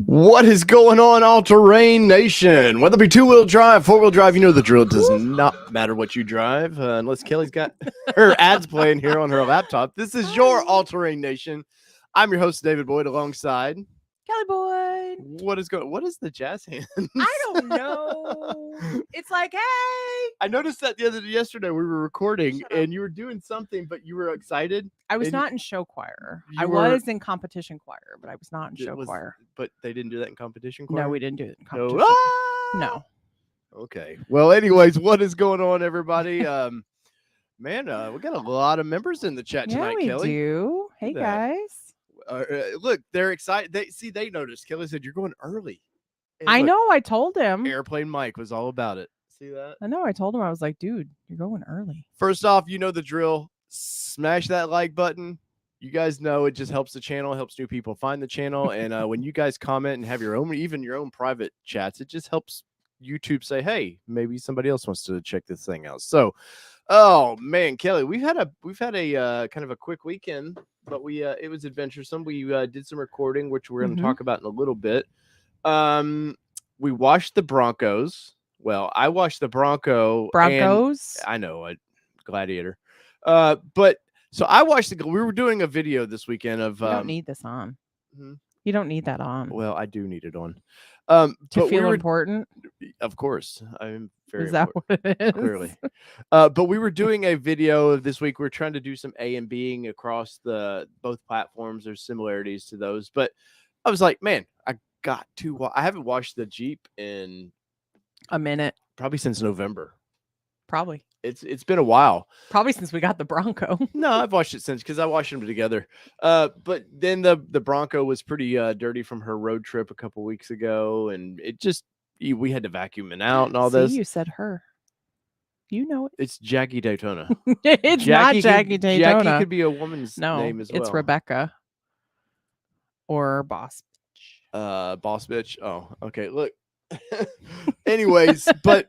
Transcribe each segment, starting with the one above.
What is going on, all-terrain nation? Whether it be two-wheel drive, four-wheel drive, you know the drill. It does not matter what you drive, unless Kelly's got her ads playing here on her laptop. This is your all-terrain nation. I'm your host, David Boyd, alongside Kelly Boyd. What is the jazz hands? I don't know. It's like, hey. I noticed that yesterday we were recording and you were doing something, but you were excited. I was not in show choir. I were- was in competition choir, but I was not in show choir. But they didn't do that in competition choir? No, we didn't do it in No. competition. Ah! No. Okay. Well, anyways, what is going on, everybody? Man, we got a lot of members in the chat tonight, Yeah, we Kelly. do. Hey, Look at guys. Look, they're excited. They noticed. Kelly said, "You're going early." And I look, know. I told him. Airplane Mike was all about it. See that? I know. I told him. I was like, dude, you're going early. First off, you know the drill. Smash that like button. You guys know it just helps the channel, helps new people find the channel. And when you guys comment and have your own private chats, it just helps YouTube say, hey, maybe somebody else wants to check this thing out. So, oh man, Kelly, we've had a kind of a quick weekend, but it was adventuresome. We did some recording, which we're going to talk about in a little bit. We watched the Broncos. Well, I watched the Broncos. I know, Gladiator. But so I watched we were doing a video this weekend of. You don't need this on. You don't need that on. Well, I do need it on. To feel important. Of course, I'm very. Is that important, what it is? clearly. But we were doing a video of this week. We're trying to do some A and Bing across both platforms. There's similarities to those, but I was like, man, I haven't watched the Jeep in a minute, probably since November. Probably. It's been a while. Probably since we got the Bronco. No, I've watched it since because I watched them together. But then the Bronco was pretty dirty from her road trip a couple weeks ago, and we had to vacuum it out and all this. You said her. You know it. It's Jackie Daytona. It's not Jackie Daytona. Jackie could be a woman's name as well. It's Rebecca or Boss. Boss bitch. Oh, okay. Look. Anyways, but.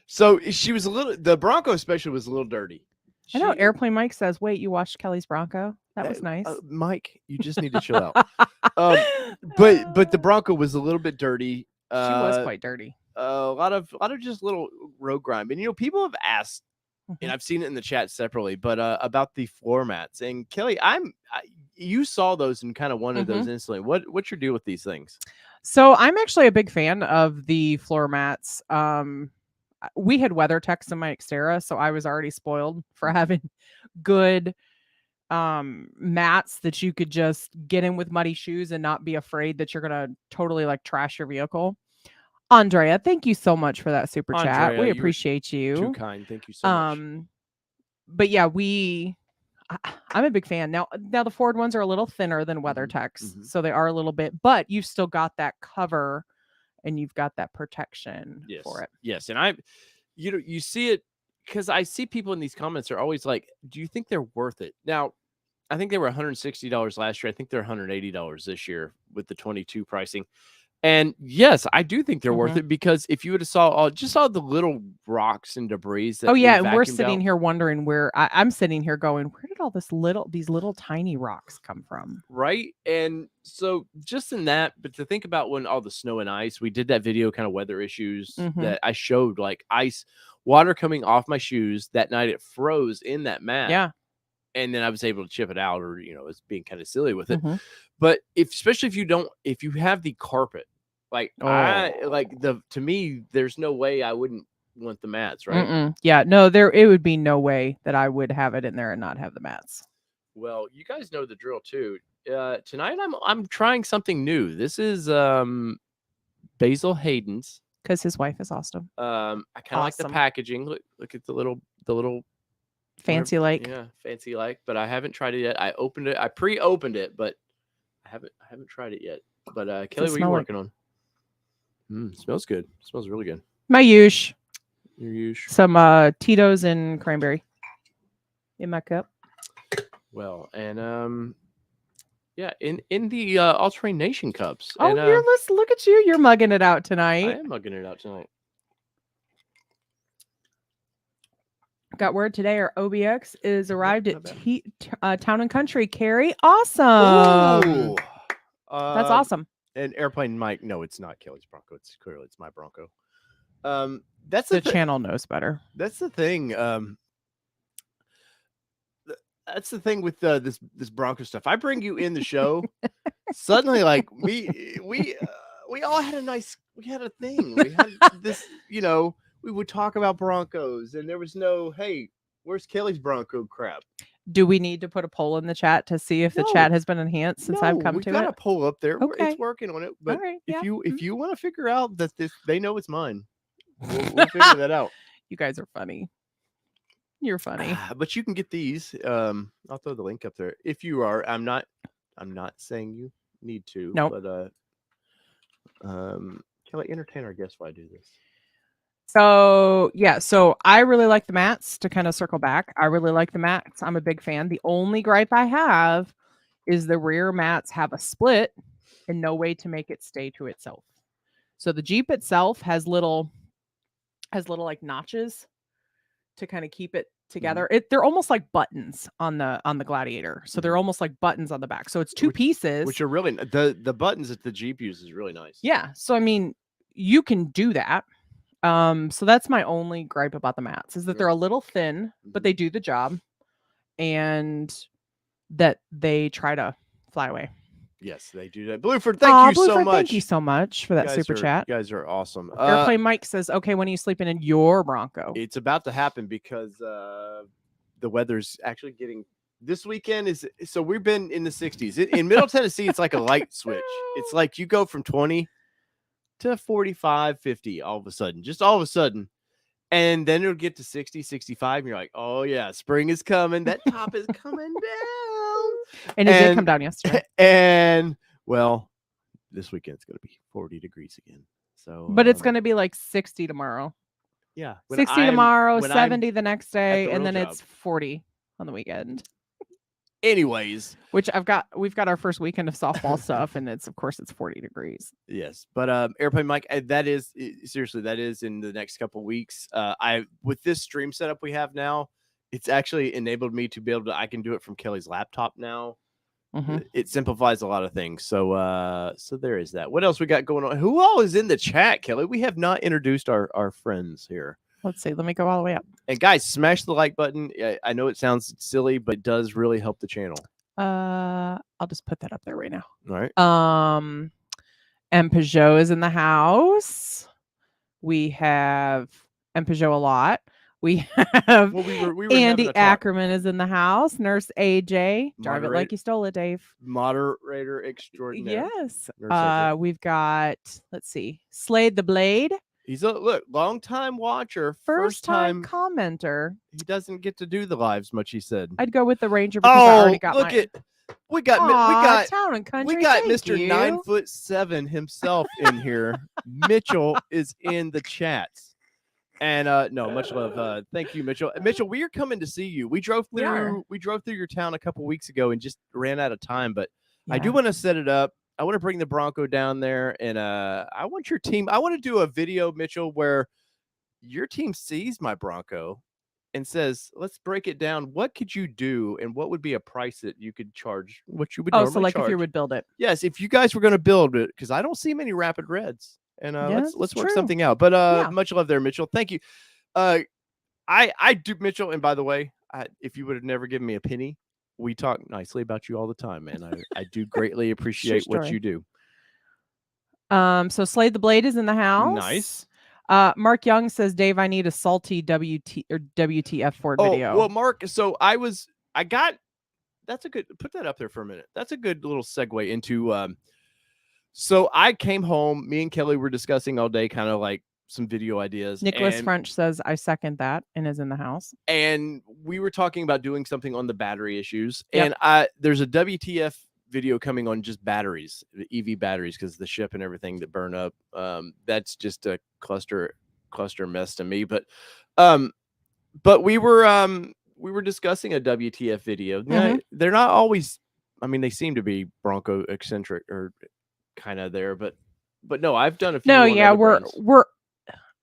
So she was the Bronco especially was a little dirty. I know. Airplane Mike says, wait, you watched Kelly's Bronco? That was nice. Mike, you just need to chill out. But the Bronco was a little bit dirty. She was quite dirty. A lot of just little road grime. And, people have asked, and I've seen it in the chat separately, but about the floor mats. And Kelly, you saw those and kind of wanted those instantly. What's your deal with these things? So I'm actually a big fan of the floor mats. We had WeatherTechs in my Xterra, so I was already spoiled for having good mats that you could just get in with muddy shoes and not be afraid that you're gonna totally trash your vehicle. Andrea, thank you so much for that super chat. We appreciate you. Too kind. Thank you so much. But yeah, I'm a big fan. Now the Ford ones are a little thinner than WeatherTechs, so they are a little bit, but you've still got that cover. And you've got that protection for it. Yes. And you see it because I see people in these comments are always like, do you think they're worth it? Now, I think they were $160 last year. I think they're $180 this year with the 22 pricing. And yes, I do think they're worth it because if you would have saw all the little rocks and debris that and we're sitting here wondering where I'm sitting here going, where did all these little tiny rocks come from? Right. And so just in that, but to think about when all the snow and ice, we did that video kind of weather issues that I showed ice water coming off my shoes that night. It froze in that mat. Yeah. And then I was able to chip it out or, it's being kind of silly with it. But especially if you have the carpet, to me, there's no way I wouldn't want the mats, right? Yeah, no, it would be no way that I would have it in there and not have the mats. Well, you guys know the drill too. Tonight I'm trying something new. This is Basil Hayden's because his wife is awesome. I kind of like the packaging. Look at the little fancy fancy but I haven't tried it yet. I opened it. I pre-opened it, but I haven't tried it yet. But Kelly, what are you working on? Smells good. Smells really good. My yush. Your yush. Some Tito's and cranberry in my cup. Well, and in the all-terrain nation cups. Oh, and, look at you. You're mugging it out tonight. I am mugging it out tonight. Got word today our OBX is arrived at Town and Country. Carrie, awesome. Ooh. That's awesome. And Airplane Mike, no, it's not Kelly's Bronco. It's my Bronco. That's The channel knows better. That's the thing. That's the thing with this Bronco stuff. I bring you in the show, suddenly like we all had we had a thing. We had this, we would talk about Broncos, and there was no, hey, where's Kelly's Bronco crap? Do we need to put a poll in the chat to see if the chat has been enhanced since I've come to it? We've got a poll up there. Okay. It's working on it. But right, if you want to figure out that they know it's mine, we'll figure that out. You guys are funny. You're funny. But you can get these. I'll throw the link up there. If you are, I'm not saying you need to. Nope. But Kelly, entertain our guests while I do this. So I really like the mats. To kind of circle back, I really like the mats. I'm a big fan. The only gripe I have is the rear mats have a split and no way to make it stay to itself. So the Jeep itself has little like notches to kind of keep it together. They're almost like buttons on the Gladiator. So they're almost like buttons on the back. So it's two pieces, which are really the buttons that the Jeep uses is really nice. Yeah. So I mean, you can do that. So that's my only gripe about the mats is that they're a little thin, but they do the job, and that they try to fly away. Yes, they do that. Blueford, thank you so much. Thank you so much for that super chat. You guys are awesome. Airplane Mike says, okay, when are you sleeping in your Bronco? It's about to happen because the weather's actually getting, this weekend so we've been in the 60s. In Middle Tennessee, it's like a light switch. It's like you go from 20 to 45, 50 all of a sudden. And then it'll get to 60, 65. And you're like, oh, yeah, spring is coming. That top is coming down. And it did come down yesterday. And, well, this weekend's going to be 40 degrees again. So, but it's going to be like 60 tomorrow. Yeah. 60 tomorrow, 70 the next day, and then it's 40 on the weekend. Anyways, which we've got our first weekend of softball stuff, and it's 40 degrees. Yes, but Airplane Mike, that is in the next couple of weeks. With this stream setup we have now, it's actually enabled me to be able to. I can do it from Kelly's laptop now. It simplifies a lot of things. So there is that. What else we got going on? Who all is in the chat, Kelly? We have not introduced our friends here. Let's see. Let me go all the way up. And guys, smash the like button. I know it sounds silly, but it does really help the channel. I'll just put that up there right now. All right. And Peugeot is in the house. We have Peugeot a lot. We have we were Andy Ackerman is in the house. Nurse AJ. Drive it like you stole it, Dave. Moderator extraordinaire. Yes. We've got, let's see, Slade the Blade. He's a long time watcher, first time commenter. He doesn't get to do the lives much. He said, "I'd go with the Ranger because I already got we got Town and Country. We got Mr. 9'7" himself in here. Mitchell is in the chats, and no, much love. Thank you, Mitchell. Mitchell, we are coming to see you. We drove through your town a couple weeks ago and just ran out of time, but I do want to set it up. I want to bring the Bronco down there, and I want your team. I want to do a video, Mitchell, where your team sees my Bronco and says, "Let's break it down. What could you do, and what would be a price that you could charge? What you would normally charge?" If you would build it. Yes, if you guys were going to build it, because I don't see many Rapid Reds, and let's work something out. But much love there, Mitchell. Thank you. I do, Mitchell. And by the way, if you would have never given me a penny, we talk nicely about you all the time, man. I do greatly appreciate what you do. So Slade the Blade is in the house. Nice. Mark Young says, Dave, I need a salty WTF Ford video. Well, Mark, so that's a good, put that up there for a minute. That's a good little segue into, so I came home, me and Kelly were discussing all day, kind of like some video ideas. Nicholas French says, I second that, and is in the house. And we were talking about doing something on the battery issues. Yep. And there's a WTF video coming on just batteries, the EV batteries, because the ship and everything that burn up. That's just a cluster mess to me. But we were discussing a WTF video. Mm-hmm. They're not always, I mean, they seem to be Bronco eccentric or kind of there, but no, I've done a few. No, yeah, we're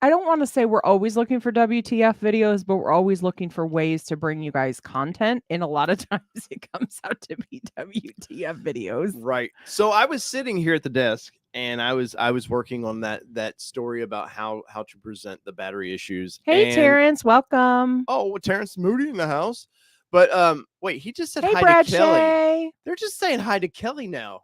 I don't want to say we're always looking for WTF videos, but we're always looking for ways to bring you guys content. And a lot of times it comes out to be WTF videos. Right. So I was sitting here at the desk and I was working on that story about how to present the battery issues. Hey, And Terrence, welcome. oh, Terrence Moody in the house. But wait, he just said Hey, hi Brad to Kelly. Shay. They're just saying hi to Kelly now.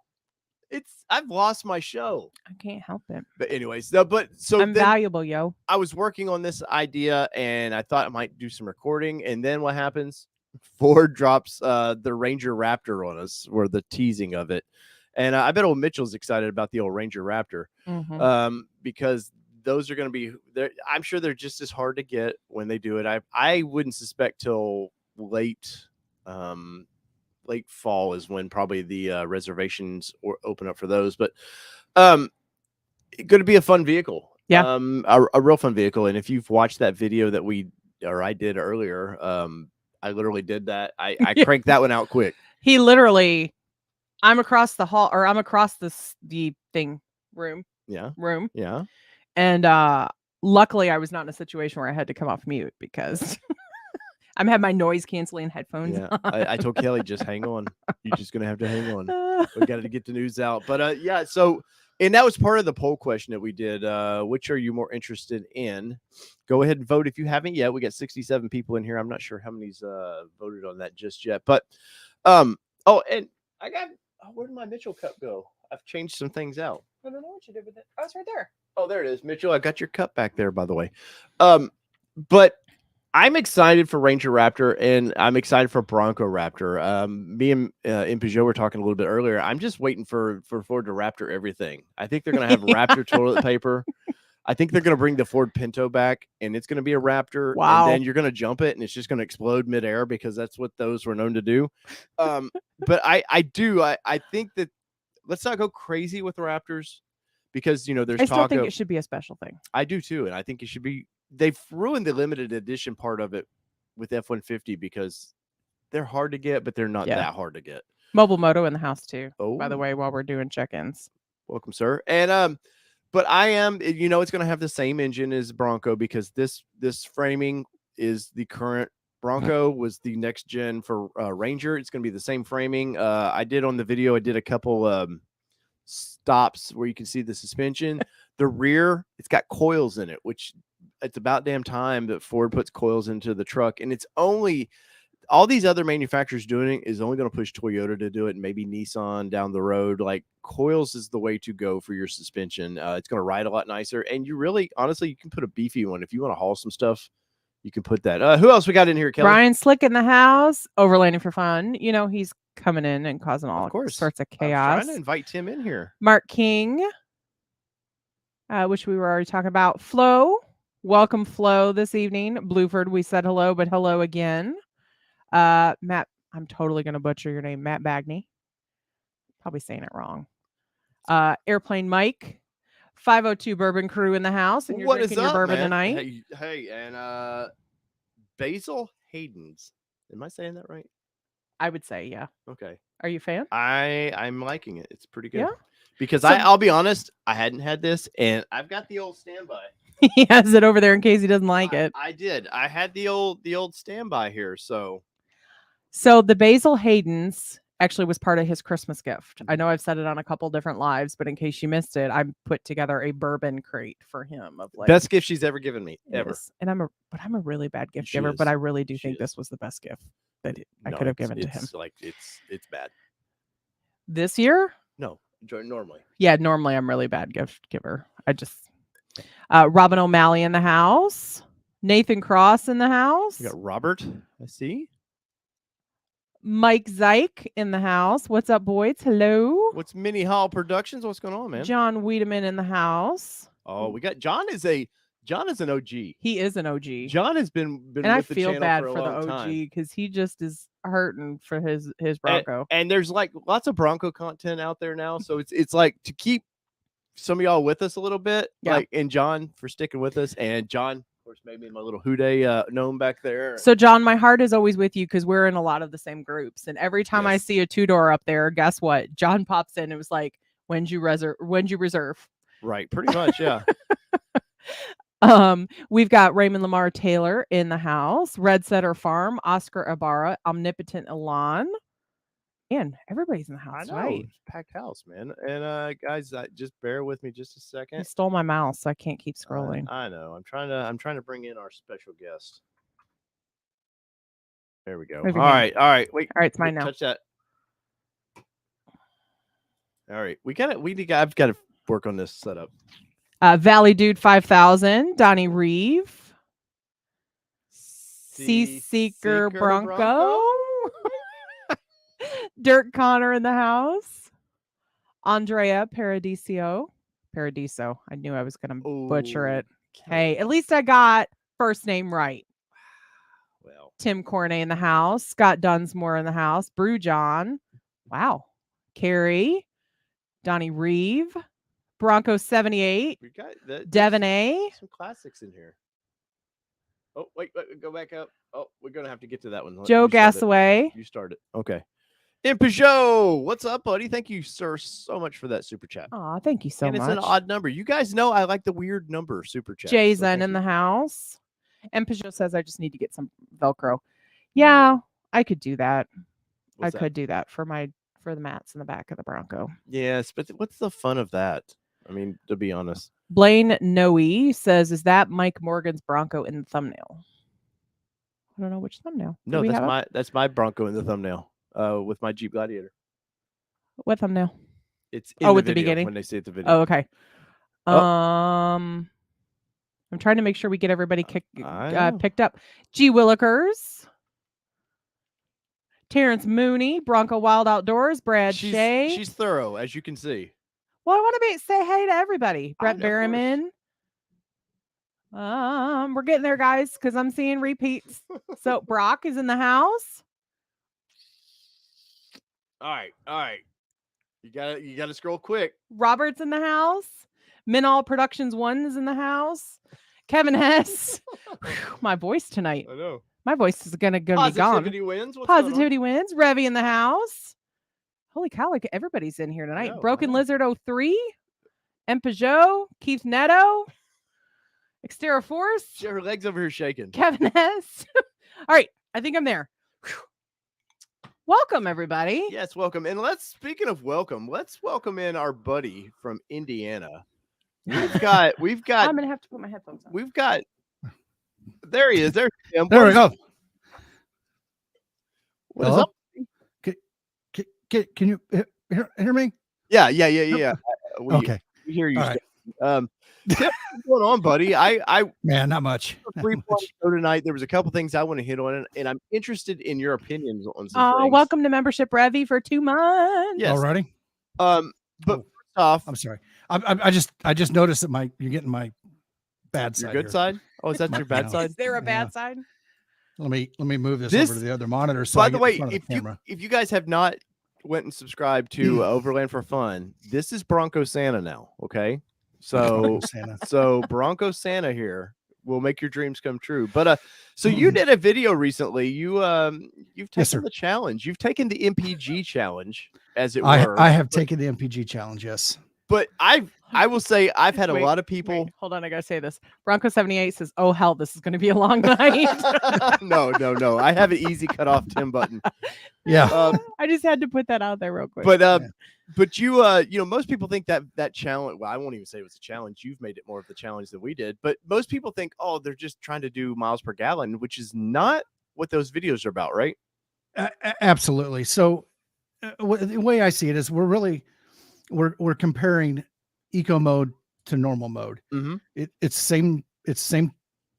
I've lost my show. I can't help it. But anyways, no, but so I'm then valuable, yo. I was working on this idea and I thought I might do some recording. And then what happens? Ford drops the Ranger Raptor on us, or the teasing of it. And I bet old Mitchell's excited about the old Ranger Raptor, because those are going to be there. I'm sure they're just as hard to get when they do it. I wouldn't suspect till late fall is when probably the reservations open up for those. But going to be a fun vehicle. Yeah. A real fun vehicle. And if you've watched that video that I did earlier, I literally did that. I cranked that one out quick. He literally, I'm across the hall, or I'm across the room. Yeah. And luckily I was not in a situation where I had to come off mute because I'm having my noise canceling headphones. Yeah. I told Kelly, just hang on. You're just going to have to hang on. We got to get the news out. But yeah, so, and that was part of the poll question that we did. Which are you more interested in? Go ahead and vote if you haven't yet. We got 67 people in here. I'm not sure how many's voted on that just yet. But and I got, where did my Mitchell cup go? I've changed some things out. I don't know what you did with it. Oh, it's right there. Oh, there it is, Mitchell. I got your cup back there, by the way. But I'm excited for Ranger Raptor, and I'm excited for Bronco Raptor. Me and in Peugeot were talking a little bit earlier. I'm just waiting for Ford to Raptor everything. I think they're going to have Raptor toilet paper. I think they're going to bring the Ford Pinto back, and it's going to be a Raptor. Wow. And then you're going to jump it, and it's just going to explode midair because that's what those were known to do. But I think that let's not go crazy with the Raptors because, there's I still talk think of, it should be a special thing. I do too, and I think it should be. They've ruined the limited edition part of it with F-150 because they're hard to get, but they're not that hard to get. Mobile Moto in the house too. Oh, by the way, while we're doing check-ins. Welcome, sir. And but I am, it's going to have the same engine as Bronco because this framing is the current Bronco, was the next gen for Ranger. It's going to be the same framing. I did on the video, I did a couple stops where you can see the suspension. The rear, it's got coils in it, which it's about damn time that Ford puts coils into the truck. And it's only, all these other manufacturers doing it is only going to push Toyota to do it, and maybe Nissan down the road. Like, coils is the way to go for your suspension. It's going to ride a lot nicer, and you really, honestly, you can put a beefy one if you want to haul some stuff. You can put that. Who else we got in here, Kelly? Brian Slick in the house, overlanding for fun. He's coming in and causing all sorts of chaos. I'm trying to invite Tim in here. Mark King, which we were already talking about. Flo, welcome, Flo, this evening. Blueford, we said hello, but hello again. Matt, I'm totally going to butcher your name. Matt Bagney. Probably saying it wrong. Airplane Mike. 502 Bourbon Crew in the house, and you're drinking your bourbon tonight. Hey, and Basil Hayden's. Am I saying that right? I would say, yeah. Okay. Are you a fan? I'm liking it. It's pretty good. Yeah. Because I'll be honest, I hadn't had this, and I've got the old standby. He has it over there in case he doesn't like it. I did. I had the old standby here, so the Basil Hayden's actually was part of his Christmas gift. I know I've said it on a couple different lives, but in case you missed it, I put together a bourbon crate for him of like best gift she's ever given me ever. Yes. And I'm a really bad gift giver, but I really do think this was the best gift that I could have given to him. Like it's bad. This year? No, normally. Yeah, normally I'm really bad gift giver. I just Robin O'Malley in the house. Nathan Cross in the house. You got Robert, I see. Mike Zyke in the house. What's up, boys? Hello. What's Mini Hall Productions? What's going on, man? John Wiedemann in the house. Oh, we got John is an OG. He is an OG. John has been and I feel bad for the OG because he just is hurting for his Bronco. And there's like lots of Bronco content out there now, so it's like to keep some of y'all with us a little bit. Yeah. Like, and John for sticking with us, and John, of course, made me my little Houday gnome back there. So John, my heart is always with you because we're in a lot of the same groups, and every time I see a 2-door up there, guess what? John pops in and was like, "When'd you reserve?" Right, pretty much, yeah. We've got Raymond Lamar Taylor in the house, Red Setter Farm, Oscar Ibarra, Omnipotent Elan, Man, everybody's in the I house know. tonight. It's a packed house, man. And guys, just bear with me just a You second. stole my mouse, so I can't keep scrolling. I know. I'm trying to bring in our special guest. There we go. Move All your hand. right. Wait. All right, it's mine now. Touch that. All right. I've got to work on this setup. Valley Dude 5000, Donnie Reeve, Sea Seeker Bronco, Dirk Connor in the house, Andrea Paradiso. I knew I was going to butcher it. Hey, at least I got first name right. Well, Tim Corney in the house, Scott Dunsmore in the house, Brew John. Wow. Carrie, Donnie Reeve, Bronco 78, we got Devin A. Some classics in here. Oh, wait, go back up. Oh, we're going to have to get to that one. Joe Gasaway. You start it. Okay. And Peugeot, what's up, buddy? Thank you, sir, so much for that super chat. Oh, thank you so much. And it's an odd number. You guys know I like the weird number super chat. Jason in the house. And Peugeot says I just need to get some Velcro. Yeah, I could do that. Could do that for the mats in the back of the Bronco. Yes, but what's the fun of that? I mean, to be honest. Blaine Noe says, is that Mike Morgan's Bronco in the thumbnail? I don't know which thumbnail. No, that's my Bronco in the thumbnail. With my Jeep Gladiator. What thumbnail? It's in the beginning when they say it the video. Oh, okay. I'm trying to make sure we get everybody picked up. G. Willikers, Terrence Mooney, Bronco Wild Outdoors, Brad Shea. She's thorough, as you can see. Well, I want to say hey to everybody. Brett Berryman. We're getting there, guys, because I'm seeing repeats. So Brock is in the house. All right. You gotta scroll quick. Robert's in the house. Minall Productions 1 is in the house. Kevin Hess. My voice tonight. I know. My voice is gonna be gone. Positivity wins. Positivity wins. Revy in the house. Holy cow, like everybody's in here tonight. Broken Lizard 03. M. Peugeot. Keith Netto. Xterra Force. Her legs over here shaking. Kevin S. All right, I think I'm there. Welcome, everybody. Yes, welcome. And speaking of welcome, let's welcome in our buddy from Indiana. We've got I'm gonna have to put my headphones on. There he is. There we go. What is up? Can you hear me? Yeah. Okay. We hear you. Right. What's going on, buddy? Man, not much. Show tonight. There was a couple things I want to hit on, and I'm interested in your opinions on some things. Welcome to membership, Revy, for 2 months. Yes. Alrighty. But first off, I'm sorry. I just noticed that you're getting my bad side. Your good side? Oh, is that your bad side? Is there a bad side? Let me move this over to the other monitor. So by the way, if you guys have not went and subscribed to Overland for Fun, this is Bronco Santa now. Okay. So Bronco Santa here will make your dreams come true. But so you did a video recently. You've taken the challenge. You've taken the MPG challenge, as it were. I have taken the MPG challenge, yes. But I will say I've had a lot of people. Hold on, I gotta say this. Bronco 78 says, "Oh hell, this is going to be a long night." No. I have an easy cut off Tim button. Yeah. I just had to put that out there real quick. But you most people think that challenge. Well, I won't even say it was a challenge. You've made it more of the challenge than we did. But most people think, oh, they're just trying to do miles per gallon, which is not what those videos are about, right? Absolutely. So the way I see it is we're comparing eco mode to normal mode. Mm-hmm. It's same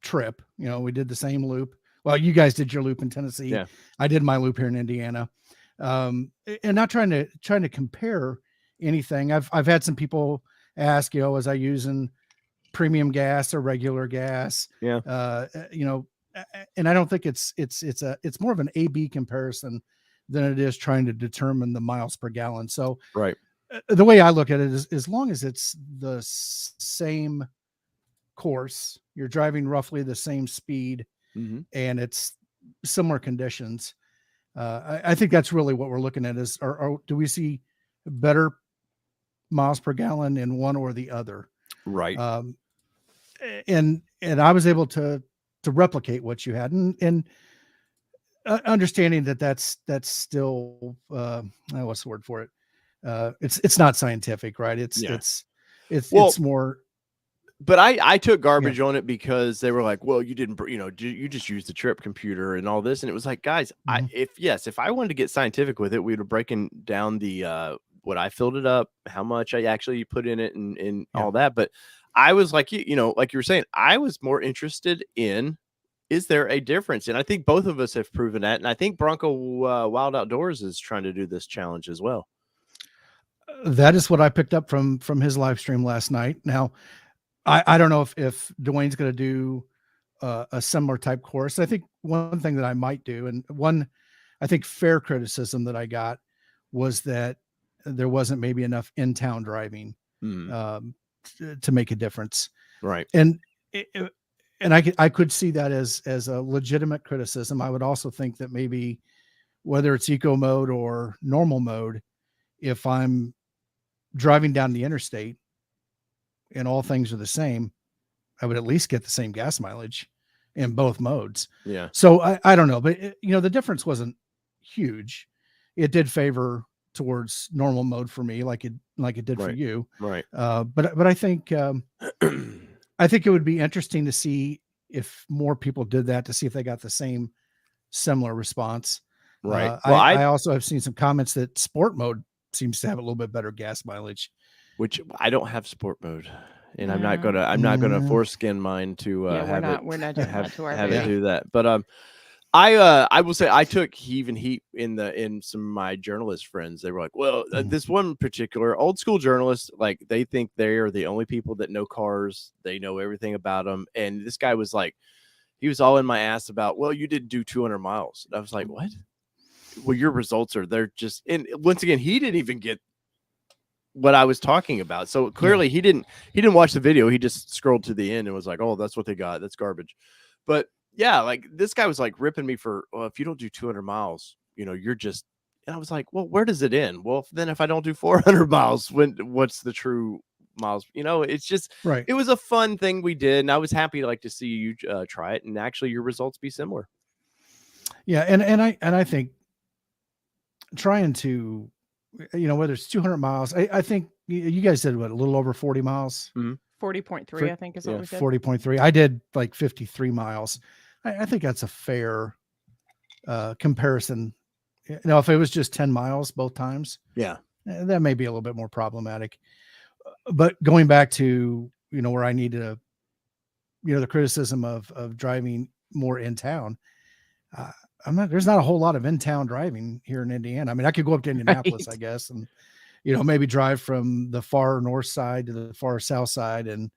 trip. We did the same loop. Well, you guys did your loop in Tennessee. Yeah. I did my loop here in Indiana. And not trying to compare anything. I've had some people ask, was I using premium gas or regular gas? Yeah. And I don't think it's more of an A/B comparison than it is trying to determine the miles per gallon. So right. The way I look at it is, as long as it's the same course, you're driving roughly the same speed, mm-hmm. and it's similar conditions. I think that's really what we're looking at is, do we see better miles per gallon in one or the other? Right. And I was able to replicate what you had. And understanding that that's still what's the word for it? It's not scientific, right? Well, It's more. But I took garbage on it because they were like, well, you didn't, you just used the trip computer and all this. And it was like, guys, if I wanted to get scientific with it, we would have broken down the, what I filled it up, how much I actually put in it and all that. But I was like, like you were saying, I was more interested in, is there a difference? And I think both of us have proven that. And I think Bronco Wild Outdoors is trying to do this challenge as well. That is what I picked up from his live stream last night. Now, I don't know if Dwayne's going to do a similar type course. I think one thing that I might do, and one, I think fair criticism that I got was that there wasn't maybe enough in-town driving to make a difference. Right. And I could see that as a legitimate criticism. I would also think that maybe whether it's eco mode or normal mode, if I'm driving down the interstate and all things are the same, I would at least get the same gas mileage in both modes. Yeah. So I don't know, but the difference wasn't huge. It did favor towards normal mode for me, like it did for you. Right. But I think I think it would be interesting to see if more people did that, to see if they got the same similar response. Right. Well, I also have seen some comments that sport mode seems to have a little bit better gas mileage. Which I don't have sport mode, and I'm not gonna foreskin mine to we're not doing that to our have it do that. But I will say I took heave and heat in some of my journalist friends. They were like, well, this one particular old school journalist, like they think they are the only people that know cars. They know everything about them. And this guy was like, he was all in my ass about, well, you didn't do 200 miles. And I was like, what? Well, your results they're just, and once again, he didn't even get what I was talking about. So clearly he didn't watch the video. He just scrolled to the end and was like, oh, that's what they got. That's garbage. But yeah, like this guy was like ripping me for, well, if you don't do 200 miles, you're just, and I was like, well, where does it end? Well, then if I don't do 400 miles, what's the true miles? It's just, right. It was a fun thing we did. And I was happy to see you try it and actually your results be similar. Yeah. And I think trying to, whether it's 200 miles, I think you guys did what, a little over 40 miles, 40.3, I think is what we said. 40.3. I did like 53 miles. I think that's a fair comparison. If it was just 10 miles both times, that may be a little bit more problematic. But going back to, where I need to, the criticism of driving more in town, there's not a whole lot of in-town driving here in Indiana. I mean, I could go up to Indianapolis, I guess, and, maybe drive from the far north side to the far south side and,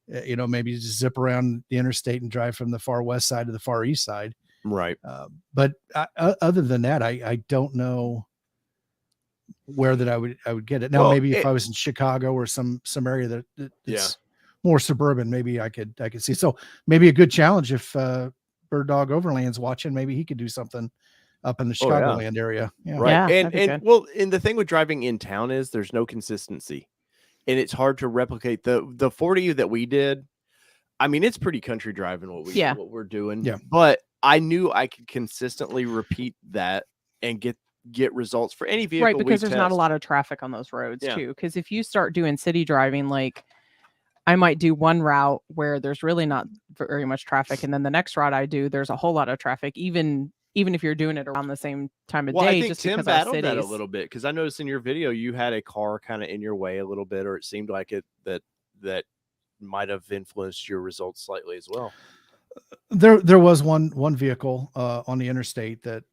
maybe just zip around the interstate and drive from the far west side to the far east side. Right. But other than that, I don't know where that I would get it. Now, maybe if I was in Chicago or some area that's more suburban, maybe I could see. So maybe a good challenge if, Bird Dog Overland's watching, maybe he could do something up in the Chicagoland area. Yeah. Right. Yeah, and the thing with driving in town is there's no consistency and it's hard to replicate the 40 that we did. I mean, it's pretty country driving what we're doing. Yeah. But I knew I could consistently repeat that and get results for any vehicle. Right. Because there's not a lot of traffic on those roads too. Because if you start doing city driving, like I might do one route where there's really not very much traffic. And then the next route I do, there's a whole lot of traffic, even if you're doing it around the same time of day. I think just Tim because battled that a little bit, because I noticed in your video you had a car kind of in your way a little bit, or it seemed like it that might have influenced your results slightly as well. There was one vehicle on the interstate that,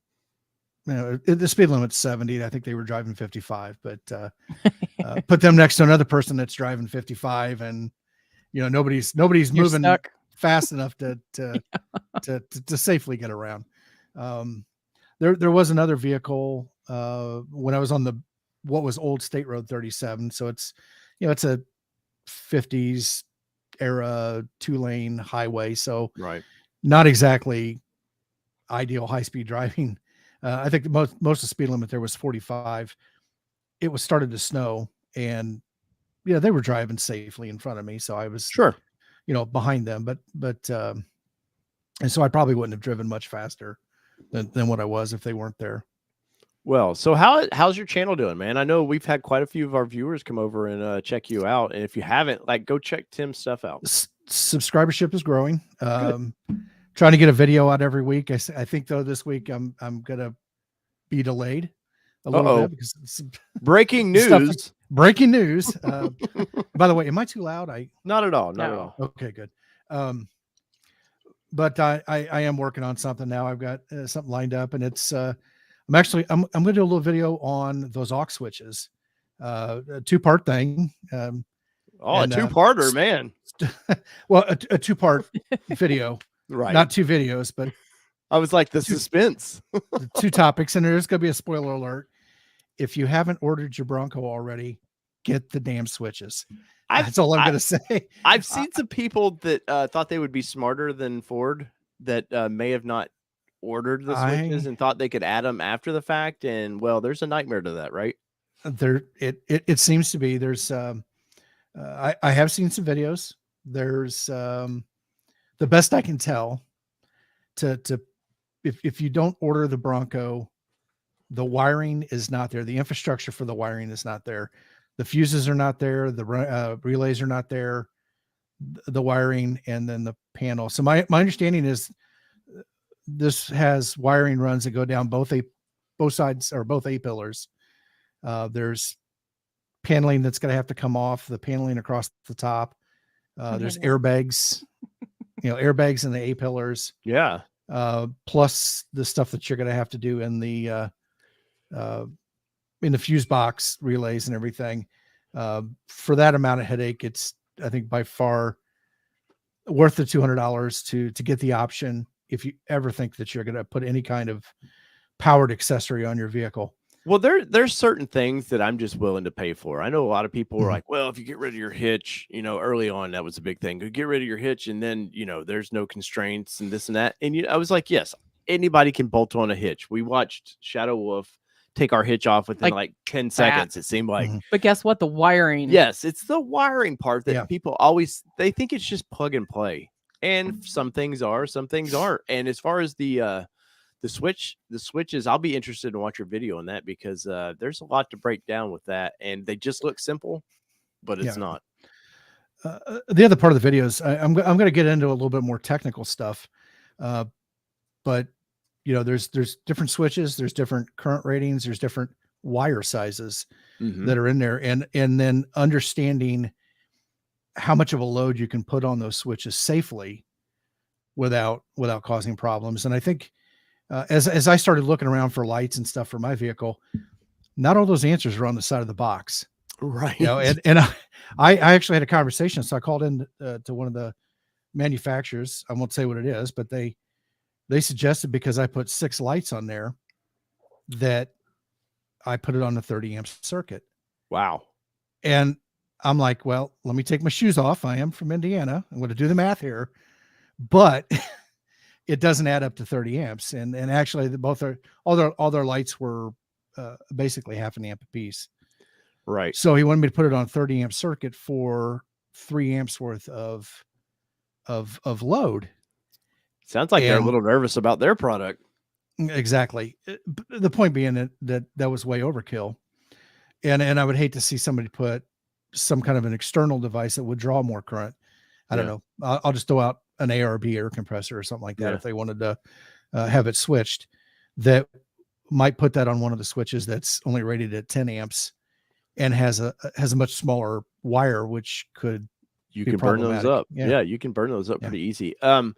the speed limit's 70. I think they were driving 55, but put them next to another person that's driving 55, and nobody's moving fast enough to safely get around. There was another vehicle when I was on what was old State Road 37. So it's a 50s era 2-lane highway. So not exactly ideal high-speed driving. I think most of the speed limit there was 45. It was started to snow, and they were driving safely in front of me. So I was behind them, but and so I probably wouldn't have driven much faster than what I was if they weren't there. Well, so how's your channel doing, man? I know we've had quite a few of our viewers come over and check you out, and if you haven't, like, go check Tim's stuff out. Subscribership is growing. Good. Trying to get a video out every week. I think though this week I'm gonna be delayed a little bit because breaking news. Breaking news. By the way, am I too loud? Not at all. Not at all. Okay, good. But I am working on something now. I've got something lined up, and it's I'm going to do a little video on those aux switches, a 2-part thing. A 2-parter, man. Well, a 2-part video, right? Not 2 videos, but I was like suspense. 2 topics, and there's going to be a spoiler alert. If you haven't ordered your Bronco already, get the damn switches. That's all I'm going to say. I've seen some people that thought they would be smarter than Ford that may have not ordered the switches and thought they could add them after the fact. And well, there's a nightmare to that, right? It seems to be. There's I have seen some videos. There's the best I can tell if you don't order the Bronco, the wiring is not there. The infrastructure for the wiring is not there. The fuses are not there. The relays are not there. The wiring and then the panel. So my understanding is this has wiring runs that go down both sides or both A-pillars. There's paneling that's going to have to come off, the paneling across the top. There's airbags, airbags in the A-pillars. Yeah. Plus the stuff that you're going to have to do in the fuse box relays and everything. For that amount of headache, it's, I think, by far worth the $200 to get the option if you ever think that you're going to put any kind of powered accessory on your vehicle. Well, there's certain things that I'm just willing to pay for. I know a lot of people are like, well, if you get rid of your hitch, early on, that was a big thing. Get rid of your hitch. And then, there's no constraints and this and that. And I was like, yes, anybody can bolt on a hitch. We watched Shadow Wolf take our hitch off within like 10 seconds. It seemed like, but guess what? The wiring. Yes. It's the wiring part that people they think it's just plug and play. And some things are, some things aren't. And as far as the switches, I'll be interested to watch your video on that because there's a lot to break down with that, and they just look simple, but it's not. The other part of the video is I'm going to get into a little bit more technical stuff, but there's different switches, there's different current ratings, there's different wire sizes that are in there, and then understanding how much of a load you can put on those switches safely without causing problems. And I think as I started looking around for lights and stuff for my vehicle, not all those answers are on the side of the box. Right. And I actually had a conversation. So I called in to one of the manufacturers. I won't say what it is, but they suggested, because I put 6 lights on there, that I put it on the 30 amp circuit. Wow. And I'm like, well, let me take my shoes off. I am from Indiana. I'm going to do the math here, but it doesn't add up to 30 amps. And actually all their lights were basically half an amp a piece. Right. So he wanted me to put it on 30 amp circuit for 3 amps worth of load. Sounds like they're a little nervous about their product. Exactly. The point being that was way overkill. And I would hate to see somebody put some kind of an external device that would draw more current. I don't know. I'll just throw out an ARB air compressor or something like that if they wanted to have it switched, that might put that on one of the switches that's only rated at 10 amps and has a much smaller wire, which could you can burn those up. Yeah, you can burn those up pretty easy.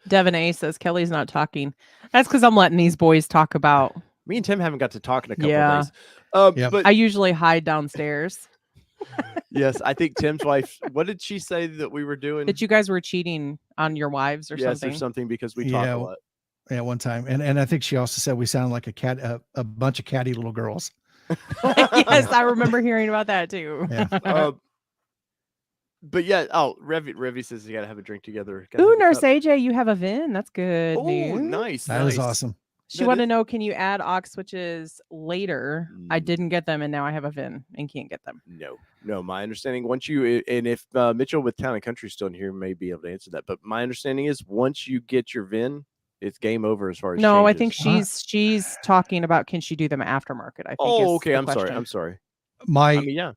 Devin A says Kelly's not talking. That's because I'm letting these boys talk about. Me and Tim haven't got to talk in a couple of days. But I usually hide downstairs. Yes, I think Tim's wife. What did she say that we were doing? That you guys were cheating on your wives or something? Yes, or something, because we talk a lot. Yeah, one time, and I think she also said we sound like a bunch of catty little girls. Yes, I remember hearing about that too. Yeah. But yeah, Revy says you gotta have a drink together. Ooh, Nurse AJ, you have a VIN. That's good. Oh, nice. That is awesome. She wanted to know, can you add aux switches later? I didn't get them, and now I have a VIN and can't get them. No. My understanding, once you, and if Mitchell with Town and Country is still in here, may be able to answer that. But my understanding is once you get your VIN, it's game over as far as No, I changes. think she's talking about can she do them aftermarket? I think. Oh, is okay. the I'm sorry. question. I'm sorry. My I mean, yeah.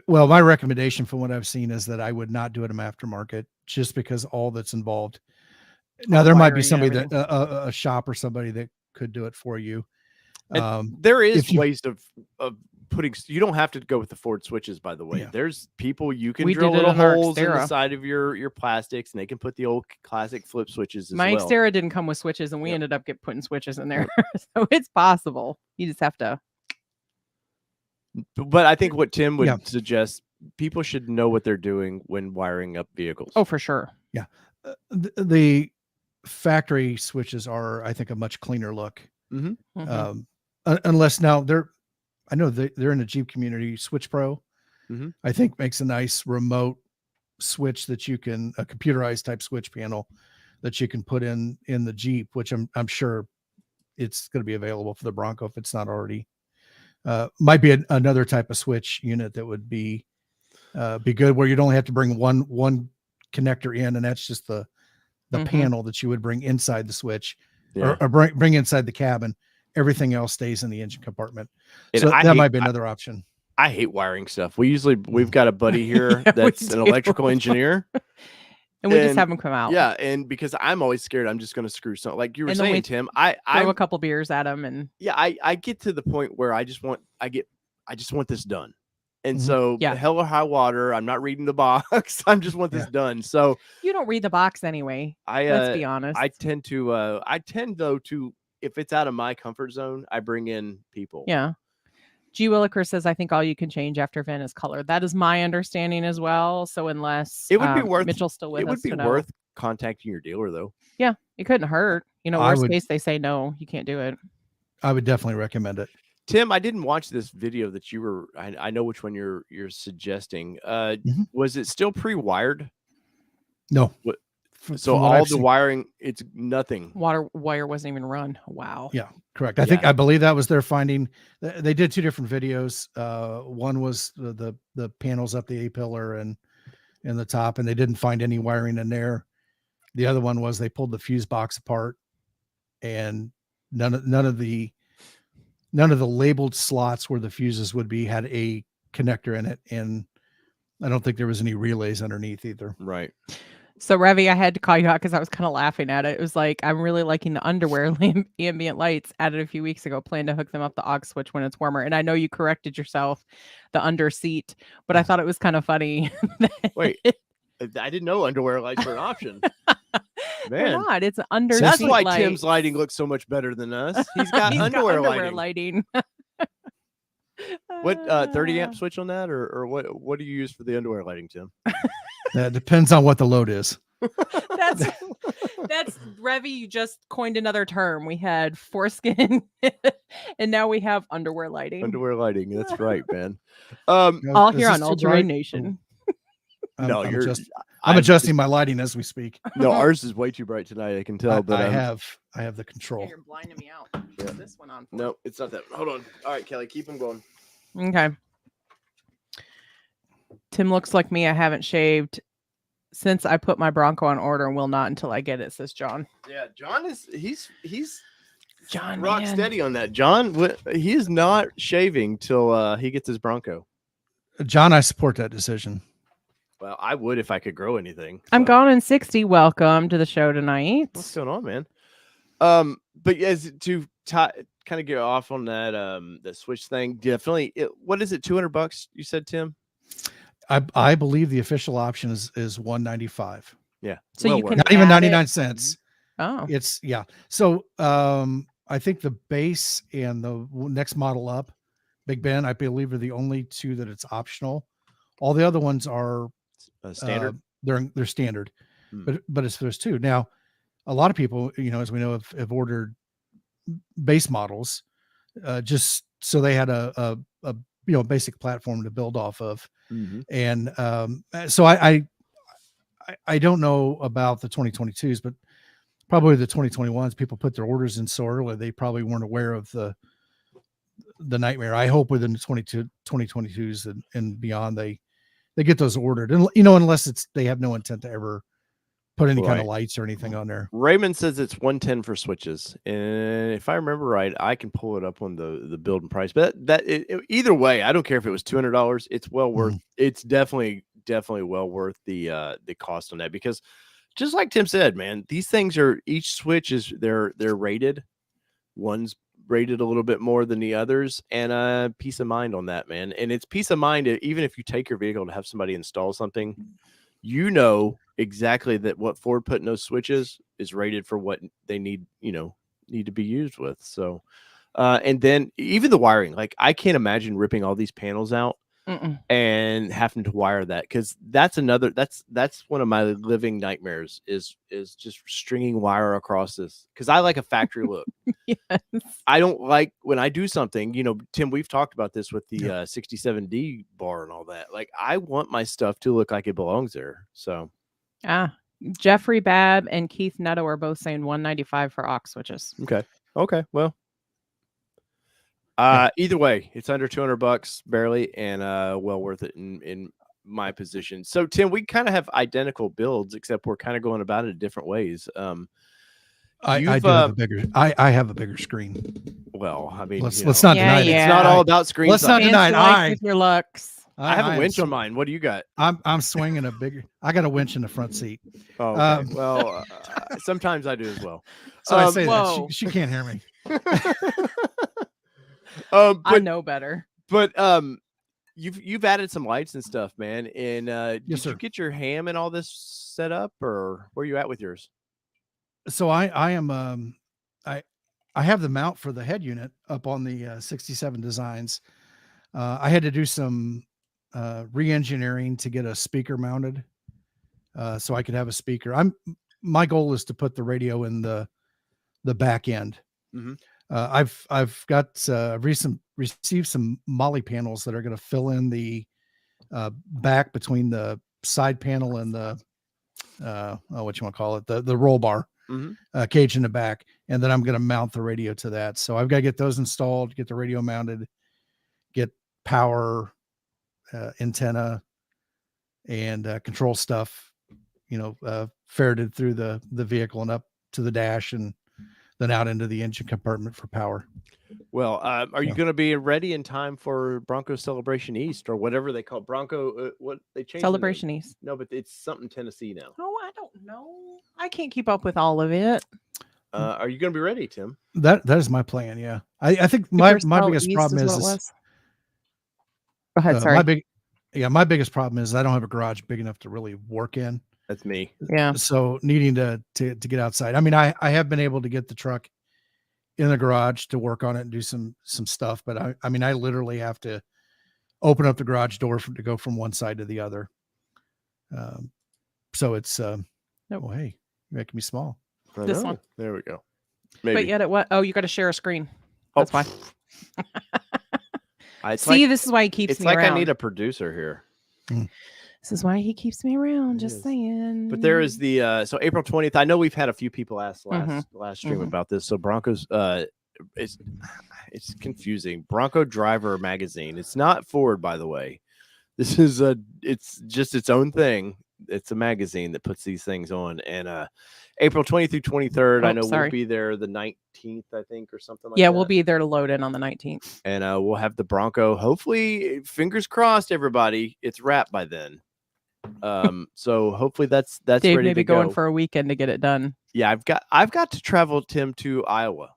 well, my recommendation from what I've seen is that I would not do it in aftermarket just because all that's involved. Now All there might be wiring and somebody that everything. a shop or somebody that could do it for you. And there is if you- ways of putting. You don't have to go with the Ford switches, by the way. Yeah. There's people you can We drill did it little in our holes in the Xterra. side of your plastics, and they can put the old classic flip switches as My well. Xterra didn't come with switches, and we Yep. ended up putting switches in there, so it's possible. You just have to. But I think what Tim would Yeah. suggest, people should know what they're doing when wiring up vehicles. Oh, for sure. Yeah. The factory switches are, I think, a much cleaner look. Mhm. Unless now I know they're in the Jeep community. Switch Pro, Mhm. I think, makes a nice remote switch that you can, a computerized type switch panel that you can put in the Jeep, which I'm sure it's going to be available for the Bronco if it's not already. Might be another type of switch unit that would be good, where you'd only have to bring one connector in, and that's just the panel that you would bring inside the switch, Yeah. or bring inside the cabin. Everything else stays in the engine compartment. And So I that hate- might be another option. I hate wiring stuff. We've got a buddy here Yeah, we that's an do. electrical engineer. And we just And- have them come out. Yeah, and because I'm always scared I'm just going to screw something. Like you were And then we saying, Tim, Throw I'm a couple beers at them, and I get to the point where I just want this done. And Mhm. so Yeah. hell or high water, I'm not reading the box. I just want this done. So you don't read the box anyway. Let's be honest. I tend though to, if it's out of my comfort zone, I bring in people. Yeah. G. Williker says, I think all you can change after VIN is color. That is my understanding as well. So unless It would be worth Mitchell's still with it us, would be to know. worth contacting your dealer though. Yeah, it couldn't hurt. I Worst would- case they say no, you can't do it. I would definitely recommend it. Tim, I didn't watch this video that you were. I know which one you're suggesting. Was it still pre-wired? No. What- From So what all I've the seen- wiring, it's nothing. Wire wasn't even run. Wow. Yeah, correct. I believe that was their finding. They did two different videos. One was the panels up the A-pillar and the top, and they didn't find any wiring in there. The other one was they pulled the fuse box apart, and none of the labeled slots where the fuses would be had a connector in it, and I don't think there was any relays underneath either. Right. So Revy, I had to call you out because I was kind of laughing at it. It was like, I'm really liking the underwear ambient lights added a few weeks ago. Plan to hook them up the aux switch when it's warmer. And I know you corrected yourself, the under seat, but I thought it was kind of funny. Wait, I didn't know underwear lights were an option. They're Man, not. It's an under. that's seat why light. Tim's lighting looks so much better than us. He's got He's underwear got lighting. What 30 amp switch on that, or what do you use for the underwear lighting, Tim? That depends on what the load is. That's Revy. You just coined another term. We had foreskin, and now we have underwear lighting. Underwear lighting. That's right, man. All Is here this on too Ultra bright? Nation. No, I'm you're. I'm adjusting my lighting as we speak. No, ours is way too bright tonight. I can tell. But I have the control. Yeah, you're blinding me out. Yeah. Put this one on. No, it's not that. Hold on. All right, Kelly, keep them going. Okay. Tim looks like me. I haven't shaved since I put my Bronco on order and will not until I get it, says John. Yeah, John is he's John, rock man. steady on that. John, he is not shaving till he gets his Bronco. John, I support that decision. Well, I would if I could grow anything. I'm so. gone in 60. Welcome to the show tonight. What's going on, man? But yes, to kind of get off on that the switch thing, definitely. What is it? $200? You said, Tim? I believe the official option is $195. Yeah. So you worth can it. Not even add 99 it. cents. Oh, It's So I think the base and the next model up, Big Ben, I believe are the only two that it's optional. All the other ones are standard. They're standard, Hmm. but it's there's two. Now, a lot of people, as we know, have ordered base models just so they had a basic platform to build off of. Mhm. And so I don't know about the 2022s, but probably the 2021s, people put their orders in so early they probably weren't aware of the nightmare. I hope within the 2022s and beyond they get those ordered, and unless they have no intent to ever put any kind of lights or anything on there. Raymond says it's 110 for switches, and if I remember right, I can pull it up on the build and price. But either way, I don't care if it was $200. It's well worth. It's definitely well worth the cost on that, because just like Tim said, man, these things are, each switch is they're rated. One's rated a little bit more than the others, and peace of mind on that, man. And it's peace of mind even if you take your vehicle to have somebody install something, you know exactly that what Ford put in those switches is rated for what they need to be used with. So and then even the wiring, like I can't imagine ripping all these panels out and having to wire that, because that's one of my living nightmares is just stringing wire across this, because I like a factory look. Yes. I don't like when I do something, Tim, we've talked about this with the 67D bar and all that. Like, I want my stuff to look like it belongs there. So Jeffrey Babb and Keith Netto are both saying $195 for aux switches. Okay, well, either way, it's under $200 barely, and well worth it in my position. So Tim, we kind of have identical builds, except we're kind of going about it different ways. I do have a bigger. I have a bigger screen. Well, I mean, let's not deny it. It's not all about screen. Let's not deny it. With your looks. I have a winch on mine. What do you got? I'm swinging a bigger. I got a winch in the front seat. Oh, okay. Well, sometimes I do as well. So I say that she can't hear me. I know better. But you've added some lights and stuff, man. And did you get your ham and all this set up, or where are you at with yours? So I am I have the mount for the head unit up on the 67 designs. I had to do some re-engineering to get a speaker mounted, so I could have a speaker. My goal is to put the radio in the back end. I've got received some Molly panels that are going to fill in the back between the side panel and the what you want to call it, the roll bar cage in the back, and then I'm going to mount the radio to that. So I've got to get those installed, get the radio mounted, get power, antenna, and control stuff, ferreted through the vehicle and up to the dash, and then out into the engine compartment for power. Well, are you going to be ready in time for Bronco Celebration East, or whatever they call Bronco? What they changed? Celebration East. No, but it's something Tennessee now. Oh, I don't know. I can't keep up with all of it. Are you going to be ready, Tim? That is my plan. Yeah, I think my biggest problem is go ahead. Sorry. My biggest problem is I don't have a garage big enough to really work in. That's me. Yeah. So needing to get outside. I mean, I have been able to get the truck in the garage to work on it and do some stuff, but I mean, I literally have to open up the garage door to go from one side to the other. So it's hey, you're making me small. This one. There we go. Maybe. But yet what? Oh, you got to share a screen. That's why. This is why he keeps me around. It's like I need a producer here. This is why he keeps me around. Just saying. But there is the so April 20th. I know we've had a few people ask last stream about this. So Broncos, it's confusing. Bronco Driver magazine. It's not Ford, by the way. This is it's just its own thing. It's a magazine that puts these things on. And April 20th through 23rd. I know we'll be there the 19th, I think, or something like that. Yeah, we'll be there to load in on the 19th. And we'll have the Bronco. Hopefully, fingers crossed, everybody, it's wrapped by then. So hopefully that's Dave ready maybe to go. Going for a weekend to get it done. Yeah, I've got to travel, Tim, to Iowa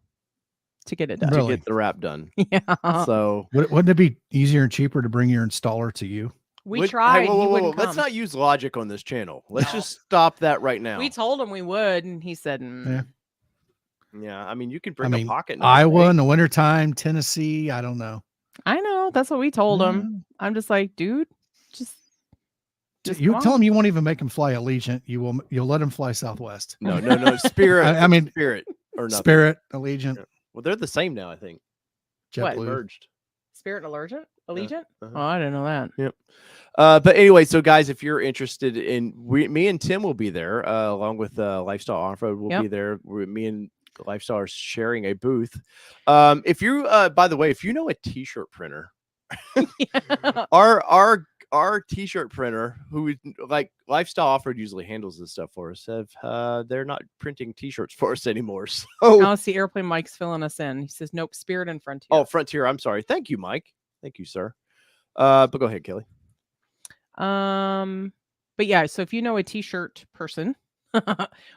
to get it done. Really? To get the wrap done. Yeah. So wouldn't it be easier and cheaper to bring your installer to you? We tried. Hey, whoa. Let's not use logic on this channel. Let's just stop that right now. We told him we would, and he said, Yeah, I mean, you could bring a pocket. Iowa in the wintertime, Tennessee, I don't know. I know. That's what we told him. I'm just like, dude, just you tell him you won't even make him fly Allegiant. You'll let him fly Southwest. No. Spirit. I mean, Spirit or nothing. Spirit, Allegiant. Yeah. Well, they're the same now, I think. JetBlue merged. Spirit and Allegiant? Oh, I didn't know that. Yep. But anyway, so guys, if you're interested in, me and Tim will be there, along with Lifestyle Off-Road. We'll be there. Me and Lifestyle are sharing a booth. If you, by the way, if you know a t-shirt printer, our our t-shirt printer, who like Lifestyle Offered usually handles this stuff for us, they're not printing t-shirts for us anymore. So Oh, see, Airplane Mike's filling us in. He says, nope, Spirit and Frontier. Oh, Frontier. I'm sorry. Thank you, Mike. Thank you, sir. But go ahead, Kelly. But yeah, so if you know a t-shirt person,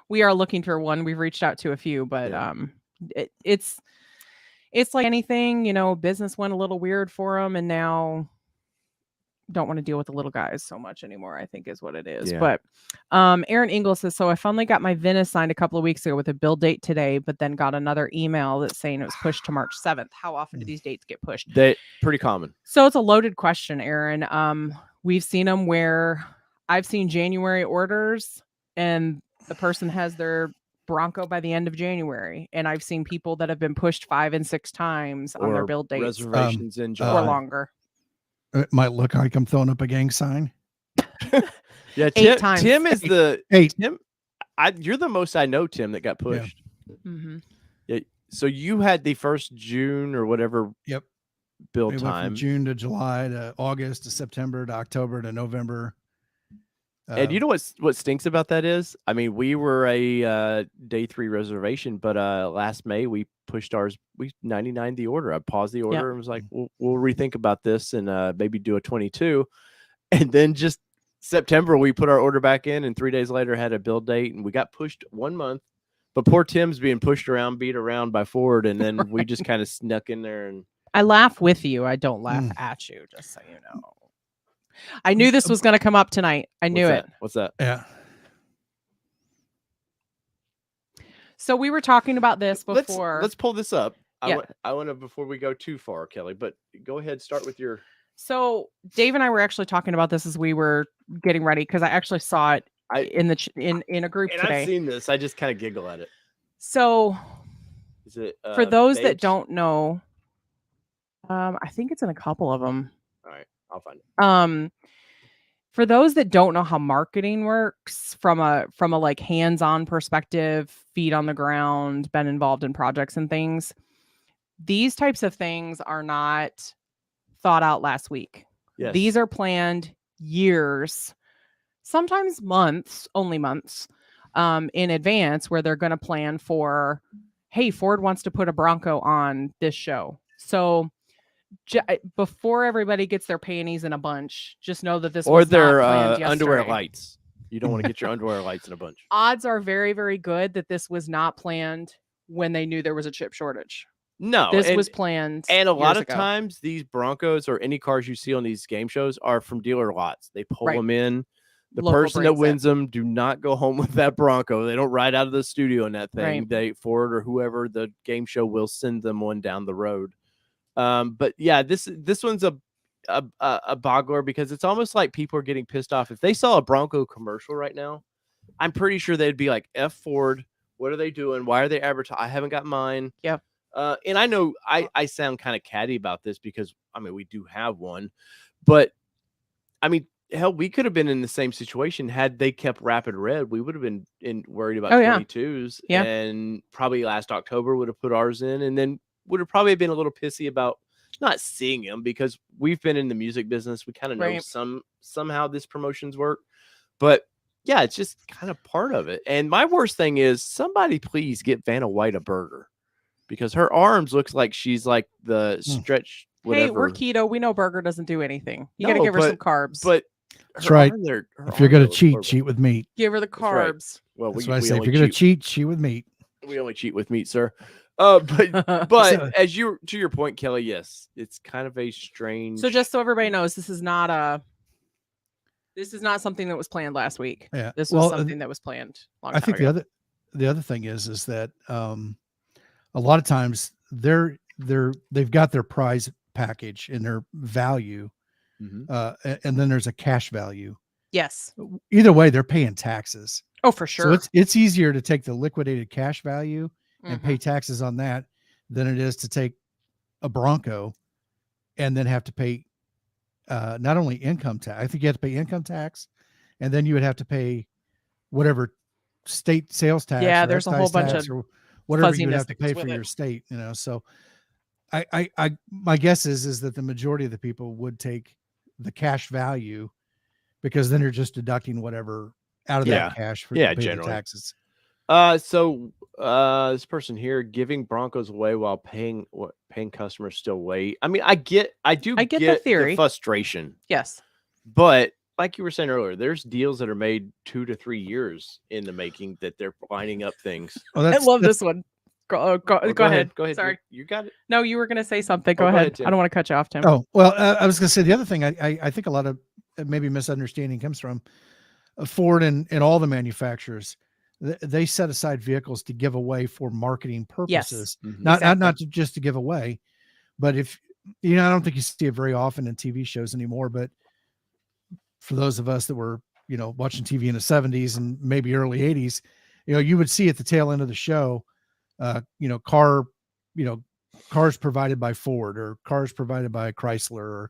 we are looking for one. We've reached out to a few, but it's like anything, you know, business went a little weird for them, and now don't want to deal with the little guys so much anymore, I think is what it is. Yeah. But Aaron Ingle says, so I finally got my Venice signed a couple of weeks ago with a build date today, but then got another email that's saying it was pushed to March 7th. How often do these dates get pushed? They pretty common. So it's a loaded question, Aaron. We've seen them where I've seen January orders and the person has their Bronco by the end of January, and I've seen people that have been pushed 5 and 6 times on their build dates, reservations in July or longer. It might look like I'm throwing up a gang sign. Yeah, 8 times. Tim is the 8. Tim. You're the most I know, Tim, that got pushed. Mm-hmm. Yeah. So you had the first June or whatever. Yep. Build It went time. from June to July to August to September to October to November. And you know what stinks about that is, I mean, we were a day 3 reservation, but last May we pushed ours. We 99'd the order. I paused the order and was like, we'll rethink about this and maybe do a 22. And then just September we put our order back in, and 3 days later had a build date, and we got pushed 1 month. But poor Tim's being pushed around, beat around by Ford, and then we just kind of snuck in there. And I laugh with you. I don't laugh at you, just so you know. I knew this was going to come up tonight. I knew it. What's that? Yeah. So we were talking about this before. Let's pull this up. Yeah. I want to, before we go too far, Kelly, but go ahead, start with your. So Dave and I were actually talking about this as we were getting ready, because I actually saw it in a group and today. I've seen this. I just kind of giggle at it. So is it for those that don't know, I think it's in a couple of them. All right, I'll find it. For those that don't know how marketing works from a like hands-on perspective, feet on the ground, been involved in projects and things, these types of things are not thought out last week. Yes. These are planned years, sometimes months, only months, in advance, where they're going to plan for, hey, Ford wants to put a Bronco on this show. So before everybody gets their panties in a bunch, just know that this was their not planned underwear yesterday. lights. You don't want to get your underwear lights in a bunch. Odds are very, very good that this was not planned when they knew there was a chip shortage. No, this was planned. And a lot of ago. times these Broncos or any cars you see on these game shows are from dealer lots. They pull them in. The Local person that brings wins them do not go home with that Bronco. They don't ride out of the studio in that thing. They Ford or whoever the game show will send them one down the road. But yeah, this one's a boggler, because it's almost like people are getting pissed off. If they saw a Bronco commercial right now, I'm pretty sure they'd be like, F Ford, what are they doing? Why are they advertising? I haven't got mine. Yeah. And I know I sound kind of catty about this, because I mean, we do have one, but I mean, hell, we could have been in the same situation had they kept Rapid Red. We would have been worried about 22s, and probably last October would have put ours in, and then would have probably been a little pissy about not seeing them, because we've been in the music business. We kind of know somehow this promotions work, but yeah, it's just kind of part of it. And my worst thing is, somebody please get Vanna White a burger, because her arms looks like she's like the stretch. Whatever. Hey, we're keto. We know burger doesn't do anything. You got to give her some carbs. But that's right. If you're going to cheat with meat. Give her the carbs. Right. Well, that's what I say. If you're going to cheat with meat. We only cheat with meat, sir. But as to your point, Kelly, yes, it's kind of a strange. So just so everybody knows, this is not something that was planned last week. Yeah. This was something that was planned long I think ago. the other thing is that a lot of times they've got their prize package and their value, and then there's a cash value. Yes. Either way, they're paying taxes. Oh, for sure. So it's easier to take the liquidated cash value and pay taxes on that than it is to take a Bronco and then have to pay not only income tax. I think you have to pay income tax, and then you would have to pay whatever state sales tax. Yeah, there's a whole bunch of or whatever you would have to pay for your state. So my guess is that the majority of the people would take the cash value, because then you're just deducting whatever out of Yeah. that cash for Yeah, to pay the generally. taxes. So this person here giving Broncos away while paying customers still wait. I mean, I get the theory. frustration, Yes. but like you were saying earlier, there's deals that are made 2 to 3 years in the making that they're lining up things. Oh, I love this one. Go ahead. Go ahead. Sorry. You got it. No, you were going to say something. Oh, Go ahead. Tim. I don't want to cut you off, Tim. Oh, well, I was going to say the other thing I think a lot of maybe misunderstanding comes from Ford and all the manufacturers. They set aside vehicles to give away for marketing purposes, not just to give away. But if I don't think you see it very often in TV shows anymore. But for those of us that were watching TV in the 70s and maybe early 80s, you would see at the tail end of the show, cars provided by Ford or cars provided by Chrysler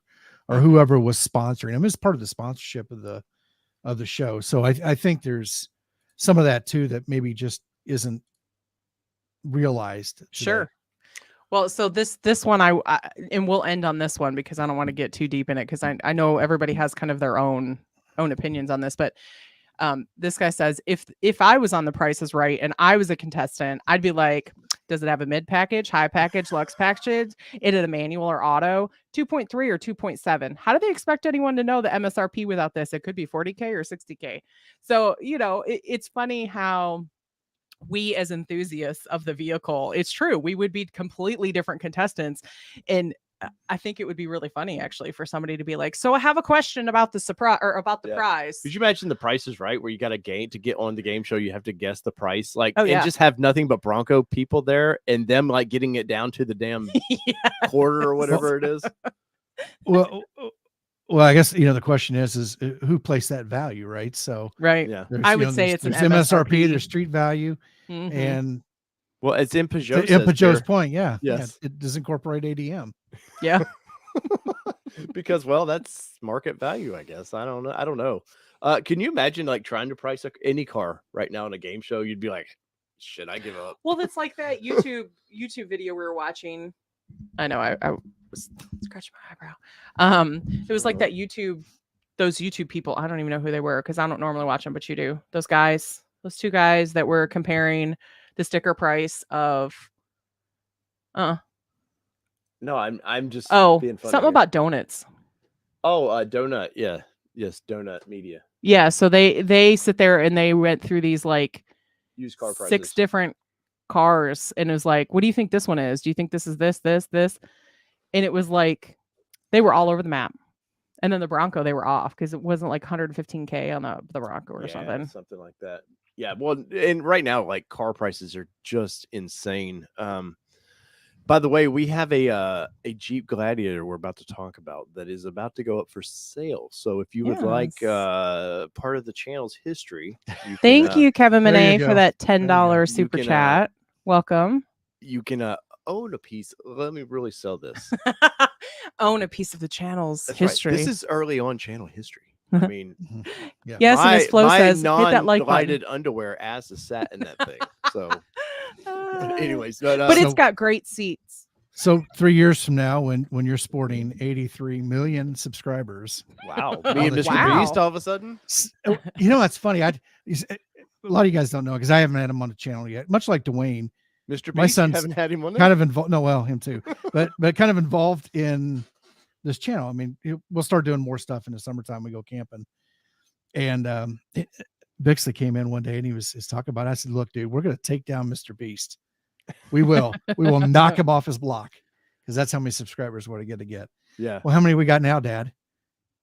or whoever was sponsoring them. It's part of the sponsorship of the show. So I think there's some of that too that maybe just isn't realized today. Sure. Well, so this one I and we'll end on this one because I don't want to get too deep in it because I know everybody has kind of their own opinions on this, but this guy says if I was on The Price is Right and I was a contestant, I'd be like, does it have a mid package, high package, lux package? Is it a manual or auto? 2.3 or 2.7? How do they expect anyone to know the MSRP without this? It could be 40K or 60K. So, it's funny how we as enthusiasts of the vehicle, it's true, we would be completely different contestants. And I think it would be really funny actually for somebody to be like, so I have a question about the surprise or about the prize. Did you imagine The Price is Right where you got a game to get on the game show, you have to guess the price, and just have nothing but Bronco people there and them like getting it down to the damn quarter or whatever it is. Well, I guess the question is who placed that value, right? So right, yeah, I would say it's an MSRP, there's street value, and well, it's in Peugeot. In Peugeot's point, yes. Yeah, it does incorporate ADM. Yeah, because that's market value, I guess. I don't know. Can you imagine like trying to price any car right now in a game show? You'd be like, should I give up? Well, it's like that YouTube video we were watching. I know I was scratching my eyebrow. It was like that those YouTube people. I don't even know who they were because I don't normally watch them, but you do. Those two guys that were comparing the sticker price of. No, I'm just being funny something here. About donuts. Oh, donut. Yeah. Yes, Donut Media. Yeah, so they sit there and they went through these like used car prices. 6 different cars and it was like, what do you think this one is? Do you think this is this? And it was like they were all over the map. And then the Bronco, they were off because it wasn't like 115K on the Bronco or something like that. Yeah, well, and right now like car prices are just insane. By the way, we have a Jeep Gladiator we're about to talk about that is about to go up for sale. So if you would like part of the channel's history, thank you, Kevin Monet, for that $10 super chat. Welcome. You can own a piece. Let me really sell this. Own a piece of the channel's That's history. Right. This is early on channel history. I mean, yes, and as Flo says, hit that like button. Underwear ass is sat in that thing. So, anyways, but it's got great seats. So 3 years from now, when you're sporting 83 million subscribers, wow, me and Mr. Beast all of a sudden. That's funny. A lot of you guys don't know because I haven't had him on the channel yet. Much like Dwayne, Mr. Beast, my son's haven't had him on there? Kind of involved. No, well, him too, but kind of involved in this channel. I mean, we'll start doing more stuff in the summertime. We go camping, and Bixley came in one day and he was talking about it. I said, "Look, dude, we're going to take down Mr. Beast. We will knock him off his block because that's how many subscribers we're going to get. Yeah. Well, how many we got now, Dad?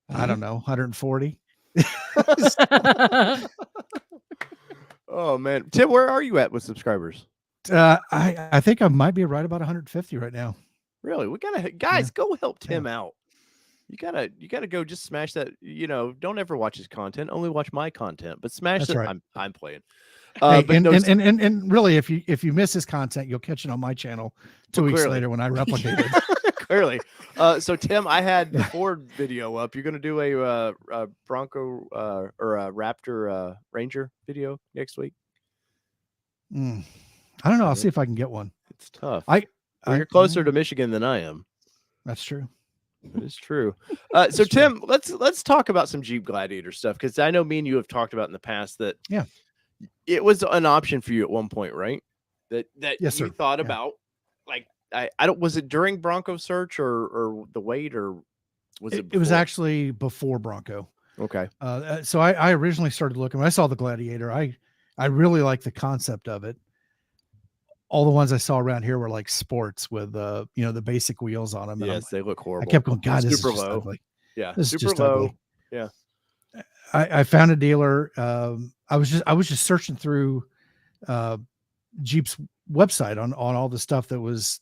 I don't know, 140. Oh man, Tim, where are you at with subscribers? I think I might be right about 150 right now. Really? We gotta go help Tim out. You gotta go just smash that. Don't ever watch his content. Only watch my content. But smash that. Right. I'm playing. Hey, and really, if you miss his content, you'll catch it on my channel 2 weeks later when I replicate it. Clearly. So Tim, I had the Ford video up. You're gonna do a Bronco or a Raptor Ranger video next week. I don't know. I'll see if I can get one. It's tough. You're closer to Michigan than I am. That's true. It's true. So Tim, let's talk about some Jeep Gladiator stuff, because I know me and you have talked about in the past that it was an option for you at one point, right? That Yes, you sir. thought about. Like I don't, was it during Bronco search or the wait, or was it? It was before? actually before Bronco. Okay. So I originally started looking when I saw the Gladiator. I really liked the concept of it. All the ones I saw around here were like sports with the basic wheels on them. And Yes, they look horrible. I kept going, God, this is super just low. ugly. Yeah, This is super just low. ugly. Yeah. I found a dealer. I was just searching through Jeep's website on all the stuff that was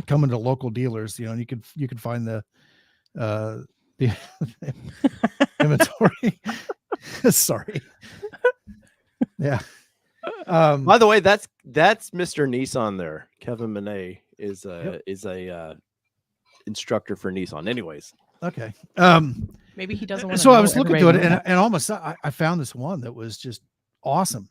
coming to local dealers, and you could find the inventory. Sorry. Yeah. By the way, that's Mr. Nissan there. Kevin Monet is a instructor for Nissan. Anyways. Okay. Maybe he doesn't want to. So I was looking to it, and almost I found this one that was just awesome.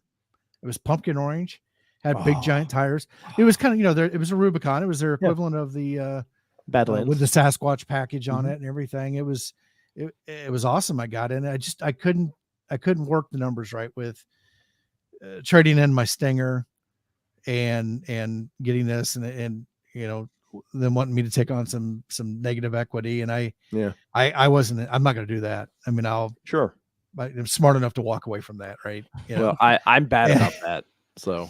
It was pumpkin orange, had big giant tires. It was kind of, it was a Rubicon. It was their equivalent of the Badlands with the Sasquatch package on it and everything. It was awesome. I got in. I couldn't work the numbers right with trading in my Stinger and getting this and them wanting me to take on some negative equity, and I'm not going to do that. I mean, I'm smart enough to walk away from that, right? Well, I'm bad about that. So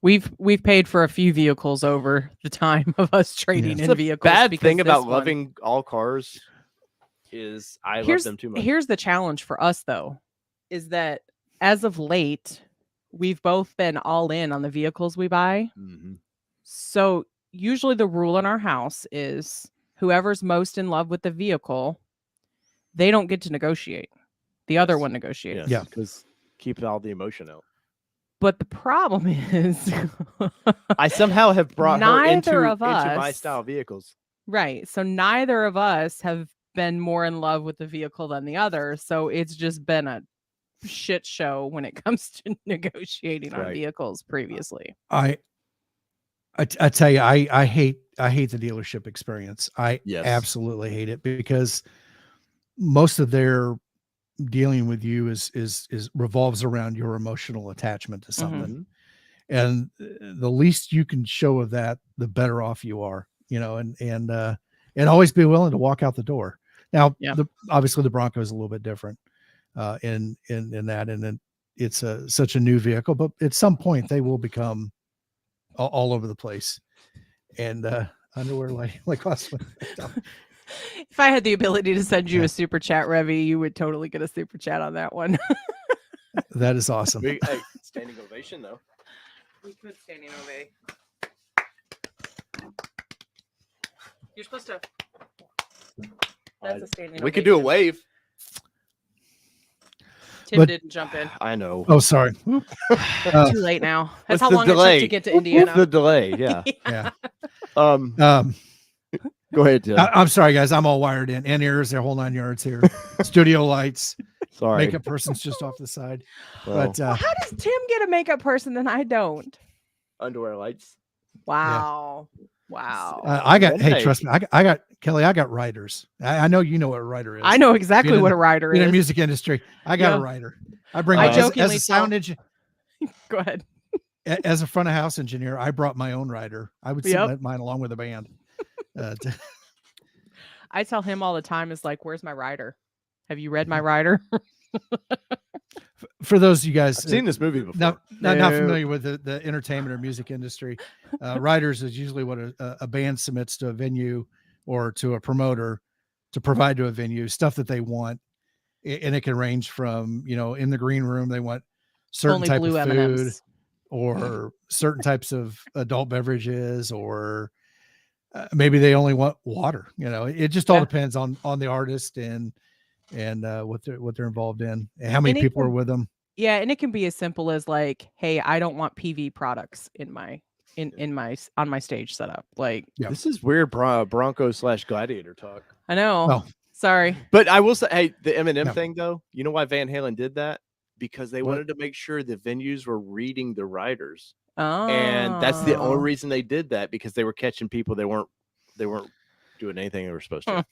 we've paid for a few vehicles over the time of us trading in vehicles. Bad thing about loving all cars is I love them too much. Here's the challenge for us though, is that as of late, we've both been all in on the vehicles we buy. Mm-hmm. So usually the rule in our house is whoever's most in love with the vehicle, they don't get to negotiate. The other one negotiates. Yeah, because keep all the emotion out. But the problem is I somehow have brought her into us, my style vehicles. Right. So neither of us have been more in love with the vehicle than the other. So it's just been a shit show when it comes to negotiating on vehicles previously. I tell you, I hate the dealership experience. I absolutely hate it, because most of their dealing with you is revolves around your emotional attachment to something. Mm-hmm. And the least you can show of that, the better off you are, and always be willing to walk out the door. Now, obviously the Bronco is a little bit different in that, and then it's such a new vehicle, but at some point they will become all over the place, and underwear like us. If I had the ability to send you a super chat, Revy, you would totally get a super chat on that one. That is awesome. Hey, standing ovation though. We could standing ovation. You're supposed to. That's a standing ovation. We could do a wave. Tim didn't jump in. I know. Oh, sorry. Too late now. That's how long it took to get to Indiana. The delay, yeah. Yeah. Go ahead, Tim. I'm sorry, guys. I'm all wired in ears. Their whole 9 yards here. Studio lights. Sorry. Makeup person's just off the side. Well, but how does Tim get a makeup person and I don't? Underwear lights. Wow. Yeah. Wow. Hey, trust me. I got Kelly. I got writers. I know you know what a writer is. I know exactly what a writer is. In the music industry, I got a writer. I bring as a sound engineer. Go ahead. As a front of house engineer, I brought my own writer. I would submit mine along with the band. I tell him all the time, is like, where's my rider? Have you read my rider? For those of you guys I've seen this movie before. Not familiar with the entertainment or music industry, riders is usually what a band submits to a venue or to a promoter to provide to a venue, stuff that they want. And it can range from, in the green room, they want certain type of food M&Ms. Or certain types of adult beverages, or maybe they only want water. It just all depends on the artist and what they're involved in and how many people are with them. Yeah, and it can be as simple as like, hey, I don't want PV products on my stage setup. Like, this is weird Bronco / Gladiator talk. I know. Oh. Sorry. But I will say, hey, the M&M thing though, you know why Van Halen did that? Because they wanted to make sure the venues were reading the riders. Oh. And that's the only reason they did that, because they were catching people they weren't doing anything they were supposed to.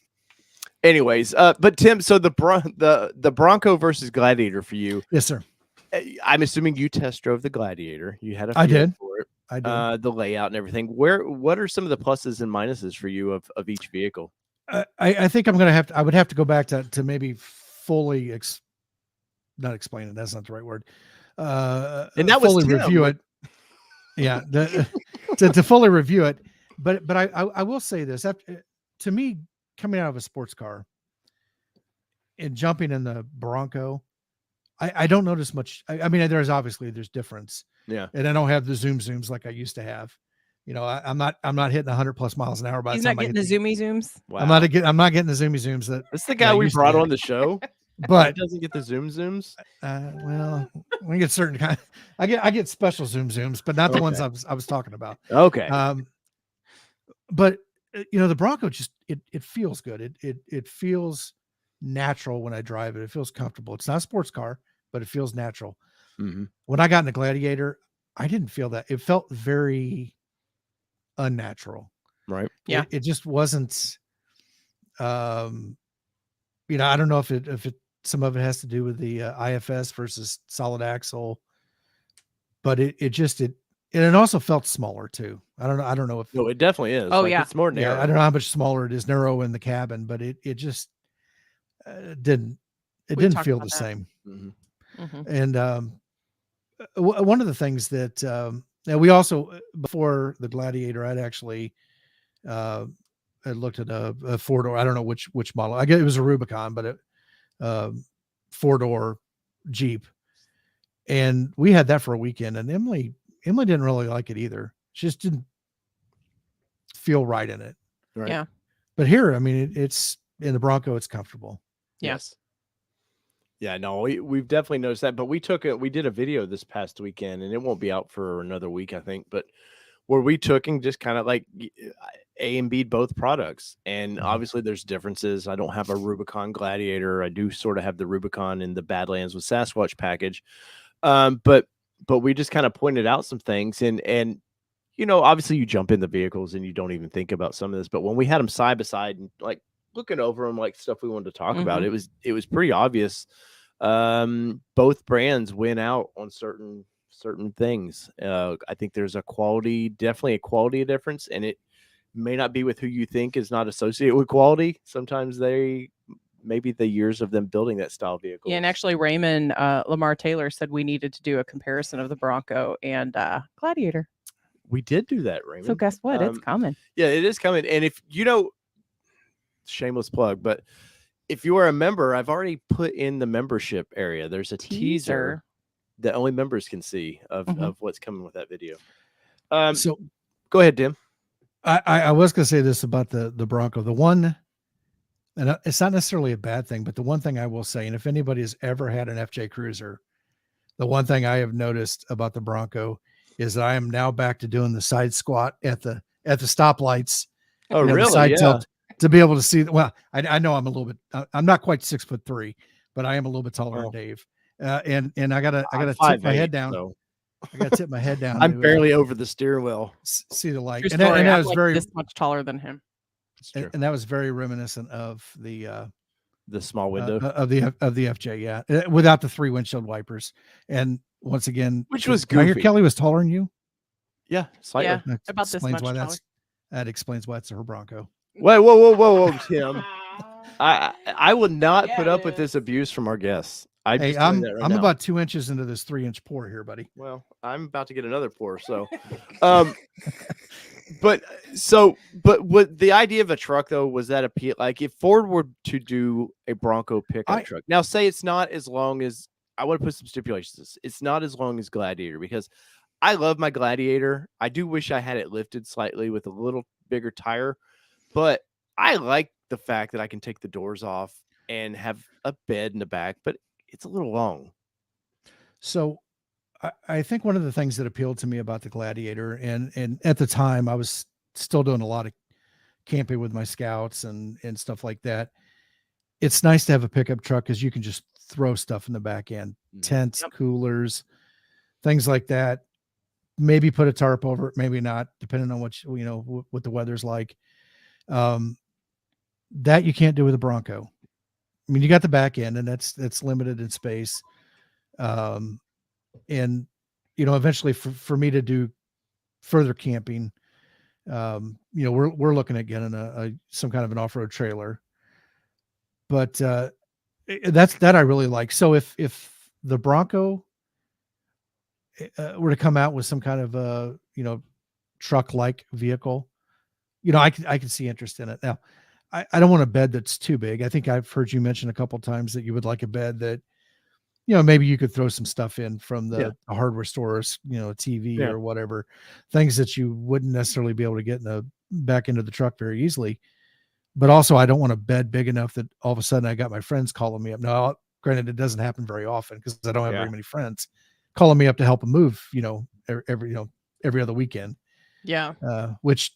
Anyways, but Tim, so the Bronco versus Gladiator for you. Yes, sir. I'm assuming you test drove the Gladiator. You had a I feel did. for it. I did. The layout and everything. What are some of the pluses and minuses for you of each vehicle? I think I'm gonna I would have to go back to maybe fully not explain it. That's not the right word. And that was fully Tim. review it. Yeah, to fully review it. But I will say this: to me, coming out of a sports car and jumping in the Bronco, I don't notice much. I mean, there's difference. Yeah, and I don't have the zooms like I used to have. You know, I'm not hitting 100+ miles an hour. By He's the not time getting the zoomy zooms. wow. I'm not getting the zoomy zooms. That This is the guy we brought on the show, but he doesn't get the zooms. well, we get certain kind. I get special zooms, but not the ones I was talking about. Okay. But you know, the Bronco just it feels good. It feels natural when I drive it. It feels comfortable. It's not a sports car, but it feels natural. Mm-hmm. When I got in the Gladiator, I didn't feel that. It felt very unnatural. Right. Yeah. It just wasn't. You know, I don't know if some of it has to do with the IFS versus solid axle, but it also felt smaller too. I don't know if. No, it definitely is. Oh, yeah. It's more narrow. Yeah, I don't know how much smaller it is narrow in the cabin, but it just didn't feel the same. Mm-hmm. Mm-hmm. And one of the things that we also, before the Gladiator, I'd actually I looked at a four-door. I don't know which model. I guess it was a Rubicon, but it four-door Jeep, and we had that for a weekend. And Emily didn't really like it either. She just didn't feel right in it. Right. Yeah. But here, I mean, it's in the Bronco. It's comfortable. Yes. Yeah, no, we've definitely noticed that. But we did a video this past weekend, and it won't be out for another week, I think. But where we took and just kind of like A and B both products, and obviously there's differences. I don't have a Rubicon Gladiator. I do sort of have the Rubicon in the Badlands with Sasquatch package. But we just kind of pointed out some things, and you know, obviously you jump in the vehicles and you don't even think about some of this. But when we had them side by side and like looking over them, like stuff we wanted to talk about, it was pretty obvious. Both brands win out on certain things. I think there's definitely a quality difference, and it may not be with who you think is not associated with quality. Sometimes maybe the years of them building that style vehicle. Yeah, and actually Raymond Lamar Taylor said we needed to do a comparison of the Bronco and Gladiator. We did do that, Raymond. So guess what? It's coming. Yeah, it is coming. And if you know, shameless plug, but if you are a member, I've already put in the membership area. There's a teaser that only members can see of what's coming with that video. So go ahead, Tim. I was going to say this about the Bronco. The one, and it's not necessarily a bad thing, but the one thing I will say, and if anybody has ever had an FJ Cruiser, the one thing I have noticed about the Bronco is that I am now back to doing the side squat at the stoplights. Oh, really? Side yeah. tilt to be able to see. Well, I know I'm a little bit. I'm not quite 6'3", but I am a little bit taller than Dave. And I gotta tip my head down. So. I gotta tip my head down. I'm barely over the steering wheel. See the light. And that was very this much taller than him. And that was very reminiscent of the small window of the FJ. Yeah, without the 3 windshield wipers. And once again, which was goofy. I hear Kelly was taller than you. Yeah, slightly. Yeah, about this much taller. That explains why it's her Bronco. Whoa, Tim. I will not put up with this abuse from our guests. I'm about 2 inches into this 3-inch pour here, buddy. Well, I'm about to get another pour. So, but what the idea of a truck though was that appeal? Like if Ford were to do a Bronco pickup truck, now say it's not as long as I want to put some stipulations. It's not as long as Gladiator because I love my Gladiator. I do wish I had it lifted slightly with a little bigger tire, but I like the fact that I can take the doors off and have a bed in the back, but it's a little long. So I think one of the things that appealed to me about the Gladiator, and at the time I was still doing a lot of camping with my scouts and stuff like that. It's nice to have a pickup truck because you can just throw stuff in the back end, tents, coolers, things like that. Maybe put a tarp over it, maybe not, depending on what the weather's like. That you can't do with a Bronco. I mean, you got the back end, and that's limited in space. And eventually for me to do further camping, we're looking at getting a some kind of an off-road trailer. But that I really like. So if the Bronco were to come out with some kind of a truck-like vehicle, I could see interest in it. Now, I don't want a bed that's too big. I think I've heard you mention a couple times that you would like a bed that, maybe you could throw some stuff in from the hardware stores, a TV or whatever, things that you wouldn't necessarily be able to get back into the truck very easily. But also, I don't want a bed big enough that all of a sudden I got my friends calling me up. Now, granted, it doesn't happen very often because I don't have very many friends calling me up to help them move, every other weekend. Yeah. Which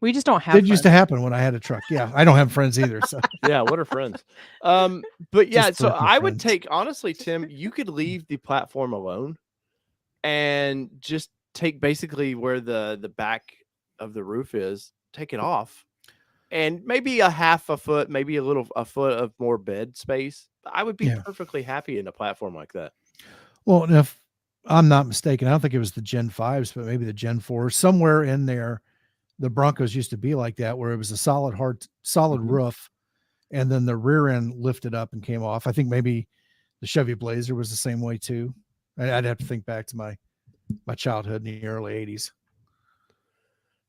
we just don't have. Did used to happen when I had a truck. Yeah, I don't have friends either. So yeah, what are friends? But yeah, so I would take, honestly, Tim, you could leave the platform alone and just take basically where the back of the roof is, take it off. And maybe a half a foot, maybe a foot of more bed space. I would be perfectly happy in a platform like that. Well, if I'm not mistaken, I don't think it was the Gen 5s, but maybe the Gen 4s. Somewhere in there, the Broncos used to be like that, where it was a solid roof, and then the rear end lifted up and came off. I think maybe the Chevy Blazer was the same way too. I'd have to think back to my childhood in the early 80s.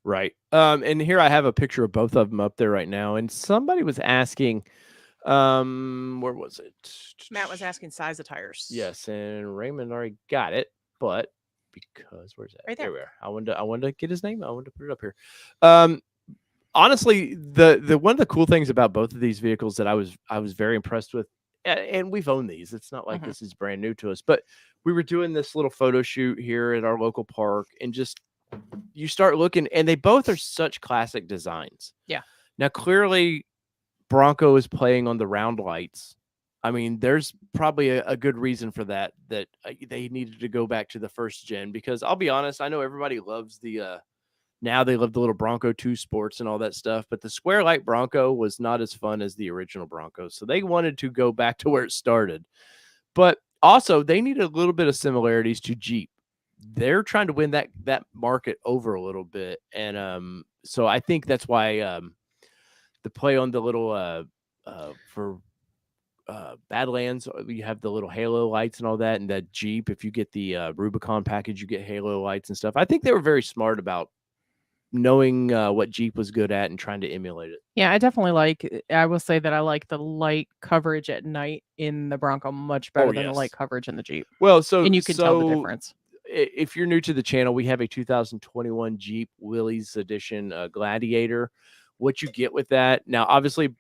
Right. And here I have a picture of both of them up there right now. And somebody was asking, where was it? Matt was asking size of tires. Yes, and Raymond already got it, but because where's that? Right there. We are. I wanted to get his name. I wanted to put it up here. Honestly, the one of the cool things about both of these vehicles that I was very impressed with, and we've owned these. It's not like this is brand new to us, but we were doing this little photo shoot here at our local park, and just you start looking, and they both are such classic designs. Yeah. Now, clearly, Bronco is playing on the round lights. I mean, there's probably a good reason for that they needed to go back to the first gen, because I'll be honest, I know everybody loves now they love the little Bronco 2 Sports and all that stuff, but the square light Bronco was not as fun as the original Bronco. So they wanted to go back to where it started. But also, they need a little bit of similarities to Jeep. They're trying to win that market over a little bit. And so I think that's why the play on the little for Badlands, you have the little halo lights and all that, and that Jeep, if you get the Rubicon package, you get halo lights and stuff. I think they were very smart about knowing what Jeep was good at and trying to emulate it. Yeah, I will say that I like the light coverage at night in the Bronco much better than the light coverage in the Jeep. Well, and you can tell the difference. If you're new to the channel, we have a 2021 Jeep Willys Edition Gladiator. What you get with that, now obviously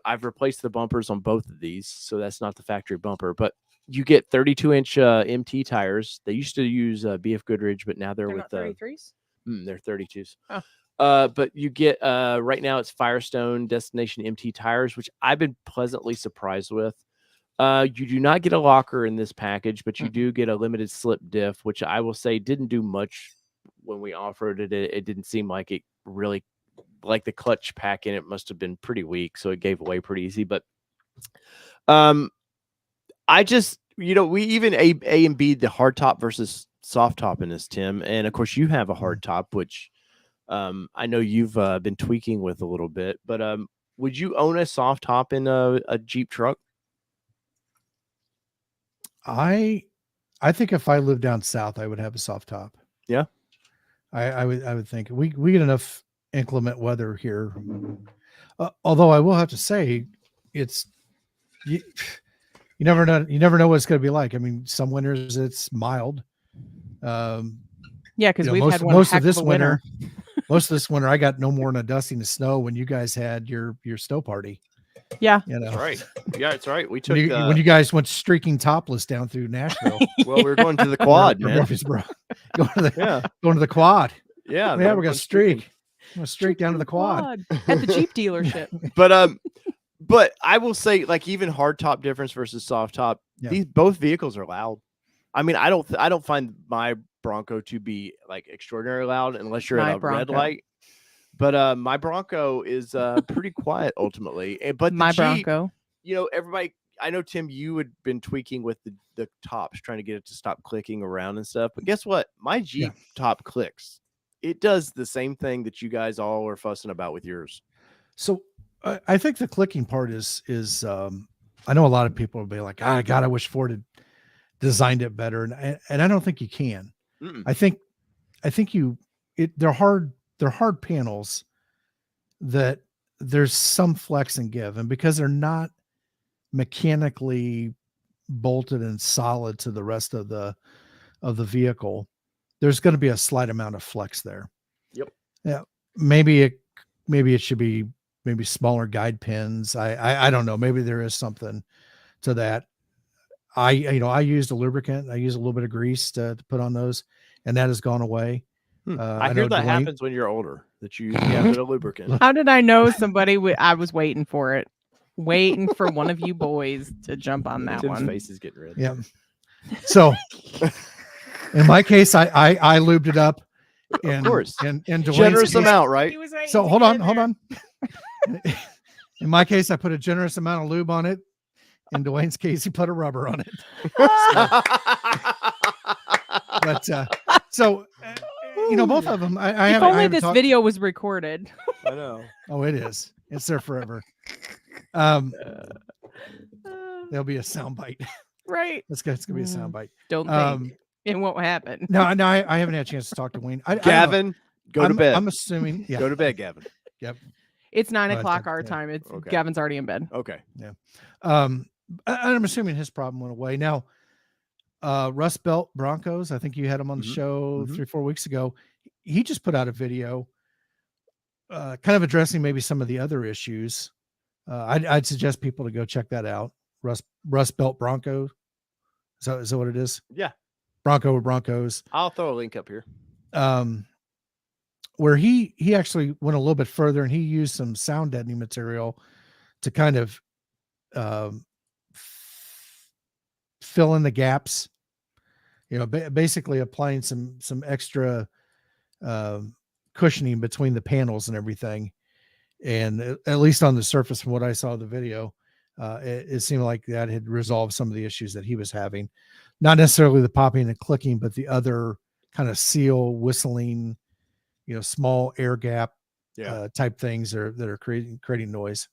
I've replaced the bumpers on both of these, so that's not the factory bumper, but you get 32-inch MT tires. They used to use BF Goodrich, but now they're with 33s. They're 32s. Oh. But you get right now it's Firestone Destination MT tires, which I've been pleasantly surprised with. You do not get a locker in this package, but you do get a limited slip diff, which I will say didn't do much when we off-roaded it. It didn't seem like it really, like the clutch pack in it must have been pretty weak, so it gave away pretty easy. But I just, we even A and B the hard top versus soft top in this, Tim, and of course you have a hard top, which I know you've been tweaking with a little bit. But would you own a soft top in a Jeep truck? I think if I lived down south, I would have a soft top. Yeah, I would think we get enough inclement weather here. Although I will have to say, it's you never know what it's going to be like. I mean, some winters it's mild. Yeah, because we've had most of this winter. Most of this winter, I got no more than a dusting of snow when you guys had your snow party. Yeah, that's right. Yeah, it's right. We took when you guys went streaking topless down through Nashville. Well, we were going to the quad, man. Going to the quad. Yeah, we're gonna streak. I'm gonna streak down to the quad at the Jeep dealership. But I will say, like, even hard top difference versus soft top, these both vehicles are loud. I mean, I don't find my Bronco to be like extraordinarily loud unless you're at a red light. But my Bronco is pretty quiet ultimately. But the My Jeep, Bronco. everybody. I know, Tim, you had been tweaking with the tops, trying to get it to stop clicking around and stuff. But guess what? My Jeep top clicks. It does the same thing that you guys all are fussing about with yours. So I think the clicking part is I know a lot of people will be like, God, I wish Ford had designed it better, and I don't think you can. Mm-mm. I think they're hard panels that there's some flex and give, and because they're not mechanically bolted and solid to the rest of the vehicle, there's going to be a slight amount of flex there. Yep. Yeah. Maybe it should be smaller guide pins. I don't know. Maybe there is something to that. I used a lubricant. I used a little bit of grease to put on those, and that has gone away. I hear that happens when you're older, that you use a bit of lubricant. How did I know somebody? I was waiting for it, waiting for one of you boys to jump on that Tim's one. face is getting red. Yeah. So in my case, I lubed it up. Of course. And Dwayne's generous case, amount, right? So hold on. In my case, I put a generous amount of lube on it. In Dwayne's case, he put a rubber on it. So both of them. If only this video was recorded. I know. Oh, it is. It's there forever. There'll be a soundbite. Right. It's gonna be a soundbite. Don't think it won't happen. No, I haven't had a chance to talk to Wayne. Gavin, go to bed. I'm assuming. Yeah. Go to bed, Gavin. Yep. It's 9 o'clock our time. It's okay. Gavin's already in bed. Okay. Yeah. I'm assuming his problem went away. Now, Rust Belt Broncos, I think you had him on the show 3-4 weeks ago. He just put out a video kind of addressing maybe some of the other issues. I'd suggest people to go check that out. Rust Belt Bronco. Is that what it is? Yeah. Bronco or Broncos. I'll throw a link up here. Where he actually went a little bit further, and he used some sound deadening material to kind of fill in the gaps, basically applying some extra cushioning between the panels and everything. And at least on the surface, from what I saw of the video, it seemed like that had resolved some of the issues that he was having. Not necessarily the popping and clicking, but the other kind of seal, whistling, small air gap type things that are creating noise.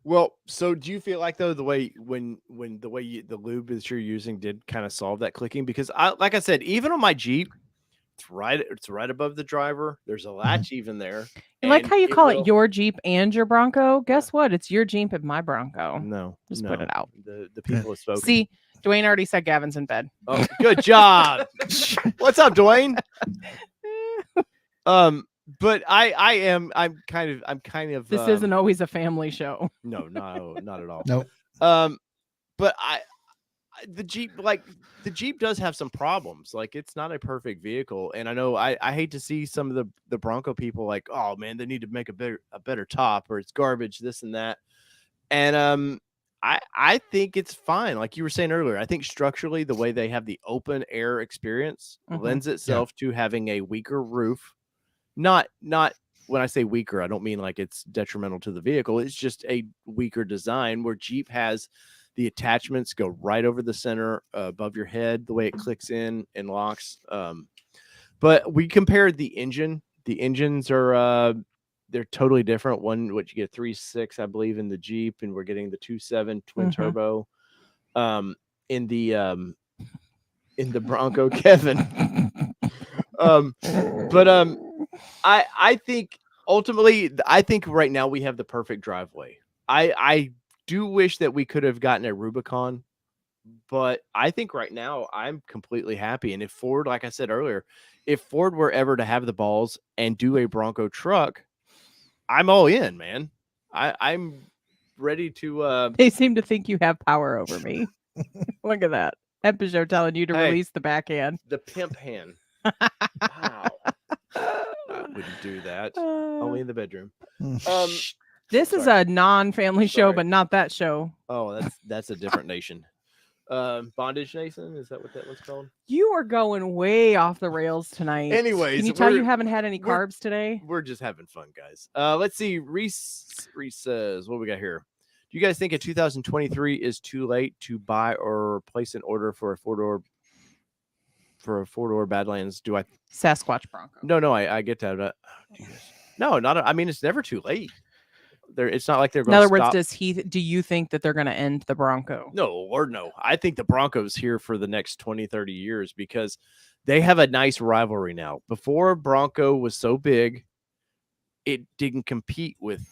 Well, so do you feel like, though, the way the lube that you're using did kind of solve that clicking? Because like I said, even on my Jeep, it's right above the driver. There's a latch even there. And like how you call it your Jeep and your Bronco. Guess what? It's your Jeep and my Bronco. No, just put it out. The people have spoken. See, Dwayne already said Gavin's in bed. Oh, good job. What's up, Dwayne? But I'm kind of. This isn't always a family show. No, not at all. Nope. But the Jeep does have some problems. Like, it's not a perfect vehicle, and I know I hate to see some of the Bronco people like, oh man, they need to make a better top, or it's garbage, this and that. And I think it's fine. Like you were saying earlier, I think structurally the way they have the open air experience lends itself to having a weaker roof. Not when I say weaker, I don't mean like it's detrimental to the vehicle. It's just a weaker design, where Jeep has the attachments go right over the center above your head, the way it clicks in and locks. But we compared the engine. The engines are they're totally different. One, what you get 3.6, I believe, in the Jeep, and we're getting the 2.7 twin turbo in the Bronco, Kevin. I think ultimately, I think right now we have the perfect driveway. I do wish that we could have gotten a Rubicon, but I think right now I'm completely happy. And if Ford, like I said earlier, if Ford were ever to have the balls and do a Bronco truck, I'm all in, man. I'm ready to. They seem to think you have power over me. Look at that. Peugeot telling you to release the backhand. The pimp hand. Wow. I wouldn't do that. Only in the bedroom. This is a non-family show, but not that show. Oh, that's a different nation. Bondage Nathan, is that what that one's called? You are going way off the rails tonight. Anyways, can you tell you we're- haven't had any we're- carbs today? We're just having fun, guys. Let's see. Reese says, what we got here? Do you guys think in 2023 is too late to buy or place an order for a four-door Badlands? Do I? Sasquatch Bronco. No, I get that. No, not. I mean, it's never too late. It's not like they're In going. other words, do you think that they're going to end the Bronco? No, Lord, no. I think the Broncos here for the next 20, 30 years because they have a nice rivalry now. Before Bronco was so big, it didn't compete with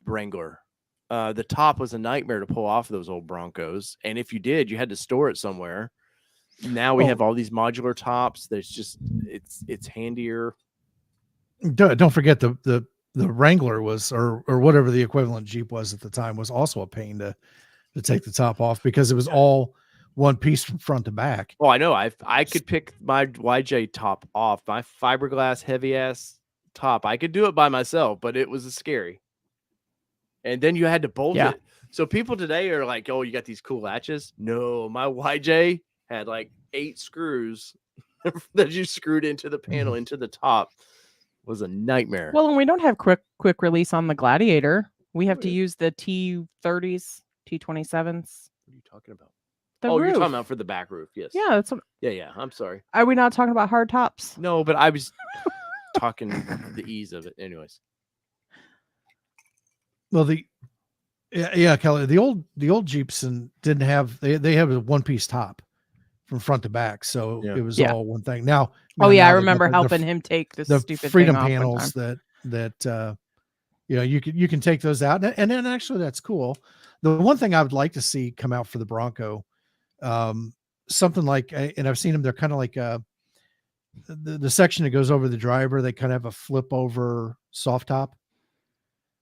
Wrangler. The top was a nightmare to pull off those old Broncos, and if you did, you had to store it somewhere. Now we have all these modular tops. There's just it's handier. Don't forget the Wrangler was or whatever the equivalent Jeep was at the time was also a pain to take the top off because it was all one piece from front to back. Oh, I know. I could pick my YJ top off, my fiberglass heavy ass top. I could do it by myself, but it was scary. And then you had to bolt it. So people today are like, "Oh, you got these cool latches." No, my YJ had like 8 screws that you screwed into the panel into the top. Was a nightmare. Well, and we don't have quick release on the Gladiator. We have to use the T30s, T27s. What are you talking about? The You're roof. talking about for the back roof. Yes. Yeah, that's what, Yeah. I'm sorry. are we not talking about hard tops? No, but I was talking the ease of it. Anyways. Well, Kelly, the old Jeeps didn't have they have a one piece top from front to back, so it was all one thing. Now, I remember helping him take the stupid freedom thing off panels that you can take those out, and then actually that's cool. The one thing I would like to see come out for the Bronco, something like, and I've seen them. They're kind of like the section that goes over the driver. They kind of have a flip over soft top.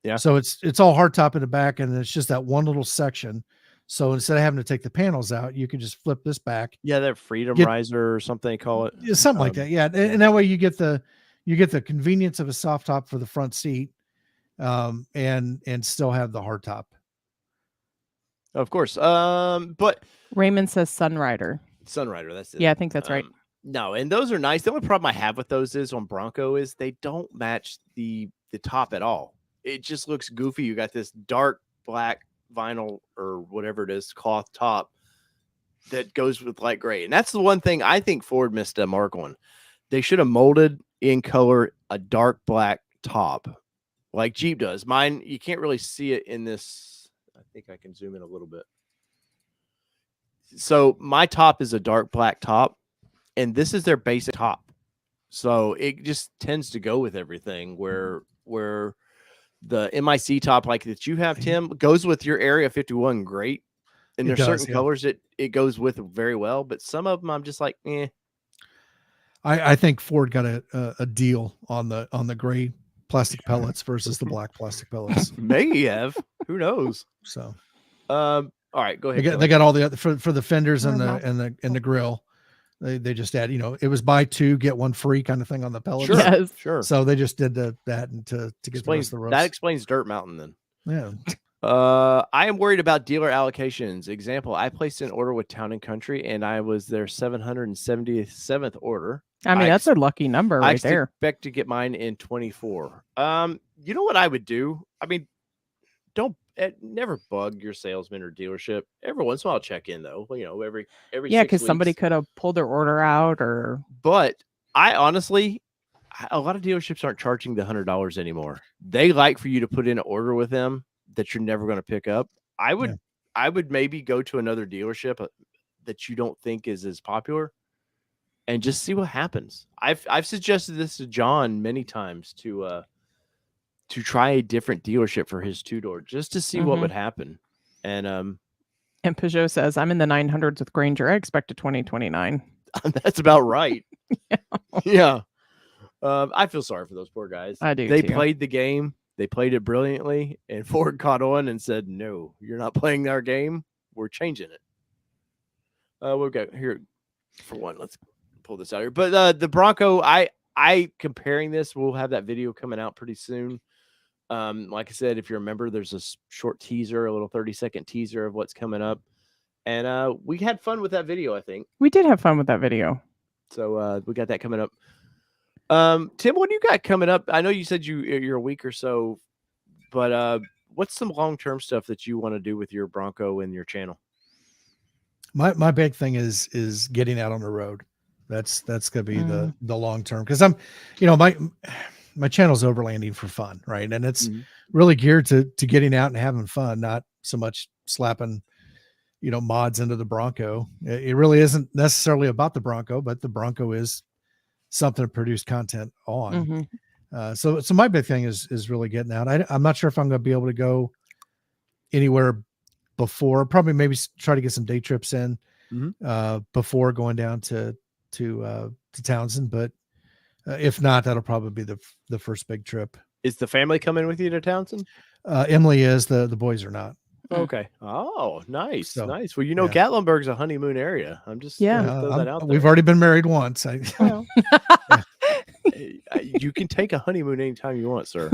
Yeah. So it's all hard top in the back, and it's just that one little section. So instead of having to take the panels out, you can just flip this back. Yeah, that freedom riser or something they call it. Something like that. Yeah. And that way you get the convenience of a soft top for the front seat, and still have the hard top. Of course. But Raymond says Sunrider. Sunrider, that's it. Yeah, I think that's right. No, and those are nice. The only problem I have with those is on Bronco is they don't match the top at all. It just looks goofy. You got this dark black vinyl or whatever it is, cloth top that goes with light gray. And that's the one thing I think Ford missed a mark on. They should have molded in color a dark black top like Jeep does. Mine, you can't really see it in this. I think I can zoom in a little bit. So my top is a dark black top, and this is their basic top. So it just tends to go with everything where the MIC top like that you have, Tim, goes with your Area 51 great. And there's certain colors it goes with very well, but some of them I'm just like, eh. I think Ford got a deal on the gray plastic pellets versus the black plastic pellets. May have. Who knows? So all right, go ahead. They got all the other for the fenders and the grill. They just add, it was buy 2 get 1 free kind of thing on the pellets. Sure, yes. Sure. So they just did that and to get the rest of the roast. That explains Dirt Mountain then. Yeah. I am worried about dealer allocations. Example, I placed an order with Town and Country, and I was their 777th order. I mean, that's a lucky number right there. I expect to get mine in 24. You know what I would do? I mean, never bug your salesman or dealership. Every once in a while, check in though. Every yeah, 6 because somebody could have pulled their order out or. But I honestly, a lot of dealerships aren't charging the $100 anymore. They like for you to put in an order with them that you're never going to pick up. I would maybe go to another dealership that you don't think is as popular and just see what happens. I've suggested this to John many times to try a different dealership for his 2-door just to see what would happen. And Peugeot says, I'm in the 900s with Granger. I expect a 2029. That's about right. Yeah. I feel sorry for those poor guys. I do. They played the game. They played it brilliantly, and Ford caught on and said, "No, you're not playing our game. We're changing it." We've got here for one. Let's pull this out here. But the Bronco, I comparing this. We'll have that video coming out pretty soon. Like I said, if you remember, there's a short teaser, a little 30-second teaser of what's coming up. And we had fun with that video, I think. We did have fun with that video. So we got that coming up. Tim, what do you got coming up? I know you said you're a week or so, but what's some long-term stuff that you want to do with your Bronco and your channel? My big thing is getting out on the road. That's gonna be the long term, because I'm, my channel's overlanding for fun, right? And it's really geared to getting out and having fun, not so much slapping, mods into the Bronco. It really isn't necessarily about the Bronco, but the Bronco is something to produce content on. So my big thing is really getting out. I'm not sure if I'm going to be able to go anywhere before, probably maybe try to get some day trips in before going down to Townsend. But if not, that'll probably be the first big trip. Is the family coming with you to Townsend? Emily is, the boys are not. Okay. Oh, nice. So, nice. Well, Gatlinburg's a honeymoon area. I'm just throw that out there. We've already been married once. You can take a honeymoon anytime you want, sir.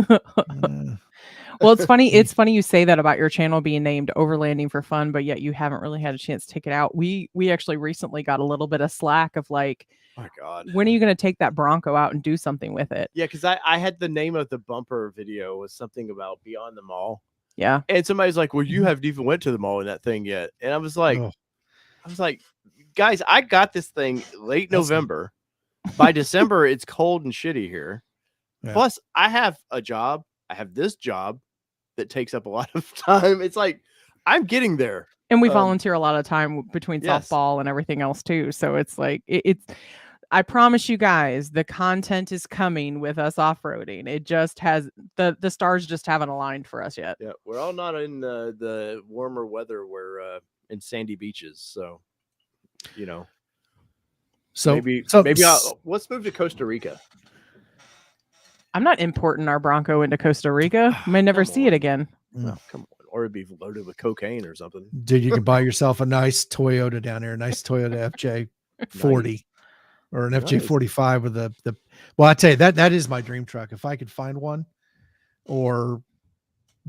Well, it's funny. It's funny you say that about your channel being named Overlanding for Fun, but yet you haven't really had a chance to take it out. We actually recently got a little bit of slack of like, oh my God, when are you going to take that Bronco out and do something with it? Yeah, because I had the name of the bumper video was something about Beyond the Mall. Yeah. And somebody's like, well, you haven't even went to the mall in that thing yet. And I was like, guys, I got this thing late November. By December, it's cold and shitty here. Yeah. Plus, I have a job. I have this job that takes up a lot of time. It's like, I'm getting there. And we volunteer a lot of time between softball and everything else too. So it's like, I promise you guys, the content is coming with us off-roading. It just has, the stars just haven't aligned for us yet. Yeah, we're all not in the warmer weather. We're in sandy beaches. So, So maybe let's move to Costa Rica. I'm not importing our Bronco into Costa Rica. I may never see it again. Well, come on. Or it'd be loaded with cocaine or something. Dude, you can buy yourself a nice Toyota down there, a nice Toyota FJ40 nice. Or an FJ45 with the. Well, I tell you, that is my dream truck. If I could find one, or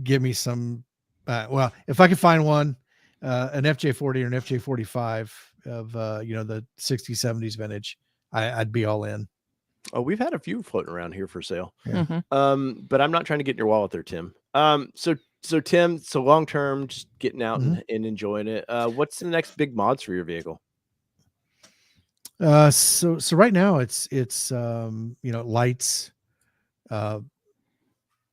give me some. If I could find one, an FJ40 or an FJ45 of the 60s, 70s vintage, I'd be all in. Oh, we've had a few floating around here for sale. Yeah. But I'm not trying to get in your wallet there, Tim. So Tim, long term, just getting out and enjoying it. What's the next big mods for your vehicle? So right now it's lights,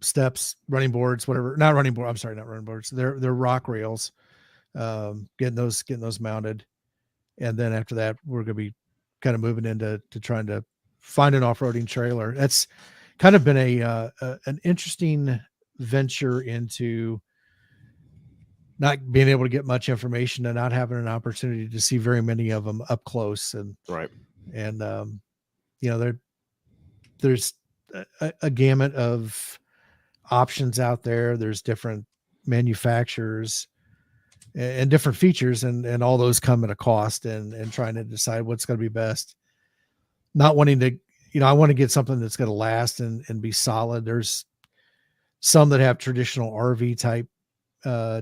steps, running boards, whatever. Not running board. I'm sorry, not running boards. They're rock rails. Getting those mounted, and then after that, we're gonna be kind of moving into trying to find an off-roading trailer. That's kind of been an interesting venture into not being able to get much information and not having an opportunity to see very many of them up close. And there's a gamut of options out there. There's different manufacturers and different features, and all those come at a cost, and trying to decide what's going to be best. Not wanting to, I want to get something that's going to last and be solid. There's some that have traditional RV type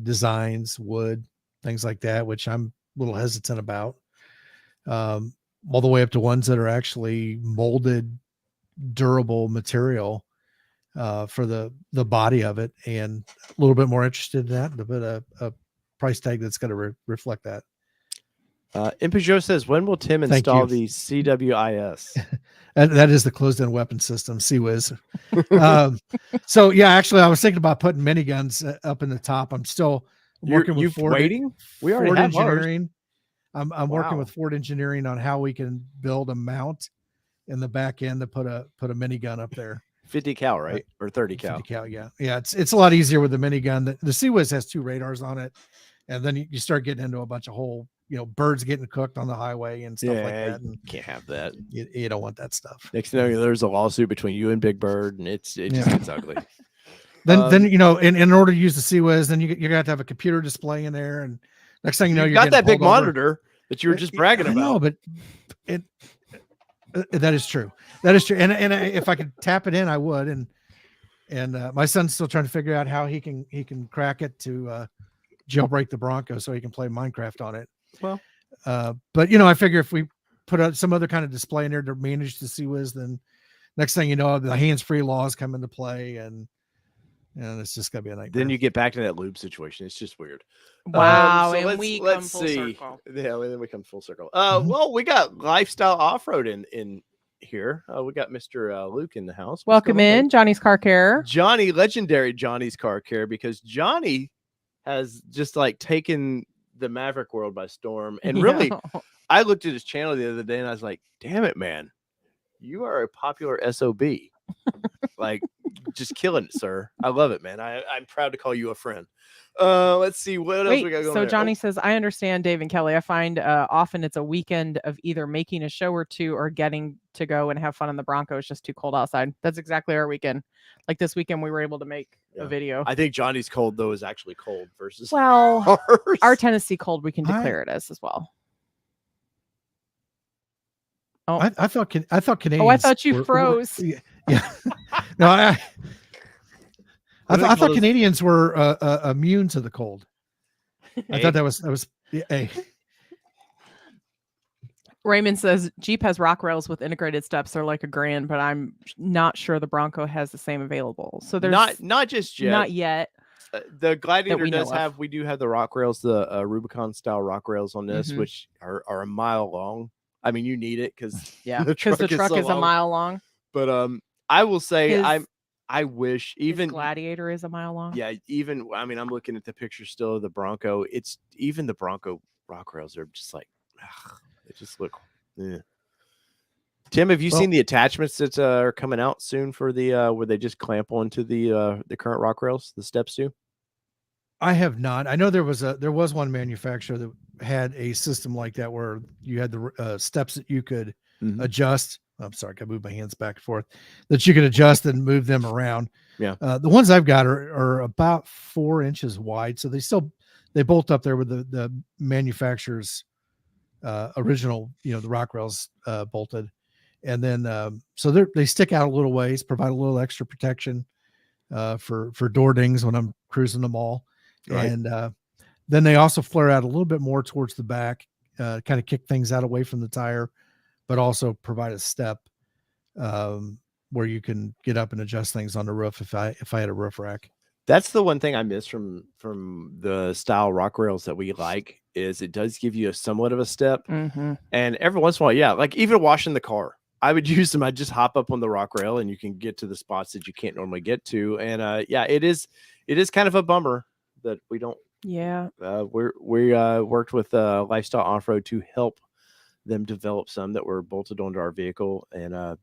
designs, wood, things like that, which I'm a little hesitant about. All the way up to ones that are actually molded, durable material for the body of it, and a little bit more interested in that, but a price tag that's going to reflect that. Impeugeot says, when will Tim install the CWIS? That is the closed-in weapon system, CWIS. So yeah, actually, I was thinking about putting miniguns up in the top. I'm still working with Ford. Waiting? We already Ford have Engineering. I'm working with Ford Engineering on how we can build a mount in the back end to put a minigun up there. 50 cal, right? Or 30 cal? 50 cal, yeah. Yeah, it's a lot easier with the minigun. The CWIS has 2 radars on it, and then you start getting into a bunch of whole, birds getting cooked on the highway and stuff like that. And you can't have that. You don't want that stuff. Next thing you know, there's a lawsuit between you and Big Bird, and it just gets ugly. Then in order to use the CWIS, then you're gonna have to have a computer display in there, and next thing you know, you got that big monitor that you were just bragging about. No, but that is true. That is true. And if I could tap it in, I would. And my son's still trying to figure out how he can crack it to jailbreak the Bronco so he can play Minecraft on it. Well, but I figure if we put out some other kind of display in there to manage the CWIS, then next thing you know, the hands-free laws come into play, and it's just gonna be a nightmare. then you get back to that lube situation. It's just weird. Wow, So and let's we come full see. circle. Yeah, and then we come full circle. Mhm. Well, we got lifestyle off-road in here. We got Mr. Luke in the house. What's Welcome going on, in, buddy? Johnny's Car Care. Johnny, legendary Johnny's Car Care, because Johnny has just like taken the Maverick world by storm. And really, I looked at his channel the other day and I was like, damn it, man, you are a popular SOB. Like, just killing it, sir. I love it, man. I'm proud to call you a friend. Let's see what else we got going so there. Johnny says, I understand Dave and Kelly. I find often it's a weekend of either making a show or two or getting to go and have fun in the Bronco. It's just too cold outside. That's exactly our weekend. Like this weekend, we were able to make a video. I think Johnny's cold, though, is actually cold versus Well, ours. our Tennessee cold, we can declare it as well. Oh, I thought Canadians. Oh, I thought you froze. Yeah. No, I What do they thought call Canadians were immune to the cold. I thought that was hey. Raymond says Jeep has rock rails with integrated steps. They're like $1,000, but I'm not sure the Bronco has the same available. So there's not just yet. Not yet. The Gladiator we know does of. have. We do have the rock rails, the Rubicon style rock rails on this, Mhm. which are a mile long. I mean, you need it because Yeah, because the truck so is a long. mile long. But I will say His- I wish even Gladiator is a mile long. yeah, even I mean, I'm looking at the picture still of the Bronco. It's even the Bronco rock rails are just like they just look. Yeah. Tim, have you seen the attachments that are coming out soon for the where they just clamp onto the current rock rails, the steps do? I have not. I know there was one manufacturer that had a system like that where you had the steps that you could adjust. I'm sorry, I moved my hands back and forth. That you could adjust and move them around. Yeah. The ones I've got are about 4 inches wide, so they bolt up there with the manufacturer's original, the rock rails bolted, and then so they stick out a little ways, provide a little extra protection for door dings when I'm cruising the mall. Right. And then they also flare out a little bit more towards the back, kind of kick things out away from the tire, but also provide a step where you can get up and adjust things on the roof if I had a roof rack. That's the one thing I miss from the style rock rails that we like is it does give you a somewhat of a step. Mm-hmm. And every once in a while, yeah, like even washing the car, I would use them. I'd just hop up on the rock rail and you can get to the spots that you can't normally get to. And yeah, it is kind of a bummer that we don't. Yeah. We worked with Lifestyle Off-Road to help them develop some that were bolted onto our vehicle. And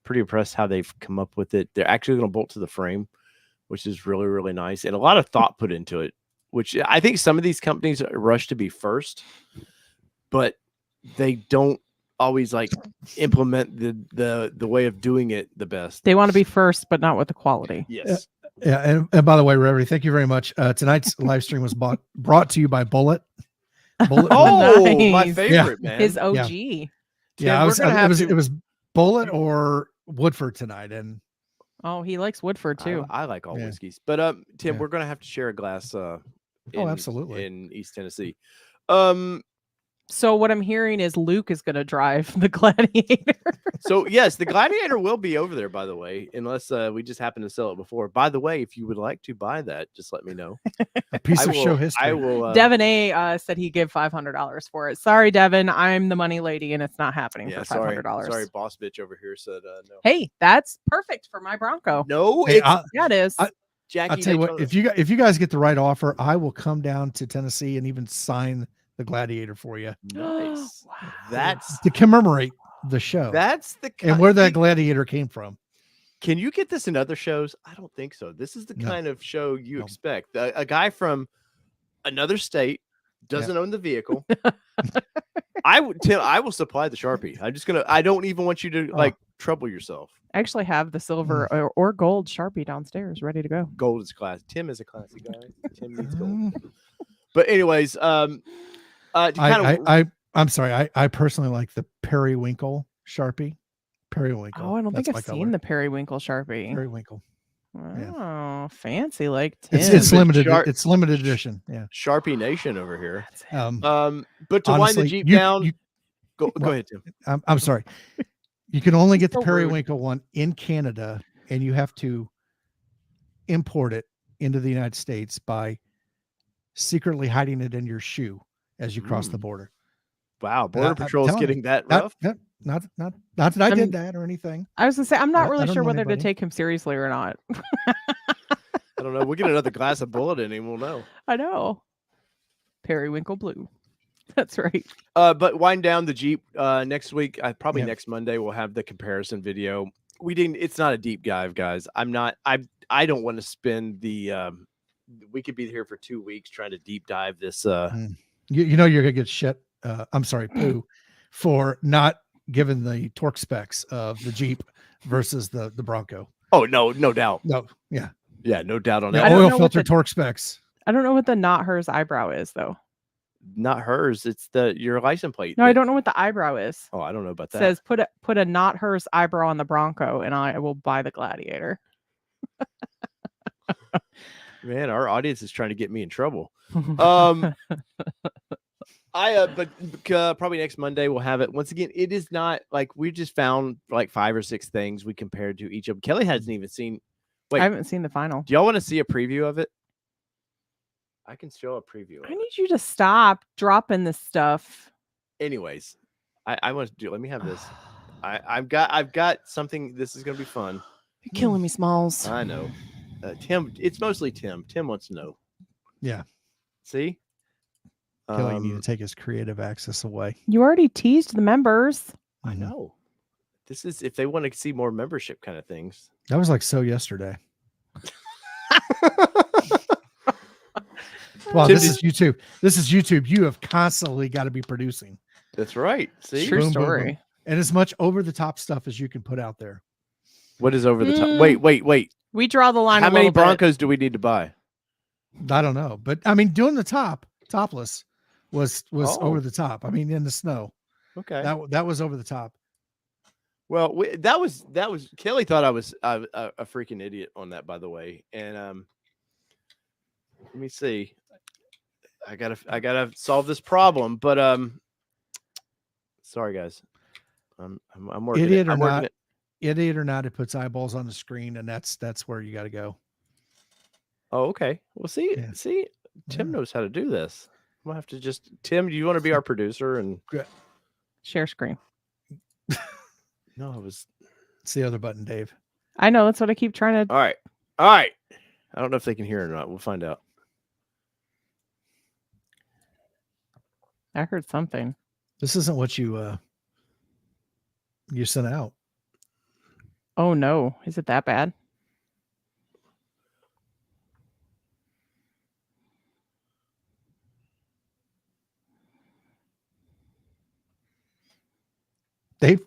pretty impressed how they've come up with it. They're actually going to bolt to the frame, which is really, really nice. And a lot of thought put into it, which I think some of these companies rush to be first, but they don't always like implement the way of doing it the best. They want to be first, but not with the quality. Yes. Yeah. And by the way, Reverie, thank you very much. Tonight's live stream was brought to you by Bullet. Oh, Nice. my favorite, man. His OG. Yeah, Tim, it was Bullet or Woodford tonight. And oh, he likes Woodford too. I like all whiskeys. But Tim, Yeah. we're gonna have to share a glass absolutely. in East Tennessee. So what I'm hearing is Luke is going to drive the Gladiator. So yes, the Gladiator will be over there, by the way, unless we just happen to sell it before. By the way, if you would like to buy that, just let me know. A piece of show history. I will. Devin A said he'd give $500 for it. Sorry, Devin, I'm the money lady, and it's not happening for $500. Sorry, boss bitch over here said no. Hey, that's perfect for my Bronco. No, Hey, yeah, it is. Jackie, I'll tell you what, if you guys get the right offer, I will come down to Tennessee and even sign the Gladiator for you. Nice. Wow. That's to commemorate the show. That's the and where that Gladiator came from. Can you get this in other shows? I don't think so. This is the kind of show you expect. A guy from another state doesn't own the vehicle. I will supply the Sharpie. I don't even want you to trouble yourself. I actually have the silver or gold Sharpie downstairs ready to go. Gold is class. Tim is a classy guy. Tim needs gold. But anyways, I'm sorry. I personally like the Periwinkle Sharpie. Periwinkle. Oh, I don't think I've seen the Periwinkle Sharpie. Periwinkle. Oh, fancy like Tim. It's But limited. Sharp- It's limited edition. Yeah. Sharpie Nation over here. But to wind Honestly, the Jeep down, go ahead, Tim. I'm sorry. You can only get the So rude. periwinkle one in Canada, and you have to import it into the United States by secretly hiding it in your shoe as you cross the border. Wow, I'm Border Patrol is telling getting you, that rough. Not that I did that or anything. I was gonna say I'm not I really don't sure know whether to anybody. take him seriously or not. I don't know. We'll get another glass of bullet in and we'll know. I know. Periwinkle blue. That's right. But wind down the Jeep next week. Probably Yeah. next Monday we'll have the comparison video. It's not a deep dive, guys. I don't want to spend the we could be here for 2 weeks trying to deep dive this You know you're gonna get shit. I'm sorry, poo, for not giving the torque specs of the Jeep versus the Bronco. Oh no doubt. No, yeah, No doubt on the that. I don't oil know what filter the- torque specs. I don't know what the not hers eyebrow is though. Not hers. It's your license plate. No, I don't know what the eyebrow is. Oh, I don't know about It that. says put a not hers eyebrow on the Bronco and I will buy the Gladiator. Man, our audience is trying to get me in trouble. Probably next Monday we'll have it. Once again, it is not like we just found like 5 or 6 things we compared to each of them. Kelly hasn't even seen. Wait, I haven't seen the final. do y'all want to see a preview of it? I can show a preview. Of I it. need you to stop dropping this stuff. Anyways, I want to do. Let me have this. I've got something. This is gonna be fun. You're killing me, Smalls. I know. Tim, it's mostly Tim. Tim wants to know. Yeah, See? Kelly, you need to take his creative access away. You already teased the members. I know. This is if they want to see more membership kind of things. That was like so yesterday. Well, Tim, this is YouTube. This is YouTube. You have constantly got to be producing. That's right. See? True Boom, boom, story. boom. And as much over the top stuff as you can put out there. What is over the top? Mm. Wait. We draw the line. How a many little bit. Broncos do we need to buy? I don't know, but I mean, doing the topless was Oh. over the top. I mean, in the snow, Okay. that was over the top. Well, that was Kelly thought I was a freaking idiot on that, by the way. And let me see. I gotta solve this problem, but sorry guys. I'm working. Idiot it. or I'm working not, it. Idiot or not, it puts eyeballs on the screen, and that's where you got to go. Oh, okay. Well, see, Yeah. Tim Yeah. knows how to do this. I'm gonna have to just Tim. Do you want to be our producer? And Share screen. no, it was It's the other button, Dave. I know. That's what I keep trying to. all right. I don't know if they can hear it or not. We'll find out. I heard something. This isn't what you sent out. Oh no. Is it that bad? Dave,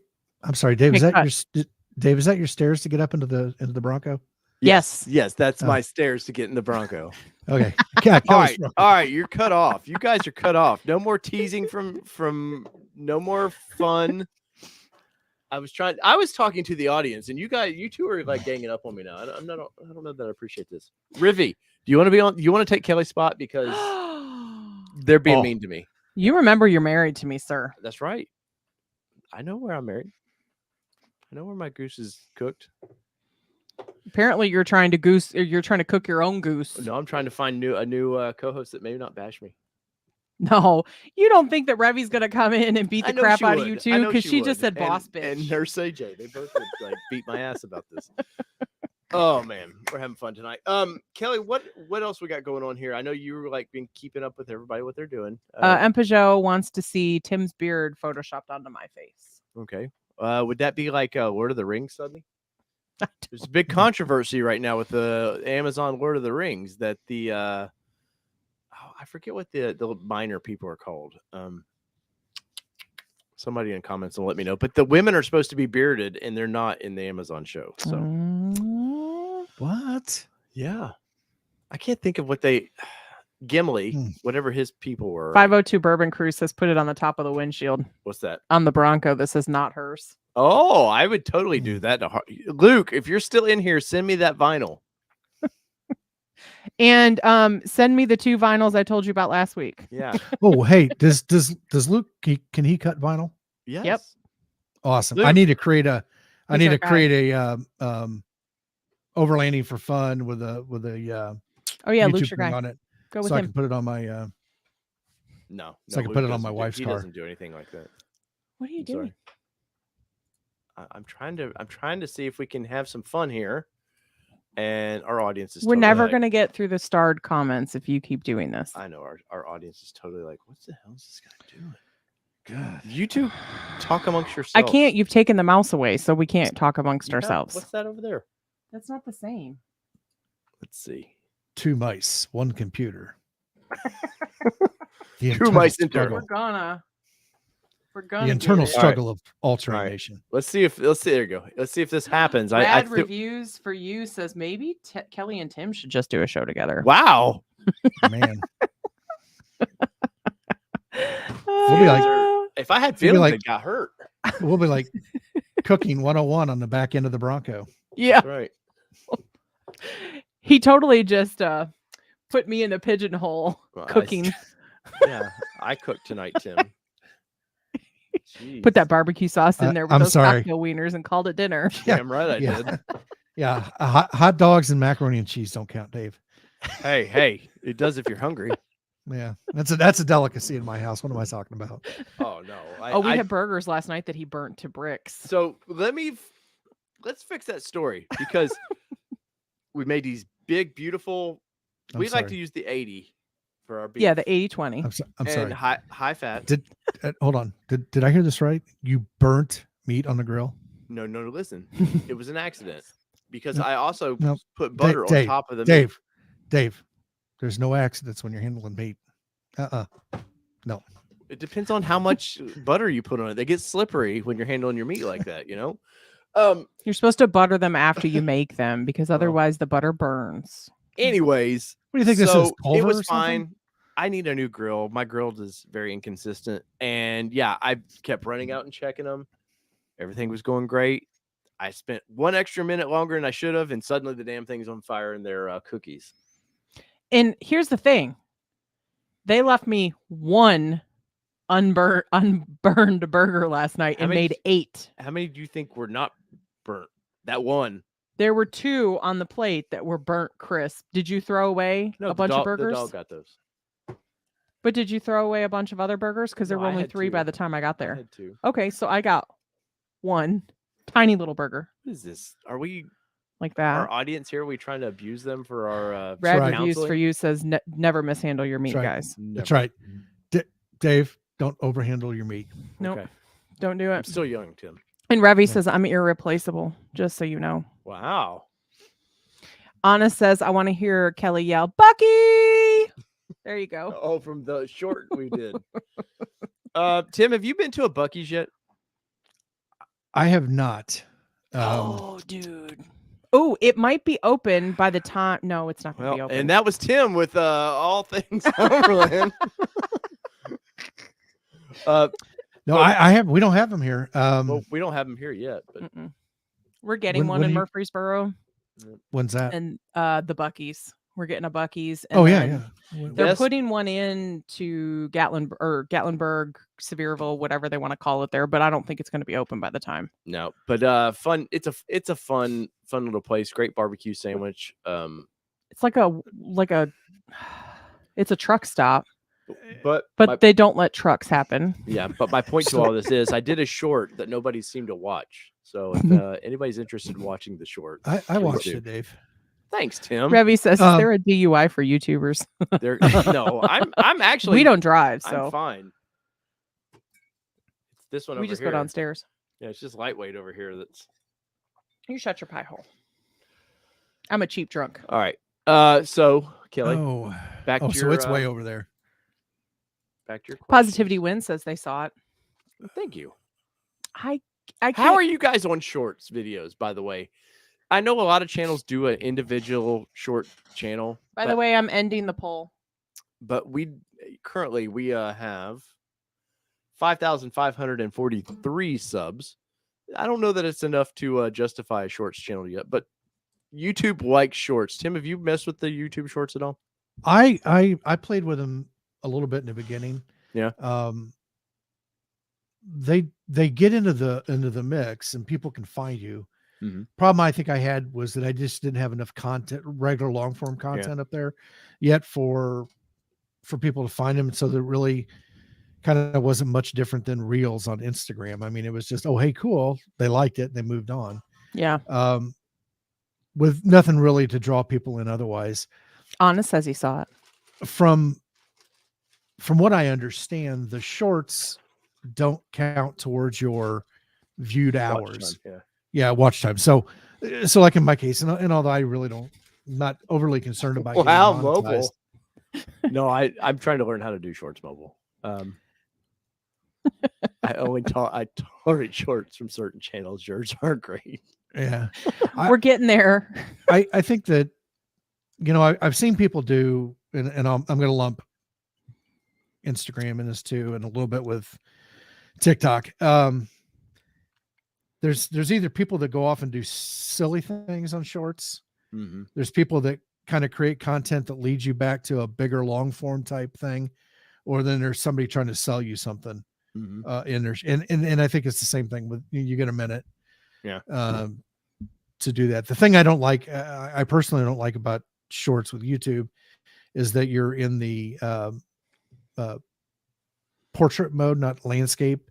I'm sorry, Dave. Is Hey, that Dave? Is that your stairs to get up into the Bronco? Yes. Yes, that's Oh. my stairs to get in the Bronco. Okay. Yeah, all right, Kelly's wrong. all right, you're cut off. You guys are cut off. No more teasing from no more fun. I was talking to the audience, and you two are like ganging up on me now. I don't know that I appreciate this. Rivy, do you want to be on? You want to take Kelly's spot because they're being Oh. mean to me. You remember you're married to me, sir. That's right. I know where I'm married. I know where my goose is cooked. Apparently, you're trying to cook your own goose. No, I'm trying to find a new co-host that maybe not bash me. No, you don't think that Revy's gonna come in and beat I the know crap she out of would. you I too? know Because she just would. said boss bitch. And Nurse AJ, they both would like beat my ass about this. Oh man, we're having fun tonight. Kelly, what else we got going on here? I know you were like been keeping up with everybody what they're doing. M. Peugeot wants to see Tim's beard photoshopped onto my face. Okay. Would that be like Lord of the Rings suddenly? There's a big controversy right now with the Amazon Lord of the Rings that the I forget what the minor people are called. Somebody in comments will let me know. But the women are supposed to be bearded and they're not in the Amazon show. So What? yeah. I can't think of what Gimli, whatever his people were. 502 Bourbon Cruise says put it on the top of the windshield What's that? on the Bronco. This is not hers. Oh, I would totally do that. Luke, if you're still in here, send me that vinyl. And send me the 2 vinyls I told you about last week. Yeah. Oh, hey, does Luke can he cut vinyl? Yes. Awesome. Luke. I need to create a He's our guy. overlanding for fun with a Oh yeah, YouTube Luke's your thing guy. on it, Go with so I him. can put it on my No. So I can Luke put it on my doesn't wife's He car. doesn't do anything like that. What are you I'm doing? sorry. I'm trying to see if we can have some fun here, and our audience is. We're totally never like, going to get through the starred comments if you keep doing this. I know our audience is totally like, what the hell is this guy doing? God, you two talk amongst yourselves. I can't. You've taken the mouse away, so we can't talk amongst Yeah, ourselves. What's that over there? That's not the same. Let's see. 2 mice, 1 computer. Two internal mice in struggle. We're gonna The internal get it. struggle of altering All right. nation. Let's see. There you go. Let's see if this happens. Rad reviews for you says maybe Kelly and Tim should just do a show together. Wow. Man, We'll be like- If I had We'll be feelings, like- it got hurt. we'll be like cooking 101 on the back end of the Bronco. yeah. That's right. He totally just put me in a pigeonhole Well, cooking. Yeah, I cooked tonight, Tim. Jeez. Put that barbecue sauce in there with I'm those sorry. cocktail wieners and called it dinner. Damn right I Yeah. did. Yeah, hot dogs and macaroni and cheese don't count, Dave. Hey, it does if you're hungry. Yeah, that's a delicacy in my house. What am I talking about? Oh no. We had burgers last night that he burnt to bricks. So let's fix that story because we made these big, beautiful. I'm We like sorry. to use the 80 for our beef. Yeah, the 80-20. I'm sorry. And high fat. Hold on. Did I hear this right? You burnt meat on the grill? No. Listen, it was an accident because No, I also no. put butter on Dave, top of the meat. Dave, there's no accidents when you're handling meat. No. It depends on how much butter you put on it. They get slippery when you're handling your meat like that, you know? You're supposed to butter them after you make them because otherwise the butter burns. Anyways, What do you think this is? so Culver it was or something? fine. I need a new grill. My grill is very inconsistent. And yeah, I kept running out and checking them. Everything was going great. I spent 1 extra minute longer than I should have, and suddenly the damn thing's on fire in their cookies. And here's the thing. They left me 1 unburned burger last night and made 8. How many do you think were not burnt? That one. There were 2 on the plate that were burnt crisp. Did you throw away a bunch of burgers? The dog got those. But did you throw away a bunch of other burgers? Because there No, were I only had 3 2. by the time I got I there. had 2. Okay, so I got 1 tiny little burger What is this? Are we like that. our audience here? Are we trying to abuse them for our Rad right. reviews for counseling? you says never mishandle your meat, That's right. guys. That's right. Dave, don't overhandle your meat. Nope, Okay. don't do I'm it. still young, Tim. And Revy Yeah. says I'm irreplaceable, just so you know. Wow. Anna says I want to hear Kelly yell, Bucky! There you go. Oh, from the short we did. Tim, have you been to a Buc-ee's yet? I have not. Dude. Oh, it might be open by the time. No, it's not going to be Well, open. and that was Tim with all things Overland. No, I have. We don't have them here. Well, we don't have them here yet, but Mm-mm. We're getting when one in do you- Murfreesboro When's that? and the Buc-ee's. We're getting a Buc-ee's. And Oh yeah, then yeah. They're Yes. putting one in to Gatlinburg, Sevierville, whatever they want to call it there, but I don't think it's going to be open by the time. no. But fun. It's a fun little place. Great barbecue sandwich. It's like a it's a truck stop, But they don't let trucks happen. yeah. But my point to all this is, I did a short that nobody seemed to watch. So if anybody's interested in watching the short, I please watched do. it, Dave. Thanks, Tim. Revy says, "Is Um, there a DUI for YouTubers? There, no, I'm actually We don't drive, I'm so fine. It's this one we over just here. go downstairs. Yeah, it's just lightweight over here. That's You shut your pie hole. I'm a cheap drunk. all right. So Kelly, Oh, back to so your it's way over there. back to your Positivity questions. Win says they saw it. Thank you. I can't. How are you guys on shorts videos, by the way? I know a lot of channels do an individual short channel. By the way, I'm ending the poll. But we currently have 5,543 subs. I don't know that it's enough to justify a shorts channel yet, but YouTube like shorts. Tim, have you messed with the YouTube shorts at all? I played with them a little bit in the beginning. Yeah. They get into the mix and people can find you. Problem I think I had was that I just didn't have enough content, regular long form content up there yet for people to find them. So there really kind of wasn't much different than reels on Instagram. I mean, it was just, oh, hey, cool. They liked it. They moved on. Yeah. With nothing really to draw people in otherwise. Anna says he saw it. From what I understand, the shorts don't count towards your viewed hours. Watch time. So like in my case, and although I really not overly concerned about mobile. No, I'm trying to learn how to do shorts mobile. I tolerate shorts from certain channels. Yours aren't great. Yeah, we're getting there. I think that, I've seen people do, and I'm going to lump Instagram in this too, and a little bit with TikTok. There's either people that go off and do silly things on shorts. There's people that kind of create content that leads you back to a bigger long form type thing, or then there's somebody trying to sell you something in there. And I think it's the same thing with, you get a minute to do that. The thing I don't like, I personally don't like about shorts with YouTube is that you're in the portrait mode, not landscape.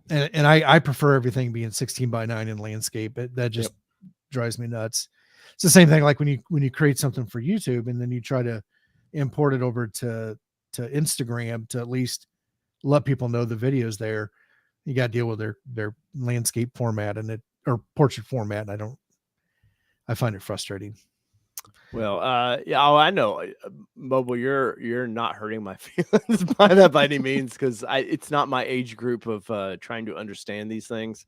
And I prefer everything being 16:9 in landscape. That just drives me nuts. It's the same thing like when you create something for YouTube and then you try to import it over to Instagram to at least let people know the video's there. You got to deal with their landscape format or portrait format. I find it frustrating. Well, I know, Mobile, you're not hurting my feelings by that by any means, because it's not my age group of trying to understand these things.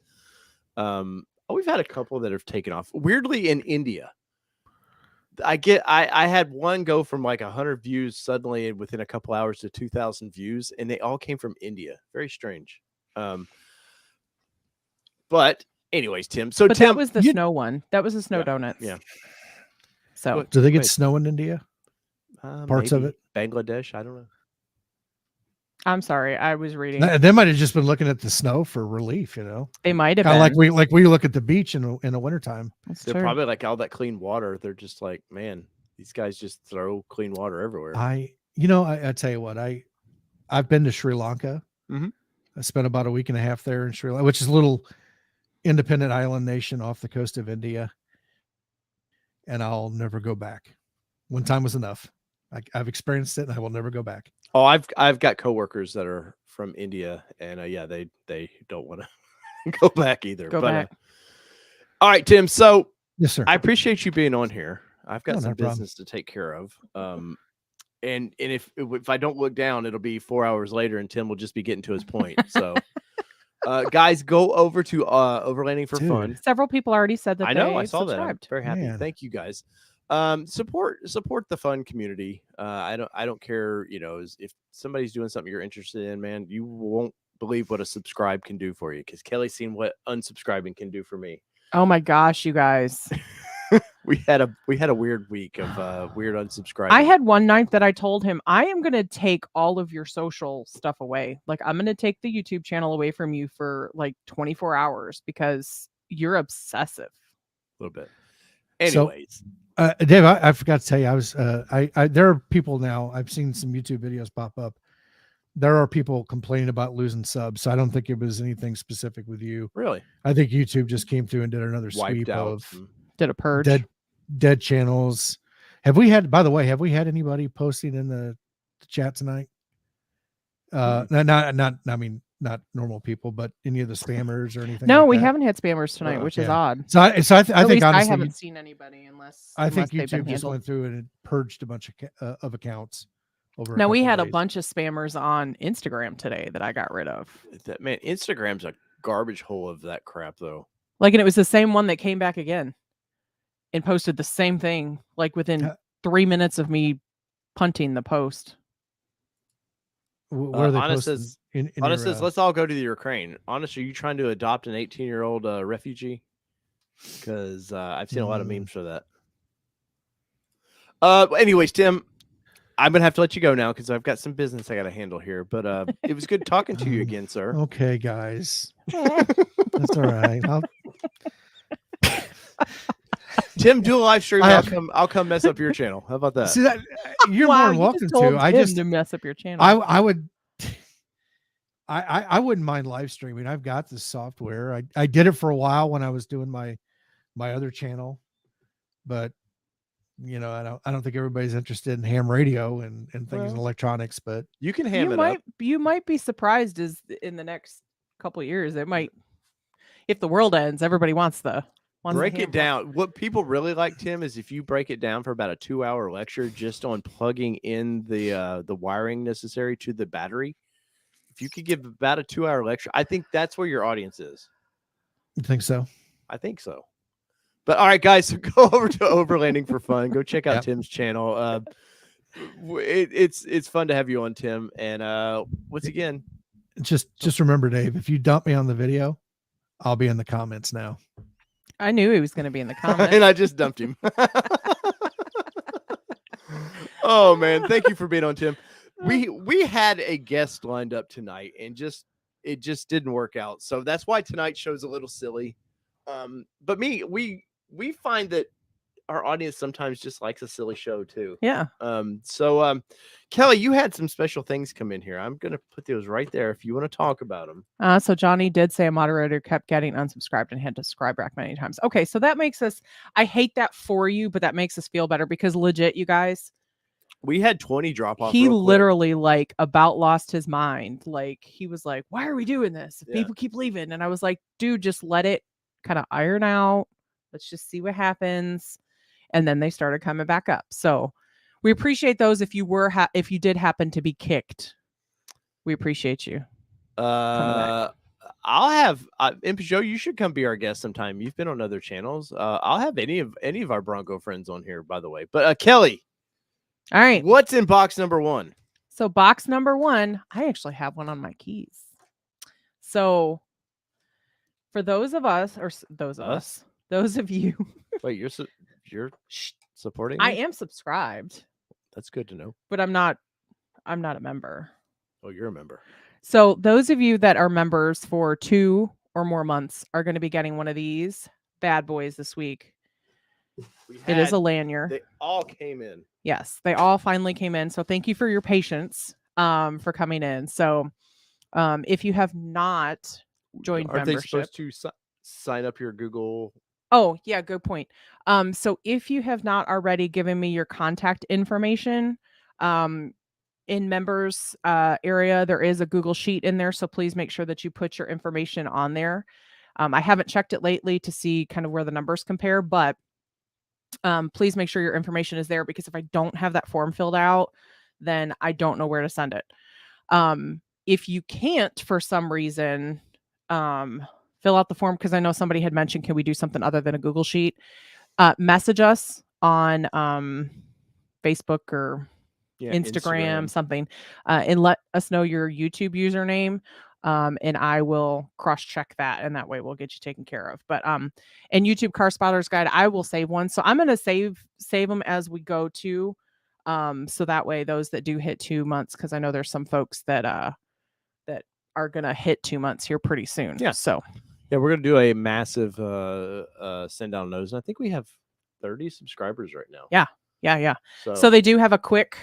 We've had a couple that have taken off weirdly in India. I had one go from like 100 views suddenly within a couple hours to 2,000 views, and they all came from India. Very strange. But anyways, Tim. So Tim, that was the snow one. That was the snow donuts. Yeah. So do they get snow in India? Parts of it? Bangladesh? I don't know. I'm sorry, I was reading. They might have just been looking at the snow for relief, They might have kind of been. like we look at the beach in the wintertime. They're probably like all that clean water. They're just like, man, these guys just throw clean water everywhere. I tell you what, I've been to Sri Lanka. I spent about a week and a half there in Sri Lanka, which is a little independent island nation off the coast of India. And I'll never go back. One time was enough. I've experienced it and I will never go back. Oh, I've got coworkers that are from India, and they don't want to go back either. Go back. All right, Tim. So yes, sir. I appreciate you being on here. I've got some problem business to take care of. And if I don't look down, it'll be 4 hours later, and Tim will just be getting to his point. So, guys, go over to Overlanding for Fun. Several people already said that. I know. I saw that. I'm very happy. Man. Thank you, guys. Support the fun community. I don't care, if somebody's doing something you're interested in, man, you won't believe what a subscribe can do for you, because Kelly's seen what unsubscribing can do for me. Oh my gosh, you guys. we had a weird week of weird unsubscribing. I had one night that I told him, I am going to take all of your social stuff away. Like, I'm going to take the YouTube channel away from you for like 24 hours because you're obsessive. A little bit. Anyways. Dave, I forgot to tell you, I was, there are people now, I've seen some YouTube videos pop up. There are people complaining about losing subs. So I don't think it was anything specific with you. Really? I think YouTube just came through and did another sweep of did a purge. Dead channels. Have we had anybody posting in the chat tonight? Not normal people, but any of the spammers or anything. No, like we that? haven't had spammers tonight, which is odd. So I think honestly, I haven't seen anybody unless YouTube just went through and purged a bunch of accounts. Now we had a bunch of spammers on Instagram today that I got rid of. Man, Instagram's a garbage hole of that crap, though. Like, and it was the same one that came back again and posted the same thing, like within 3 minutes of me punting the post. Where are they Anna posting? says, Anna says, let's all go to the Ukraine. Honestly, are you trying to adopt an 18-year-old refugee? because I've seen a lot of memes for that. Anyways, Tim, I'm gonna have to let you go now because I've got some business I got to handle here. But it was good talking to you again, sir. Okay, guys, that's all right. Tim, do a live stream. I'll come mess up your channel. How about that? See that you're Wow, more than you welcome just told to. I Tim just to mess up your channel. I would. I wouldn't mind live streaming. I've got this software. I did it for a while when I was doing my other channel, but you know, I don't think everybody's interested in ham radio and things in electronics, but you can ham it up. You might be surprised as in the next couple of years, it might, if the world ends, everybody wants the break it down. What people really like, Tim, is if you break it down for about a 2-hour lecture just on plugging in the wiring necessary to the battery. If you could give about a 2-hour lecture, I think that's where your audience is. You think so? I think so. But all right, guys, so go over to Overlanding for Fun. Go check out Tim's channel. It's fun to have you on, Tim. And once again, just remember, Dave, if you dump me on the video, I'll be in the comments now. I knew he was going to be in the comments. And I just dumped him. Oh man, thank you for being on, Tim. We had a guest lined up tonight, and it just didn't work out. So that's why tonight's show's a little silly. But we find that our audience sometimes just likes a silly show too. Yeah. So Kelly, you had some special things come in here. I'm gonna put those right there if you want to talk about them. So Johnny did say a moderator kept getting unsubscribed and had to subscribe back many times. Okay, so that makes us, I hate that for you, but that makes us feel better because legit, you guys, we had 20 drop off. He literally like about lost his mind. Like he was like, why are we doing this? If people keep leaving. And I was like, dude, just let it kind of iron out. Let's just see what happens. And then they started coming back up. So we appreciate those. If you were, if you did happen to be kicked, we appreciate you. I'll have Imp Joe. You should come be our guest sometime. You've been on other channels. I'll have any of our Bronco friends on here, by the way. But Kelly, all right, what's in box number 1? So box number 1, I actually have one on my keys. So for those of us, or those of us, those of you, wait, you're supporting? I am subscribed. That's good to know. But I'm not a member. Oh, you're a member. So those of you that are members for 2 or more months are going to be getting one of these bad boys this week. It is a lanyard. They all came in. Yes, they all finally came in. So thank you for your patience for coming in. So if you have not joined membership. Aren't they supposed to sign up your Google? Oh, yeah, good point. So if you have not already given me your contact information, in members area, there is a Google sheet in there. So please make sure that you put your information on there. I haven't checked it lately to see kind of where the numbers compare, but please make sure your information is there, because if I don't have that form filled out, then I don't know where to send it. If you can't, for some reason, fill out the form, because I know somebody had mentioned, can we do something other than a Google sheet? Message us on Facebook or Instagram, something, and let us know your YouTube username. And I will cross-check that, and that way we'll get you taken care of. But and YouTube Car Spotters Guide, I will save one. So I'm going to save them as we go too. So that way those that do hit 2 months, because I know there's some folks that that are going to hit 2 months here pretty soon. Yeah. So yeah, we're going to do a massive send down those. And I think we have 30 subscribers right now. Yeah. So they do have a quick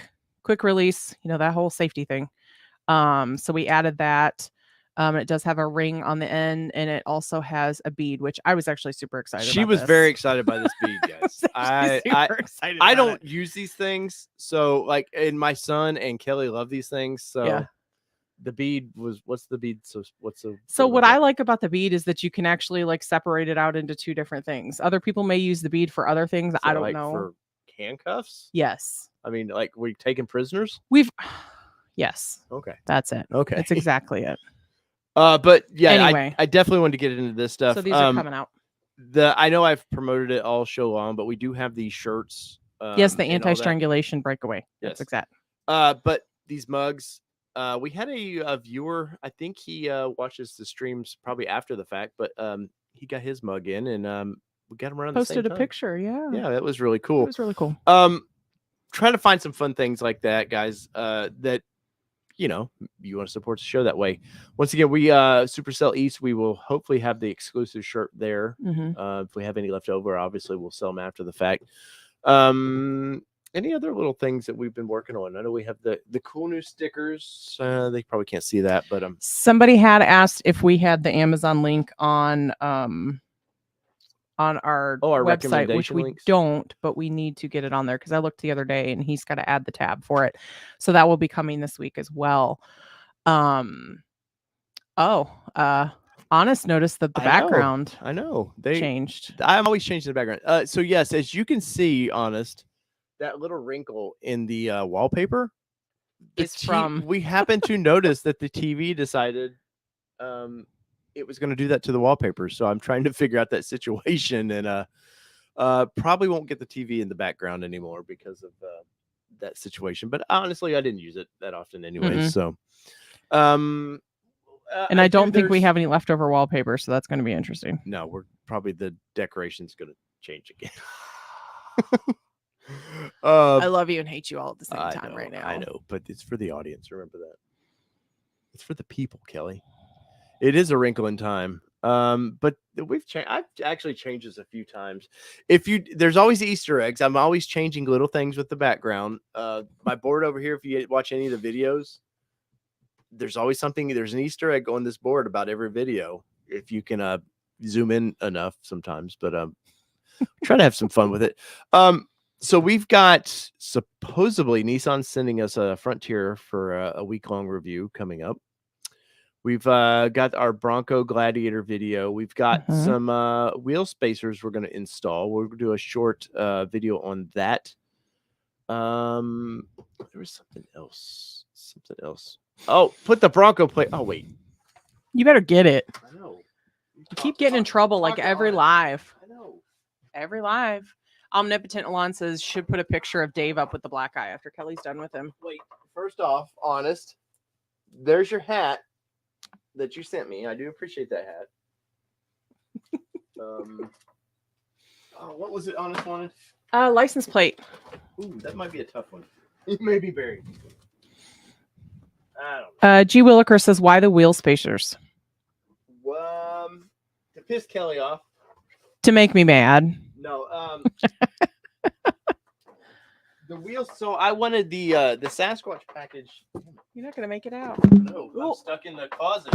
release, that whole safety thing. So we added that. It does have a ring on the end, and it also has a bead, which I was actually super excited. She was very excited by this bead, guys. I don't use these things, so like, and my son and Kelly love these things. So yeah. The bead was, what's the bead? So what I like about the bead is that you can actually like separate it out into 2 different things. Other people may use the bead for other things. So I don't know. For handcuffs? Yes. I mean, like, we taking prisoners? Yes. Okay. That's it. Okay. That's exactly it. But yeah, anyway, I definitely want to get into this stuff. So these are coming out. I know I've promoted it all show long, but we do have these shirts. Yes, the anti-strangulation breakaway. Yes. That's exact. But these mugs, we had a viewer. I think he watches the streams probably after the fact, but he got his mug in, and we got them around the same Posted a time. picture. Yeah. Yeah, that was really It cool. was really cool. Trying to find some fun things like that, guys. That you want to support the show that way. Once again, we Supercell East. We will hopefully have the exclusive shirt there. If we have any left over, obviously we'll sell them after the fact. Any other little things that we've been working on? I know we have the cool new stickers. They probably can't see that, but somebody had asked if we had the Amazon link on our website, which recommendation we links? don't, but we need to get it on there because I looked the other day and he's got to add the tab for it. So that will be coming this week as well. Honest noticed that the background I know they changed. I'm always changing the background. So yes, as you can see, Honest, that little wrinkle in the wallpaper is from we happened to notice that the TV decided it was going to do that to the wallpaper. So I'm trying to figure out that situation, and probably won't get the TV in the background anymore because of that situation. But honestly, I didn't use it that often anyway. So and I don't think we have any leftover wallpaper, so that's going to be interesting. No, we're probably the decoration's going to change again. I love you and hate you all at the same time right now. I know, but it's for the audience. Remember that. It's for the people, Kelly. It is a wrinkle in time. But we've changed. I've actually changed this a few times. There's always Easter eggs. I'm always changing little things with the background. My board over here, if you watch any of the videos, there's always something. There's an Easter egg on this board about every video. If you can zoom in enough sometimes, but try to have some fun with it. So we've got supposedly Nissan sending us a Frontier for a week-long review coming up. We've got our Bronco Gladiator video. We've got some wheel spacers we're going to install. We're going to do a short video on that. There was something else. Oh, put the Bronco plate. Oh, wait. You better get it. I know. You keep getting in trouble like every live. I know. Every live. Omnipotent Alon says should put a picture of Dave up with the black eye after Kelly's done with him. Wait, first off, Honest, there's your hat that you sent me. I do appreciate that hat. What was it, Honest wanted? License plate. Ooh, that might be a tough one. It may be buried. I don't know. G. Williker says, why the wheel spacers? To piss Kelly off. To make me mad. No, the wheels. So I wanted the Sasquatch package. You're not gonna make it out. No, I'm stuck in the closet.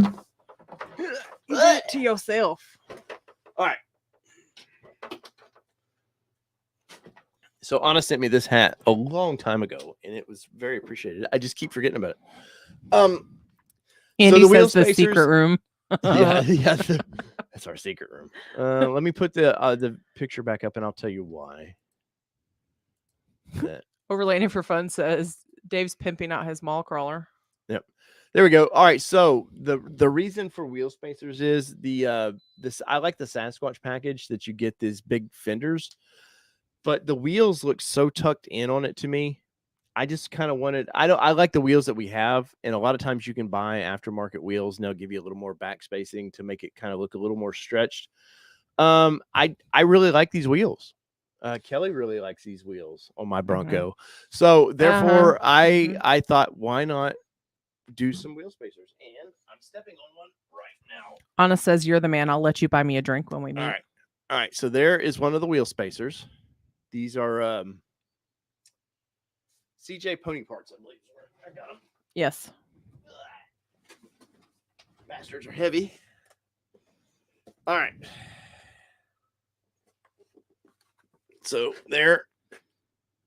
You do it to yourself. All right. So Anna sent me this hat a long time ago, and it was very appreciated. I just keep forgetting about it. Andy so the says the secret room. yeah, that's our secret room. Let me put the picture back up, and I'll tell you why. Overlanding for Fun says Dave's pimping out his mall crawler. Yep, there we go. All right, so the reason for wheel spacers is I like the Sasquatch package that you get these big fenders, but the wheels look so tucked in on it to me. I just kind of wanted, I like the wheels that we have. And a lot of times you can buy aftermarket wheels and they'll give you a little more back spacing to make it kind of look a little more stretched. I really like these wheels. Kelly really likes these wheels on my Bronco. So therefore I thought, why not do some wheel spacers? And I'm stepping on one right now. Anna says, you're the man. I'll let you buy me a drink when we meet. All right. So there is one of the wheel spacers. These are, CJ Pony Parts, I believe. I got them. Yes. Bastards are heavy. All right. So there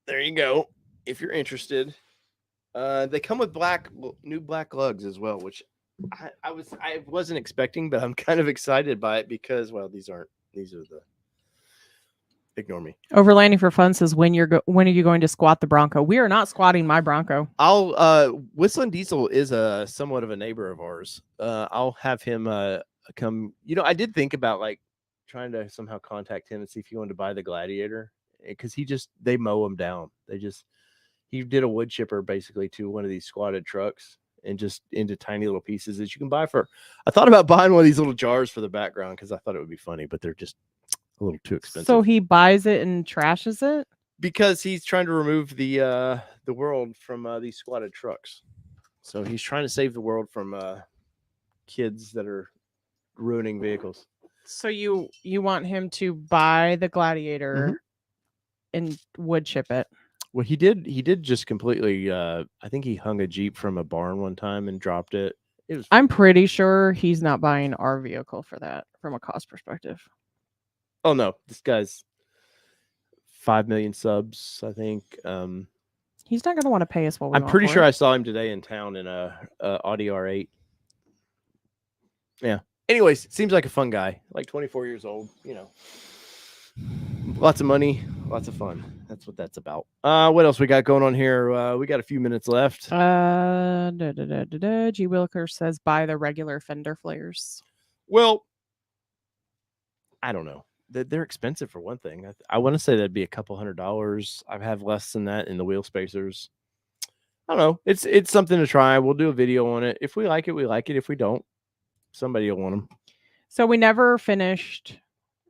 you go. If you're interested, they come with new black lugs as well, which I wasn't expecting, but I'm kind of excited by it because, well, these are the. Ignore me. Overlanding for Fun says, when are you going to squat the Bronco? We are not squatting my Bronco. Whistling Diesel is somewhat of a neighbor of ours. I'll have him come. I did think about like trying to somehow contact him and see if he wanted to buy the Gladiator, because they mow him down. He did a wood chipper basically to one of these squatted trucks and just into tiny little pieces that you can buy for. I thought about buying one of these little jars for the background because I thought it would be funny, but they're just a little too expensive. So he buys it and trashes it? Because he's trying to remove the world from these squatted trucks. So he's trying to save the world from kids that are ruining vehicles. So you want him to buy the Gladiator and wood chip it? Well, he did just completely. I think he hung a Jeep from a barn one time and dropped it. It was. I'm pretty sure he's not buying our vehicle for that from a cost perspective. Oh no, this guy's 5 million subs. I think. He's not going to want to pay us what we I'm want pretty for sure it. I saw him today in town in a Audi R8. Yeah. Anyways, seems like a fun guy. Like 24 years old. You know. Lots of money, lots of fun. That's what that's about. What else we got going on here? We got a few minutes left. G. Wilker says buy the regular fender flares. Well, I don't know. They're expensive for one thing. I want to say that'd be a couple $100. I have less than that in the wheel spacers. I don't know. It's something to try. We'll do a video on it. If we like it, we like it. If we don't, somebody will want them. So we never finished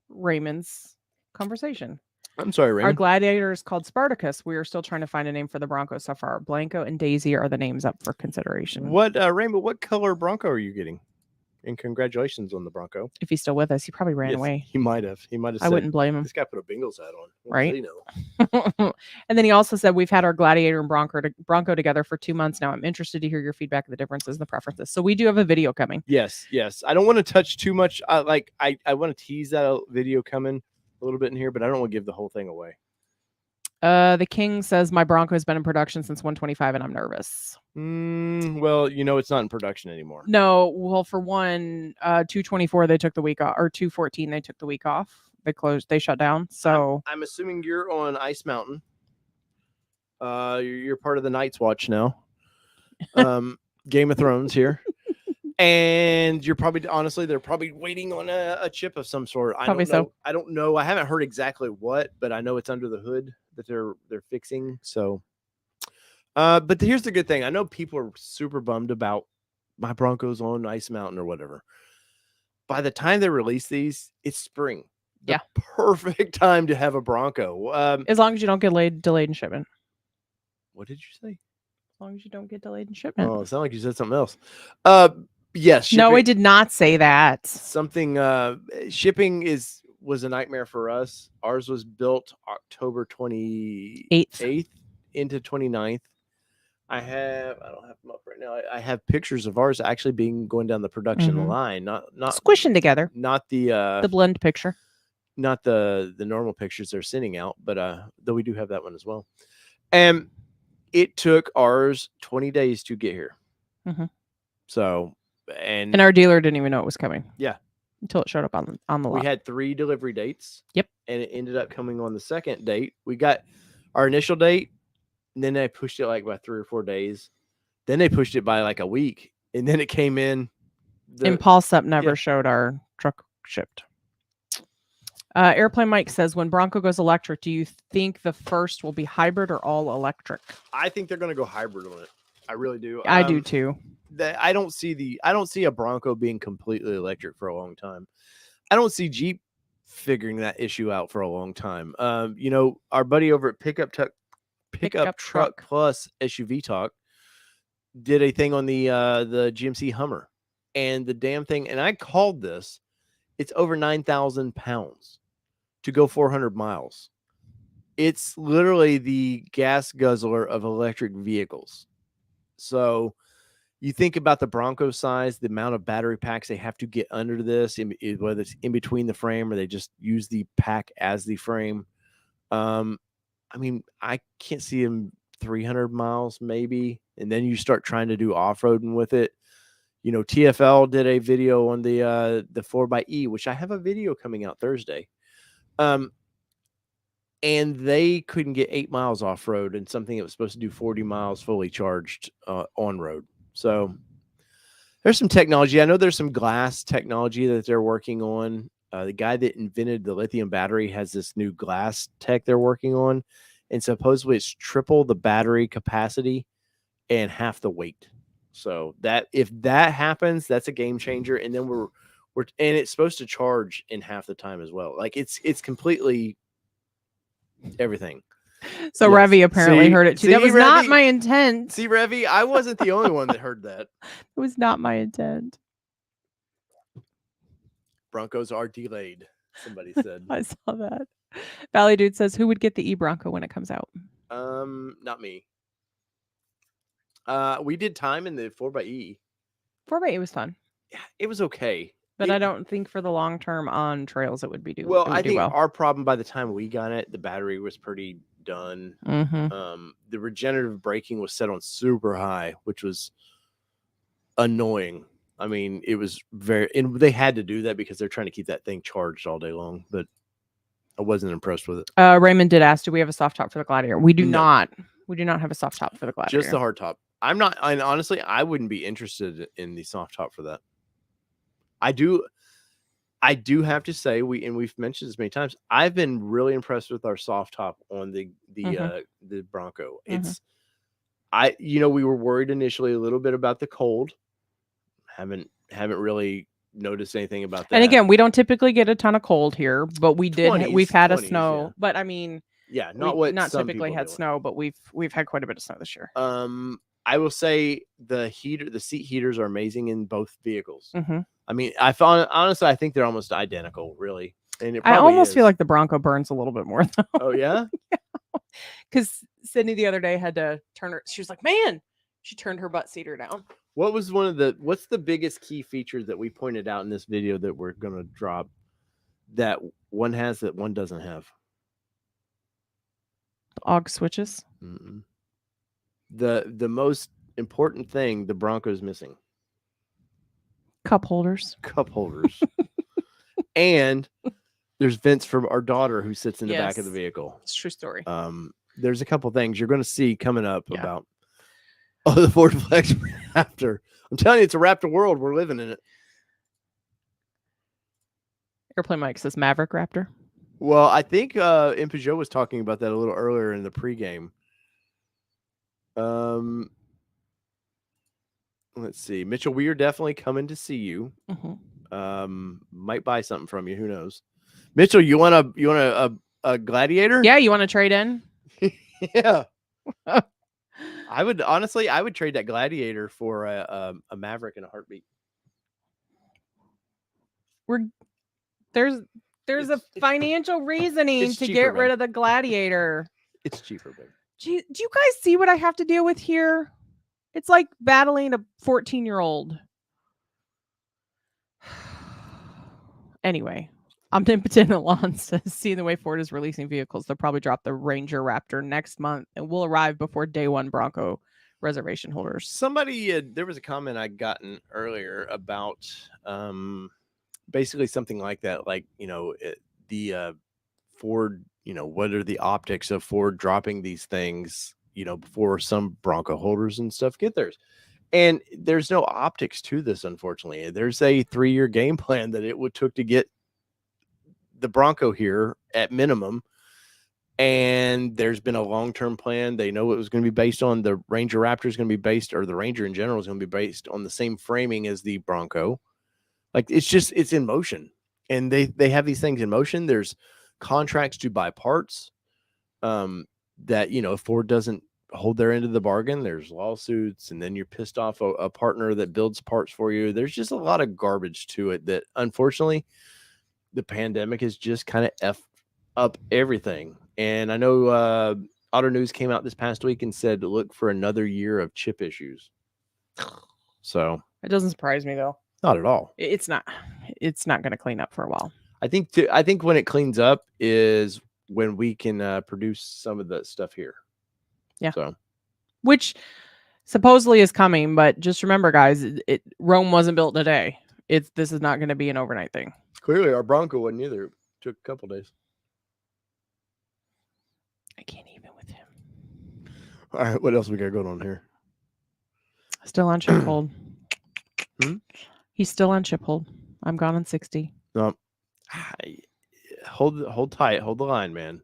Raymond's conversation. I'm sorry, Our Raymond. Gladiator is called Spartacus. We are still trying to find a name for the Bronco so far. Blanco and Daisy are the names up for consideration. What Rainbow? What color Bronco are you getting? And congratulations on the Bronco. If he's still with us, he probably ran Yes, away. He might have. He might have. I wouldn't blame him. This guy put a Bengals hat on. What Right. does he know? And then he also said, we've had our Gladiator and Bronco together for 2 months now. I'm interested to hear your feedback of the differences and the preferences. So we do have a video coming. Yes. I don't want to touch too much. I want to tease that video coming a little bit in here, but I don't want to give the whole thing away. The King says my Bronco has been in production since 125 and I'm nervous. Well, it's not in production anymore. No, well, for one, 224 they took the week off, or 214 they took the week off. They shut down. So I'm assuming you're on Ice Mountain. You're part of the Night's Watch now. Game of Thrones here. And you're probably, honestly, they're probably waiting on a chip of some sort. I don't know. I haven't heard exactly what, but I know it's under the hood that they're fixing. So, but here's the good thing. I know people are super bummed about my Broncos on Ice Mountain or whatever. By the time they release these, it's spring. The perfect time to have a Bronco. As long as you don't get delayed in shipment. What did you say? As long as you don't get delayed in shipment. Oh, it sounded like you said something else. Yes. Shipping, no, I did not say that. Something shipping was a nightmare for us. Ours was built October 28th into 29th. I don't have them up right now. I have pictures of ours actually going down the production line, not squishing together. Not the blend picture. Not the normal pictures they're sending out, but though we do have that one as well. And it took ours 20 days to get here. So and our dealer didn't even know it was coming. Yeah. Until it showed up on the lot. We had 3 delivery dates. Yep. And it ended up coming on the second date. We got our initial date, and then they pushed it like by 3 or 4 days. Then they pushed it by like a week, and then it came in. And Paul Sup never showed our truck shipped. Airplane Mike says, when Bronco goes electric, do you think the first will be hybrid or all electric? I think they're going to go hybrid on it. I really do. I do too. I don't see a Bronco being completely electric for a long time. I don't see Jeep figuring that issue out for a long time. Our buddy over at Pickup Truck Plus SUV Talk did a thing on the GMC Hummer, and the damn thing. And I called this. It's over 9,000 pounds to go 400 miles. It's literally the gas guzzler of electric vehicles. So you think about the Bronco size, the amount of battery packs they have to get under this, whether it's in between the frame or they just use the pack as the frame. I can't see them 300 miles maybe. And then you start trying to do off-roading with it. TFL did a video on the 4xe, which I have a video coming out Thursday. And they couldn't get 8 miles off-road and something that was supposed to do 40 miles fully charged on-road. So there's some technology. I know there's some glass technology that they're working on. The guy that invented the lithium battery has this new glass tech they're working on. And supposedly it's triple the battery capacity and half the weight. So that if that happens, that's a game changer. And then and it's supposed to charge in half the time as well. Like it's completely everything. So Yes. Revy apparently heard it too. That was not Revy? my intent. See, Revy, I wasn't the only one that heard that. It was not my intent. Broncos are delayed, somebody said. I saw that. Valley Dude says, who would get the e-Bronco when it comes out? Not me. We did time in the 4xe. 4x8 was fun, Yeah, it was okay. but I don't think for the long term on trails it would be Well, it would I do think well. our problem by the time we got it, the battery was pretty done. Mm-hmm. The regenerative braking was set on super high, which was annoying. I mean, it was and they had to do that because they're trying to keep that thing charged all day long, but I wasn't impressed with it. Raymond did ask, do we have a soft top for the Gladiator? We do No. not. We do not have a soft top for the Gladiator. Just the hard top. I'm not, and honestly, I wouldn't be interested in the soft top for that. I do have to say, we've mentioned this many times, I've been really impressed with our soft top on the Bronco. It's we were worried initially a little bit about the cold. Haven't really noticed anything about that. And again, we don't typically get a ton of cold here, but we've had a 20s, snow. yeah. But I mean, not typically had snow, but we've had quite a bit of snow this year. I will say the seat heaters are amazing in both vehicles. Mm-hmm. I mean, I think they're almost identical, really. And I almost feel like the Bronco burns a little bit more though. Oh yeah, because Sydney the other day had to turn her. She was like, "Man," she turned her butt seater down. what's the biggest key feature that we pointed out in this video that we're gonna drop that one has that one doesn't have? AUG switches. Mm-mm. The most important thing the Bronco's missing: cup holders. And there's vents for our daughter who sits in the back of the Yes. vehicle. It's a true story. There's a couple things you're going to see coming up about the Ford Flex Raptor. I'm telling you, it's a Raptor world. We're living in it. Airplane Mike says Maverick Raptor. Well, I think M. Peugeot was talking about that a little earlier in the pregame. Let's see. Mitchell, we are definitely coming to see you. Mm-hmm. Might buy something from you. Who knows? Mitchell, you want a Gladiator? Yeah, you want to trade in? Yeah. I would trade that Gladiator for a Maverick in a heartbeat. There's a financial reasoning to get rid of the Gladiator. It's cheaper, babe. Do you guys see what I have to deal with here? It's like battling a 14-year-old. Anyway, Omnipotent Alon says, seeing the way Ford is releasing vehicles, they'll probably drop the Ranger Raptor next month and will arrive before day one Bronco reservation holders. Somebody, there was a comment I'd gotten earlier about basically something like that, like, the Ford, what are the optics of Ford dropping these things, before some Bronco holders and stuff get theirs. And there's no optics to this, unfortunately. There's a 3-year game plan that it took to get the Bronco here at minimum. And there's been a long-term plan. They know it was going to be based on the Ranger Raptor is going to be based, or the Ranger in general is going to be based on the same framing as the Bronco. Like, it's in motion. And they have these things in motion. There's contracts to buy parts that, if Ford doesn't hold their end of the bargain, there's lawsuits, and then you're pissed off a partner that builds parts for you. There's just a lot of garbage to it that, unfortunately, the pandemic has just kind of effed up everything. And I know Auto News came out this past week and said to look for another year of chip issues. So it doesn't surprise me though. Not at all. It's not going to clean up for a while. I think when it cleans up is when we can produce some of the stuff here. Yeah. So, which supposedly is coming, but just remember, guys, Rome wasn't built in a day. This is not going to be an overnight thing. Clearly, our Bronco wasn't either. It took a couple days. I can't even with him. All right, what else we got going on here? Still on ship hold. Hmm? He's still on ship hold. I'm gone on 60. No, hold tight, hold the line, man.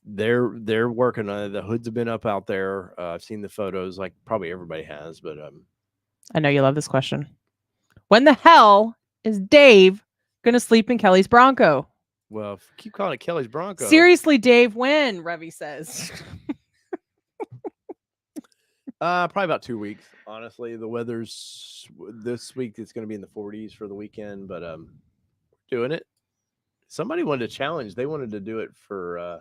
They're working on it. The hoods have been up out there. I've seen the photos, like probably everybody has, but I know you love this question. When the hell is Dave gonna sleep in Kelly's Bronco? Well, keep calling it Kelly's Bronco. Seriously, Dave, when? Revy says. Probably about 2 weeks. Honestly, the weather's this week. It's going to be in the 40s for the weekend, but doing it. Somebody wanted a challenge. They wanted to do it for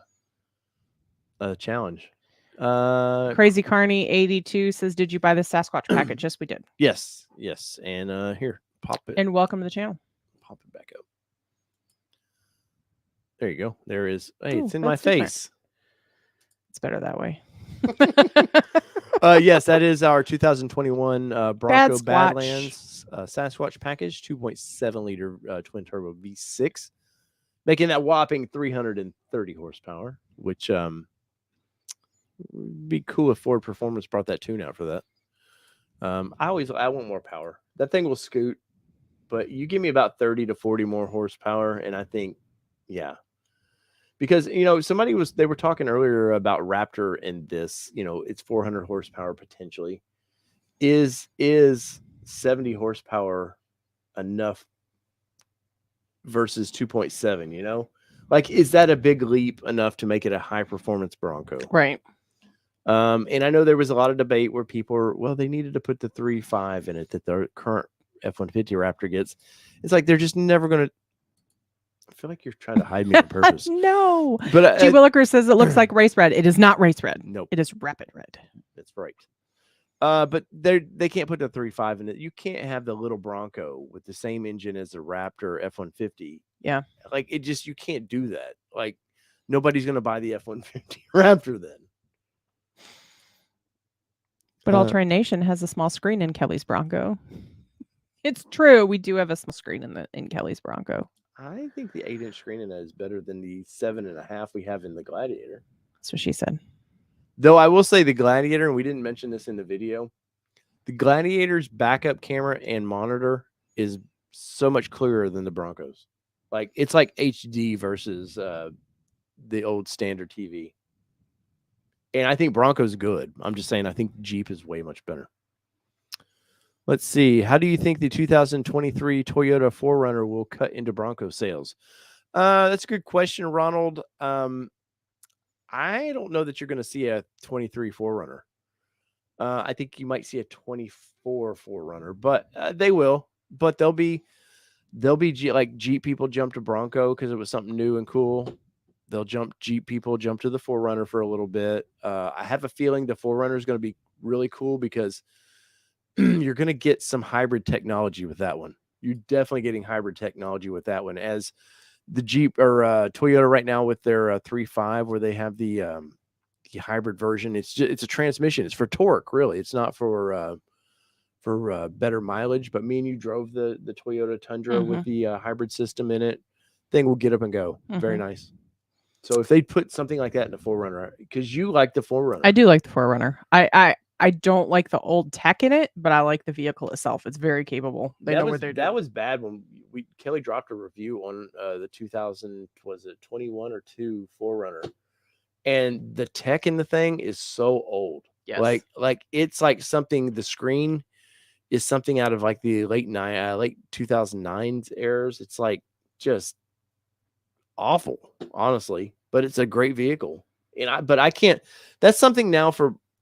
a challenge. Crazy Carney 82 says, "Did you buy the Sasquatch package?" Yes, we did. Yes. And here, pop it. And welcome to the channel. Pop it back up. There you go. There is. Hey, Ooh, it's in my that's different. face. It's better that way. Yes, that is our 2021 Bronco Squatch. Badlands Sasquatch package, 2.7 liter twin turbo V6, making that whopping 330 horsepower, which would be cool if Ford Performance brought that tune out for that. I want more power. That thing will scoot, but you give me about 30 to 40 more horsepower, and I think, yeah. Because, they were talking earlier about Raptor and this, it's 400 horsepower potentially. Is 70 horsepower enough versus 2.7, Like, is that a big leap enough to make it a high performance Bronco? Right. And I know there was a lot of debate where people were, they needed to put the 3.5 in it that the current F-150 Raptor gets. It's like, they're just never going to. I feel like you're trying to hide me on purpose. No. But G. Williker says it looks like race red. It is not race red. Nope. It is rapid red. That's right. But they can't put the 3.5 in it. You can't have the little Bronco with the same engine as the Raptor F-150. Yeah. Like, you can't do that. Like, nobody's going to buy the F-150 Raptor then. But All Terrain Nation has a small screen in Kelly's Bronco. It's true. We do have a small screen in Kelly's Bronco. I think the 8-inch screen in that is better than the 7.5 we have in the Gladiator. That's what she said. Though I will say the Gladiator, and we didn't mention this in the video, the Gladiator's backup camera and monitor is so much clearer than the Broncos. Like, it's like HD versus the old standard TV. And I think Bronco's good. I'm just saying, I think Jeep is way much better. Let's see. How do you think the 2023 Toyota 4Runner will cut into Bronco sales? That's a good question, Ronald. I don't know that you're going to see a 23 4Runner. I think you might see a 24 4Runner, but they will. But they'll be like Jeep people jump to Bronco because it was something new and cool. Jeep people jump to the 4Runner for a little bit. I have a feeling the 4Runner is going to be really cool because you're going to get some hybrid technology with that one. You're definitely getting hybrid technology with that one, as the Jeep or Toyota right now with their 3.5, where they have the hybrid version. It's a transmission. It's for torque, really. It's not for better mileage. But me and you drove the Toyota Tundra with the hybrid system in it. Thing will get up and go. Very nice. So if they put something like that in the 4Runner, because you like the 4Runner. I do like the 4Runner. I don't like the old tech in it, but I like the vehicle itself. It's very capable. They know what they're doing. That was bad when Kelly dropped a review on the 21 or 2 4Runner, and the tech in the thing is so old. Yes. Like it's like something. The screen is something out of like the late 2009s eras. It's like just awful, honestly. But it's a great vehicle, but I can't. That's something now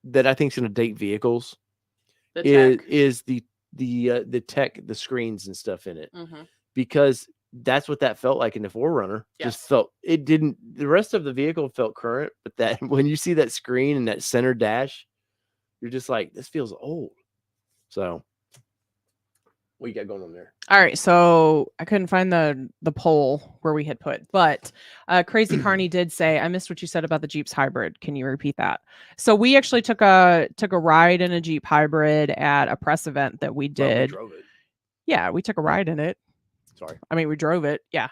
that I think is going to date vehicles. Is the tech, the screens and stuff in it, because that's what that felt like in the 4Runner. Yes. Just felt it didn't. The rest of the vehicle felt current, but that when you see that screen and that center dash, you're just like, this feels old. So, what you got going on there? All right, so I couldn't find the poll where we had put, but Crazy Carney did say, "I missed what you said about the Jeep's hybrid. Can you repeat that?" So we actually took a ride in a Jeep hybrid at a press event that we did. Well, we drove it. Yeah, we took a ride in it. Sorry, I mean we drove it. Yeah.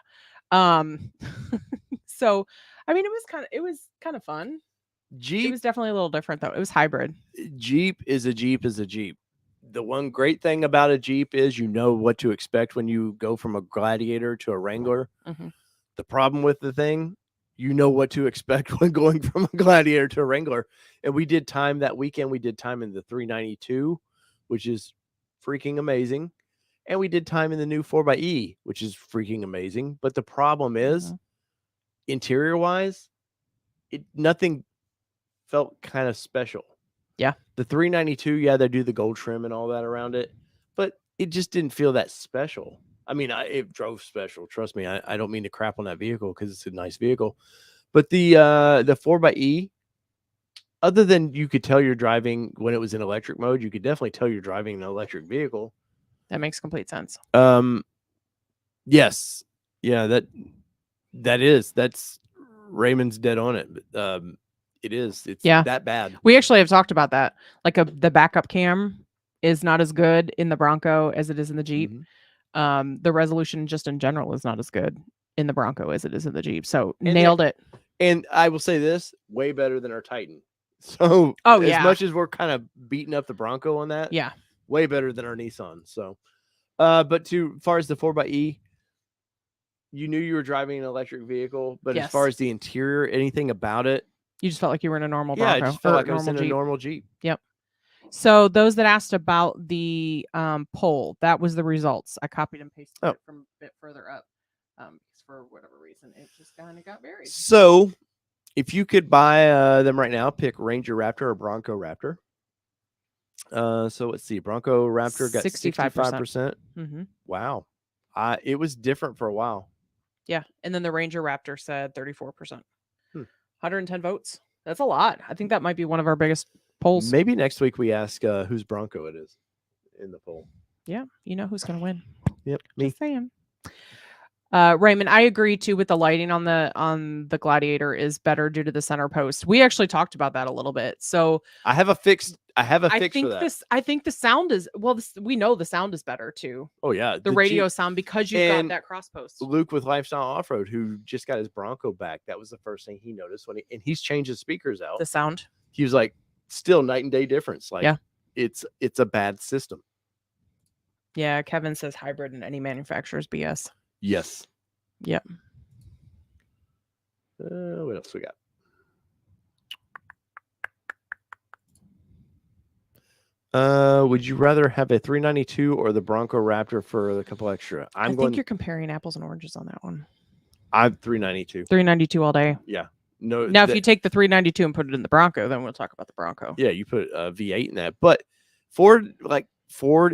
So I mean it was kind of fun. Jeep. It was definitely a little different though. It was hybrid. Jeep is a Jeep. The one great thing about a Jeep is you know what to expect when you go from a Gladiator to a Wrangler. The problem with the thing, you know what to expect when going from a Gladiator to a Wrangler. And we did time that weekend. We did time in the 392, which is freaking amazing. and we did time in the new 4xe, which is freaking amazing. But the problem is, interior wise, nothing felt kind of special. Yeah. The 392, yeah, they do the gold trim and all that around it, but it just didn't feel that special. I mean, it drove special. Trust me, I don't mean to crap on that vehicle because it's a nice vehicle. But the 4xe, other than you could tell you're driving when it was in electric mode, you could definitely tell you're driving an electric vehicle. That makes complete sense. Yes. Yeah, that's Raymond's dead on it. It is. It's that bad. We actually have talked about that. Like the backup cam is not as good in the Bronco as it is in the Jeep. The resolution just in general is not as good in the Bronco as it is in the Jeep. So nailed it. And I will say this, way better than our Titan. So as much as we're kind of beating up the Bronco on that, way better than our Nissan. So, but as far as the 4xe, you knew you were driving an electric vehicle, but as far as the interior, anything about it, you just felt like you were in a normal Bronco. Yeah, I just felt like I was in a normal Jeep. Yep. So those that asked about the poll, that was the results. I copied and pasted it from a bit further up. For whatever reason, it just kind of got buried. So if you could buy them right now, pick Ranger Raptor or Bronco Raptor. So let's see. Bronco Raptor got 65%. Wow. It was different for a while. Yeah. And then the Ranger Raptor said 34%. 110 votes. That's a lot. I think that might be one of our biggest polls. Maybe next week we ask whose Bronco it is in the poll. Yeah. You know who's going to win. Yep. Me. Just saying. Raymond, I agree too with the lighting on the Gladiator is better due to the center post. We actually talked about that a little bit. So I have a fix for that. I think the sound is we know the sound is better too. Oh yeah, the radio sound because you've got that cross post. Luke with Lifestyle Off-Road, who just got his Bronco back, that was the first thing he noticed and he's changed his speakers out. The sound. He was like, still night and day difference. Like, it's a bad system. Yeah, Kevin says hybrid in any manufacturer's BS. Yes. Yep. What else we got? Would you rather have a 392 or the Bronco Raptor for a couple extra? I think you're comparing apples and oranges on that one. I'm 392. 392 all day. Yeah. No. Now, if you take the 392 and put it in the Bronco, then we'll talk about the Bronco. Yeah, you put a V8 in that, but Ford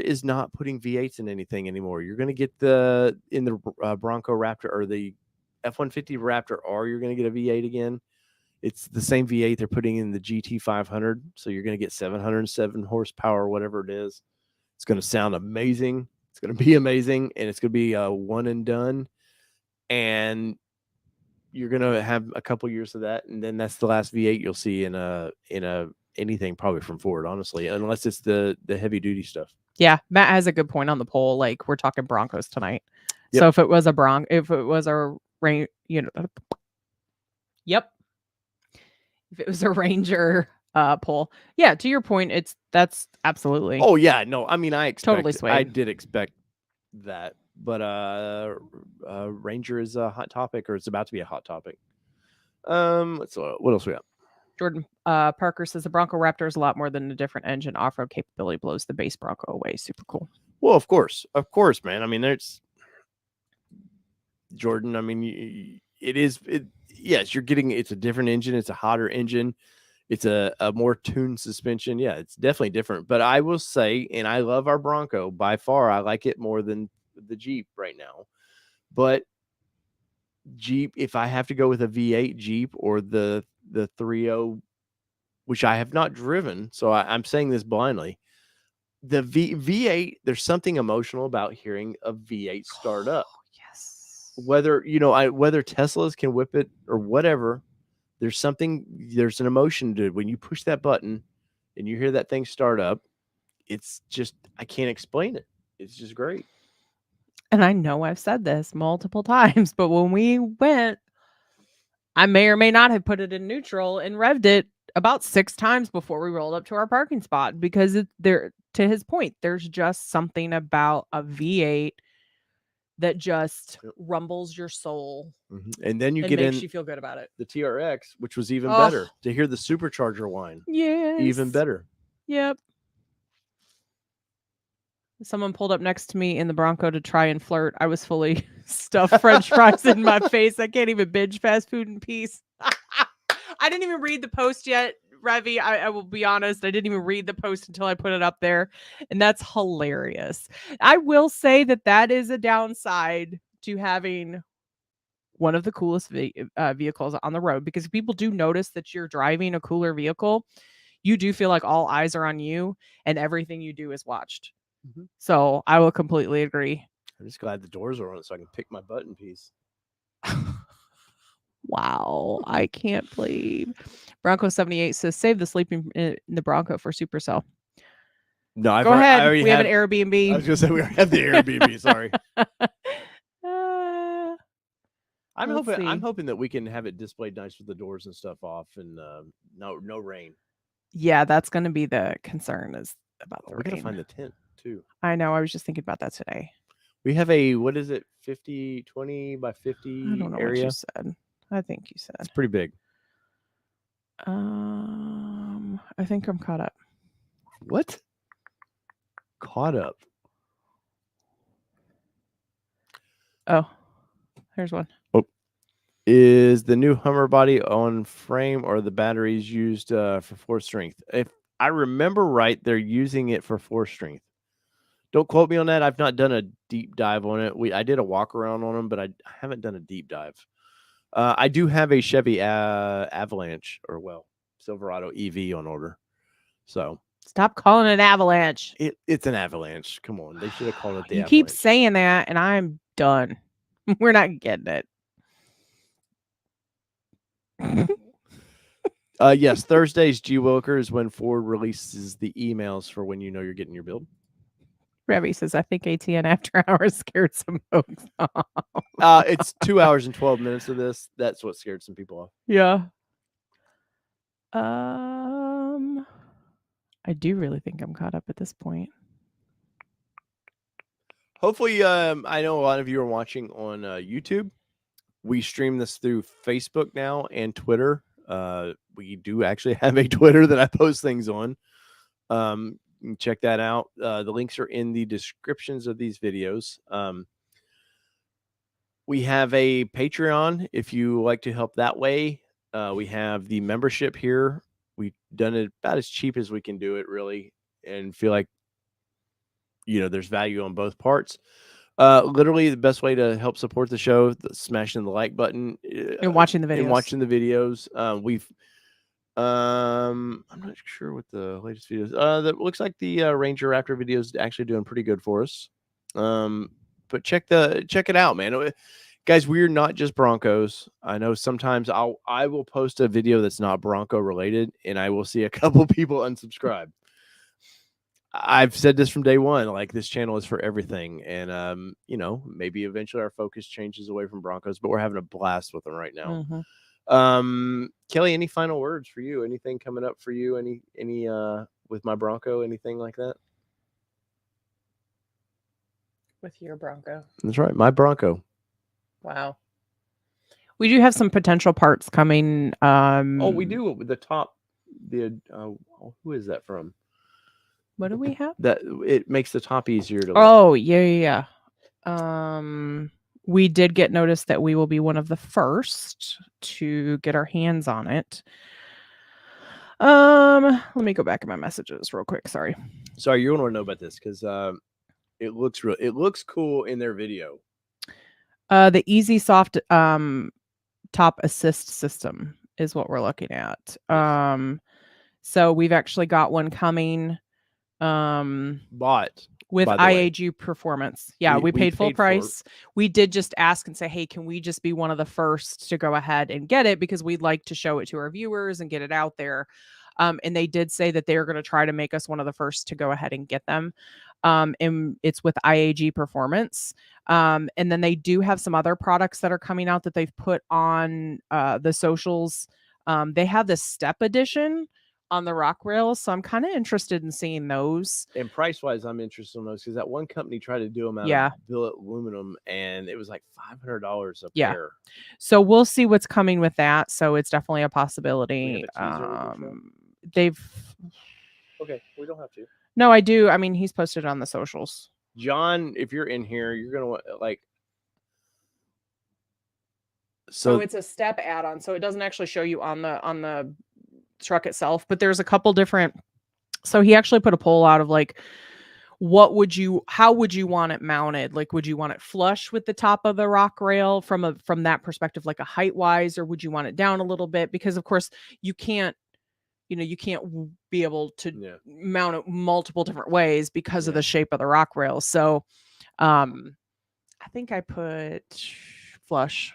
is not putting V8s in anything anymore. You're going to get in the Bronco Raptor or the F-150 Raptor R, you're going to get a V8 again. It's the same V8 they're putting in the GT 500. So you're going to get 707 horsepower, or whatever it is. It's going to sound amazing. It's going to be amazing. And it's going to be one and done. And you're going to have a couple years of that. And then that's the last V8 you'll see in anything probably from Ford, honestly, unless it's the heavy duty stuff. Yeah. Matt has a good point on the poll. Like, we're talking Broncos tonight. Yep. So if it was a if it was a if it was a Ranger poll, yeah, to your point, that's absolutely. Oh yeah, no, I mean, I did expect that, but Ranger is a hot topic, or it's about to be a hot topic. What else we got? Jordan Parker says the Bronco Raptor is a lot more than a different engine. Off-road capability blows the base Bronco away. Super cool. Well, of course, man. I mean, there's Jordan. I mean, yes, you're getting. It's a different engine. It's a hotter engine. It's a more tuned suspension. Yeah, it's definitely different. But I will say, and I love our Bronco by far. I like it more than the Jeep right now. But Jeep, if I have to go with a V8 Jeep or the 3.0, which I have not driven, so I'm saying this blindly, the V8, there's something emotional about hearing a V8 start up. Yes. Whether whether Teslas can whip it or whatever, there's an emotion to it. When you push that button and you hear that thing start up, it's just, I can't explain it. It's just great. And I know I've said this multiple times, but when we went, I may or may not have put it in neutral and revved it about 6 times before we rolled up to our parking spot, because to his point, there's just something about a V8 that just rumbles your soul. Mm-hmm. And then you makes you feel good about it. The TRX, which was even better to hear the supercharger whine. Yes. Even better. Yep. Someone pulled up next to me in the Bronco to try and flirt. I was fully stuffed French fries in my face. I can't even binge fast food in peace. I didn't even read the post yet, Revy. I will be honest. I didn't even read the post until I put it up there. And that's hilarious. I will say that that is a downside to having one of the coolest vehicles on the road, because people do notice that you're driving a cooler vehicle. You do feel like all eyes are on you and everything you do is watched. Mm-hmm. So I will completely agree. I'm just glad the doors are on so I can pick my button piece. Wow, I can't believe. Bronco 78 says save the sleeping in the Bronco for supercell. No, Go ahead. I already we have an Airbnb. I was gonna say we already have the Airbnb. Sorry. I'm hoping that we can have it displayed nice with the doors and stuff off, and no rain. Yeah, that's going to be the concern is about the rain. We gotta find the tent too. I know. I was just thinking about that today. We have a, what is it, 20 by 50 I don't know area? what you said. I think you said. It's pretty big. I think I'm caught up. What? Caught up? Oh, here's one. Oh. Is the new Hummer body on frame or the batteries used for force strength? If I remember right, they're using it for force strength. Don't quote me on that. I've not done a deep dive on it. I did a walk around on them, but I haven't done a deep dive. I do have a Chevy Avalanche, or Silverado EV on order. So stop calling it Avalanche. It's an Avalanche. Come on, they should have called it the Avalanche. You keep saying that, and I'm done. We're not getting it. Yes, Thursdays, G Wilker, is when Ford releases the emails for when you know you're getting your build. Revy says, I think ATN after hours scared some folks off. It's 2 hours and 12 minutes of this. That's what scared some people off. Yeah. I do really think I'm caught up at this point. Hopefully, I know a lot of you are watching on YouTube. We stream this through Facebook now and Twitter. We do actually have a Twitter that I post things on. You can check that out. The links are in the descriptions of these videos. We have a Patreon if you like to help that way. We have the membership here. We've done it about as cheap as we can do it, really, and feel like, there's value on both parts. Literally, the best way to help support the show, smashing the like button And watching the videos. I'm not sure what the latest videos. That looks like the Ranger Raptor video is actually doing pretty good for us. But check it out, man. Guys, we're not just Broncos. I know sometimes I will post a video that's not Bronco related, and I will see a couple people unsubscribe. I've said this from day one, like this channel is for everything. And, maybe eventually our focus changes away from Broncos, but we're having a blast with them right now. Mm-hmm. Kelly, any final words for you? Anything coming up for you? Any with my Bronco, anything like that? With your Bronco. That's right. My Bronco. Wow. We do have some potential parts coming. Oh, we do. The top, who is that from? What do we have? That it makes the top easier to. Oh, yeah. We did get notice that we will be one of the first to get our hands on it. Let me go back in my messages real quick. Sorry, you want to know about this because it looks cool in their video. The Easy Soft top assist system is what we're looking at. So we've actually got one coming. Bought with IAG Performance. Yeah, we paid full price. We did just ask and say, hey, can we just be one of the first to go ahead and get it, because we'd like to show it to our viewers and get it out there. And they did say that they are going to try to make us one of the first to go ahead and get them. And it's with IAG Performance. And then they do have some other products that are coming out that they've put on the socials. They have this Step Edition on the Rockvale, so I'm kind of interested in seeing those. And price wise, I'm interested in those because that one company tried to do them out of billet aluminum, and it was like $500 a pair. So we'll see what's coming with that. So it's definitely a possibility. Okay, we don't have to. No, I do. I mean, he's posted on the socials. John, if you're in here, you're gonna want like. So it's a step add-on, so it doesn't actually show you on the truck itself, but there's a couple different. So he actually put a poll out of like, how would you want it mounted? Like, would you want it flush with the top of the rock rail from that perspective, like a height wise, or would you want it down a little bit? Because of course you can't be able to mount it multiple different ways because of the shape of the rock rail. So I think I put flush.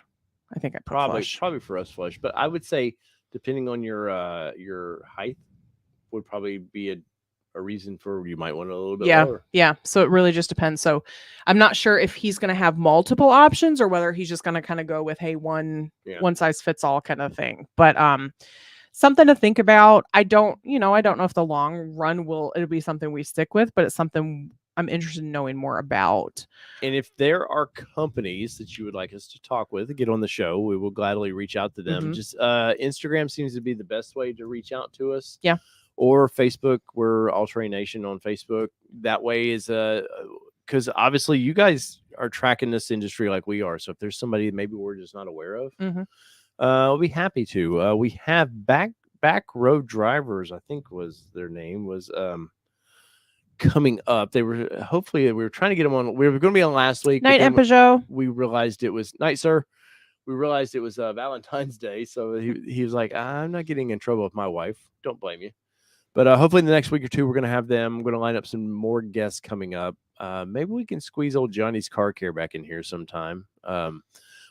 I think I put flush. Probably for us flush, but I would say depending on your height would probably be a reason for you might want it a little bit lower. Yeah. So it really just depends. So I'm not sure if he's going to have multiple options or whether he's just going to kind of go with, hey, one size fits all kind of thing. But something to think about. I don't know if the long run it'll be something we stick with, but it's something I'm interested in knowing more about. And if there are companies that you would like us to talk with, get on the show, we will gladly reach out to them. Just Instagram seems to be the best way to reach out to us. Yeah. Or Facebook. We're All Terrain Nation on Facebook. That way is because obviously you guys are tracking this industry like we are. So if there's somebody maybe we're just not aware of, we'll be happy to. We have back road drivers, I think was their name, was coming up. They were we were trying to get them on. We were going to be on last week. Night and Peugeot. We realized it was night, sir. We realized it was Valentine's Day, so he was like, "I'm not getting in trouble with my wife. Don't blame you." But hopefully in the next week or two, we're going to have them. I'm going to line up some more guests coming up. Maybe we can squeeze old Johnny's car care back in here sometime.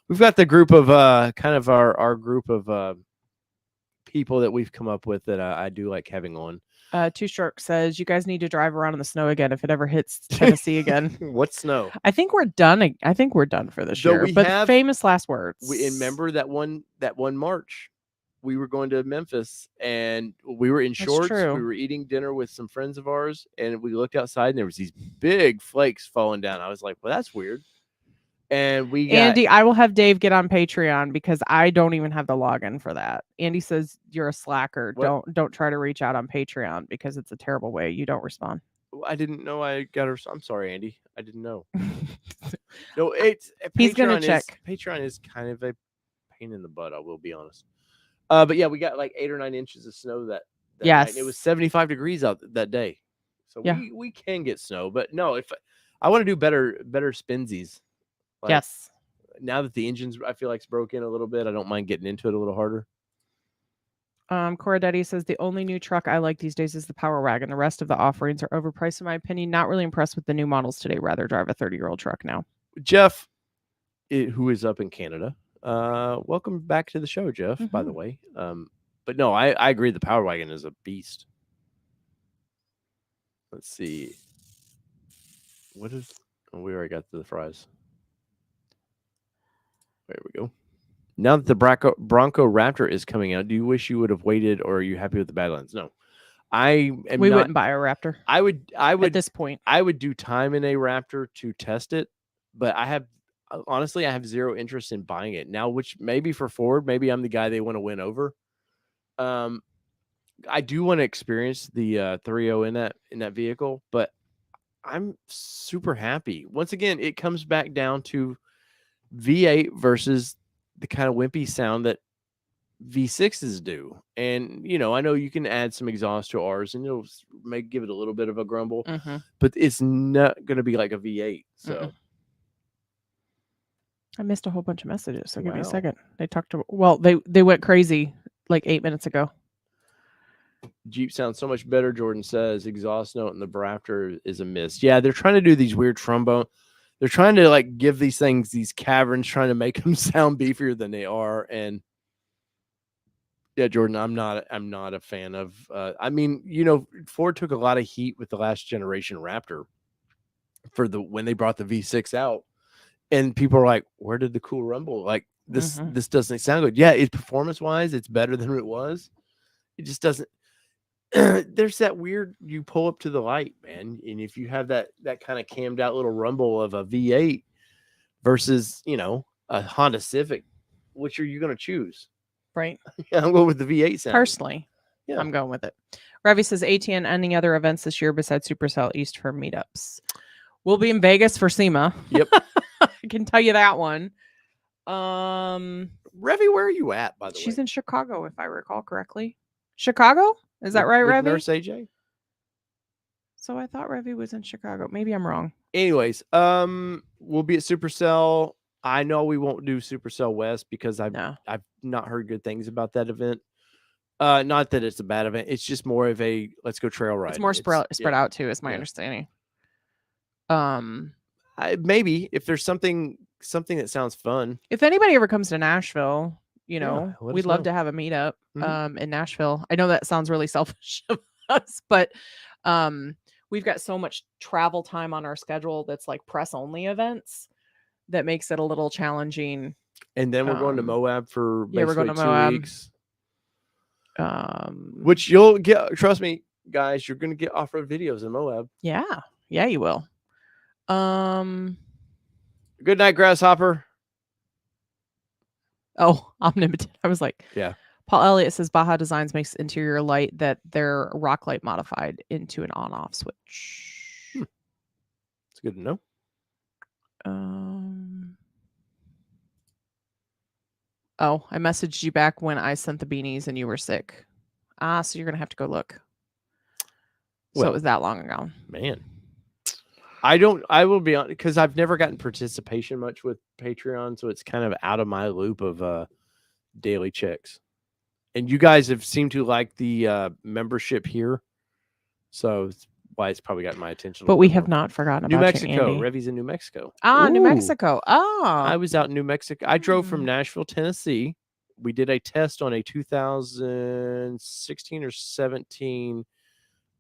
We've got the group of kind of our group of people that we've come up with that I do like having on. Two Stroke says you guys need to drive around in the snow again if it ever hits Tennessee again. What snow? I think we're done. I think we're done for this year. But famous last words. Remember that one March. We were going to Memphis and we were in shorts. We were eating dinner with some friends of ours and we looked outside and there was these big flakes falling down. I was like, well, that's weird. And Andy, I will have Dave get on Patreon because I don't even have the login for that. Andy says you're a slacker. What? Don't try to reach out on Patreon because it's a terrible way. You don't respond. I didn't know I got her. I'm sorry, Andy. I didn't know. No, he's going to check. Patreon is kind of a pain in the butt. I will be honest. But yeah, we got like 8 or 9 inches of snow that night. And it was 75 degrees out that day. So we can get snow, but no, if I want to do better spinsies. Like, yes. Now that the engine's I feel like it's broken a little bit, I don't mind getting into it a little harder. Cora Daddy says the only new truck I like these days is the Power Wagon. The rest of the offerings are overpriced in my opinion. Not really impressed with the new models today. Rather drive a 30-year-old truck now. Jeff, who is up in Canada. Welcome back to the show, Jeff, by the way. But no, I agree. The Power Wagon is a beast. Let's see. We already got to the fries. There we go. Now that the Bronco Raptor is coming out, do you wish you would have waited or are you happy with the Badlands? No. We wouldn't buy a Raptor. I would at this point. I would do time in a Raptor to test it, but I have zero interest in buying it now, which maybe for Ford, maybe I'm the guy they want to win over. I do want to experience the 3.0 in that vehicle, but I'm super happy. Once again, it comes back down to V8 versus the kind of wimpy sound that V6s do. And, I know you can add some exhaust to ours and it'll give it a little bit of a grumble, but it's not going to be like a V8. So I missed a whole bunch of messages. So give me a second. They went crazy like 8 minutes ago. Jeep sounds so much better, Jordan says. Exhaust note in the Raptor is a miss. Yeah, they're trying to do these weird trombone. They're trying to like give these things these caverns, trying to make them sound beefier than they are. And yeah, Jordan, I'm not a fan of. Ford took a lot of heat with the last generation Raptor when they brought the V6 out, and people are like, "Where did the cool rumble? Like this doesn't sound good." Yeah, it's performance wise, it's better than it was. It just doesn't. There's that weird, you pull up to the light, man. And if you have that kind of cammed out little rumble of a V8 versus, a Honda Civic, which are you going to choose? Right. I'm going with the V8 sound. Personally. Yeah. I'm going with it. Ravi says ATN, any other events this year besides Supercell East for meetups? We'll be in Vegas for SEMA. Yep. I can tell you that one. Revy, where are you at, by the way? She's in Chicago, if I recall correctly. Chicago? Is that right, with Revy? Nurse AJ? So I thought Revy was in Chicago. Maybe I'm wrong. Anyways, we'll be at Supercell. I know we won't do Supercell West because I've not heard good things about that event. Not that it's a bad event. It's just more of a let's go trail ride. It's more spread out too, is my understanding. Maybe if there's something that sounds fun. If anybody ever comes to Nashville, we'd love to have a meetup in Nashville. I know that sounds really selfish of us, but we've got so much travel time on our schedule that's like press only events that makes it a little challenging. And then we're going to Moab for we're going to 2 Moab. weeks. Which you'll get, trust me, guys, you're going to get off-road videos in Moab. Yeah, you will. Good night, Grasshopper. Oh, omnipotent. I was like, yeah. Paul Elliott says Baja Designs makes interior light that their rock light modified into an on-off switch. It's good to know. Oh, I messaged you back when I sent the beanies and you were sick. So you're gonna have to go look. So it was that long ago. Man. I will be honest, because I've never gotten participation much with Patreon, so it's kind of out of my loop of daily checks. And you guys have seemed to like the membership here, so it's why it's probably gotten my attention. But we have not forgotten New about Mexico. you, Revy's in New Mexico. New Mexico. I was out in New Mexico. I drove from Nashville, Tennessee. We did a test on a 2016 or 17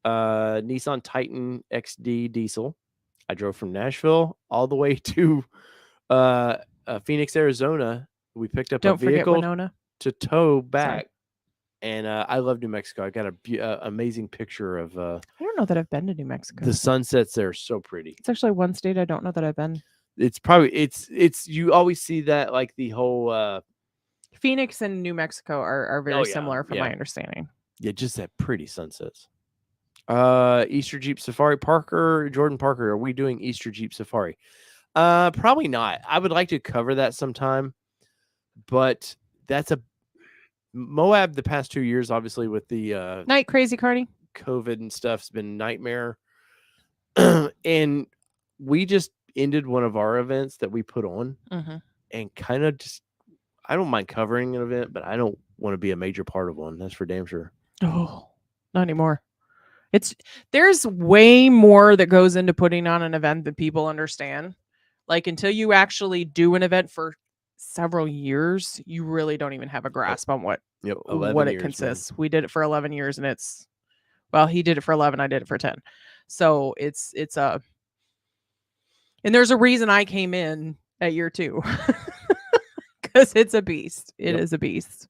Nissan Titan XD diesel. I drove from Nashville all the way to Phoenix, Arizona. We picked up a vehicle to tow back. Sorry. And I love New Mexico. I got a amazing picture of. I don't know that I've been to New Mexico. The sunsets there are so pretty. It's actually one state I don't know that I've been. It's probably it's you always see that like the whole. Phoenix and New Mexico are very similar from my understanding. Yeah, just that pretty sunsets. Easter Jeep Safari. Jordan Parker, are we doing Easter Jeep Safari? Probably not. I would like to cover that sometime, but that's a Moab the past 2 years, obviously with the night crazy Carney COVID and stuff's been nightmare. And we just ended one of our events that we put on and kind of just, I don't mind covering an event, but I don't want to be a major part of one. That's for damn sure. Oh, not anymore. There's way more that goes into putting on an event than people understand. Like until you actually do an event for several years, you really don't even have a grasp on what it consists. Man. We did it for 11 years and he did it for 11. I did it for 10. So it's and there's a reason I came in at year 2 because it's a beast. It is a beast.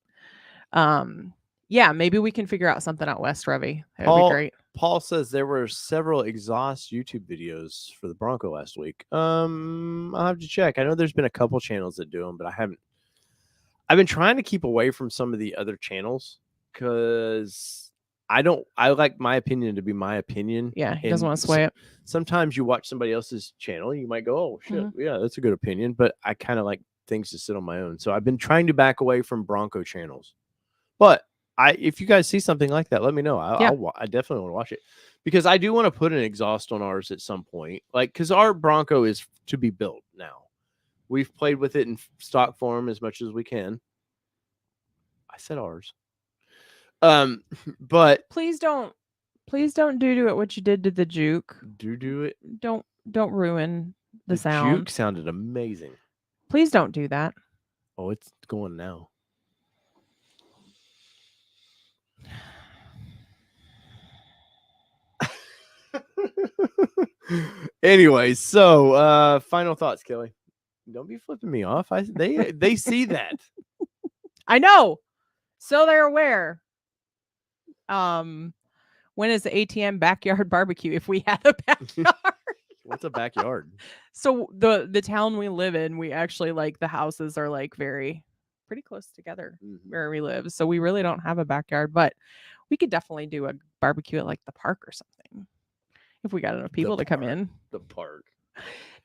Yeah, maybe we can figure out something out west, Revy. That would be great. Paul says there were several exhaust YouTube videos for the Bronco last week. I'll have to check. I know there's been a couple channels that do them, but I haven't. I've been trying to keep away from some of the other channels because I like my opinion to be my opinion. Yeah, he doesn't want to sway it. Sometimes you watch somebody else's channel and you might go, oh, shit, yeah, that's a good opinion. But I kind of like things to sit on my own. So I've been trying to back away from Bronco channels. But if you guys see something like that, let me know. I definitely want to watch it because I do want to put an exhaust on ours at some point. Like, because our Bronco is to be built now. We've played with it in stock form as much as we can. I said ours. But please don't do it what you did to the Juke. Do it. Don't ruin the sound. The Juke sounded amazing. Please don't do that. Oh, it's going now. Anyway, so final thoughts, Kelly. Don't be flipping me off. They see that. I know. So they're aware. When is the ATM backyard barbecue if we had a backyard? What's a backyard? So the town we live in, we actually like the houses are like very pretty close together Mhm. where we live. So we really don't have a backyard, but we could definitely do a barbecue at like the park or something if we got enough people to come park. in. The park.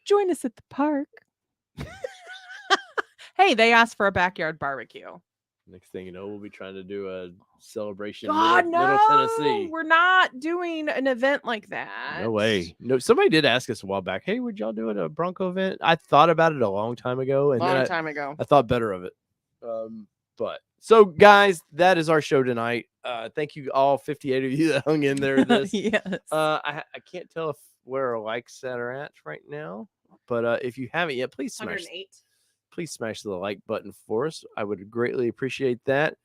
Join us at the park. Hey, they asked for a backyard barbecue. Next thing you know, we'll be trying to do a celebration God, middle Tennessee. we're not doing an event like that. No way. No, somebody did ask us a while back, hey, would y'all do a Bronco event? I thought about it a long time ago, and Long then time ago. I thought better of it. But so guys, that is our show tonight. Thank you all 58 of you that hung in there with this. Yes. I can't tell if where our likes are at right now, but if you haven't yet, please smash 108. please smash the like button for us. I would greatly appreciate that.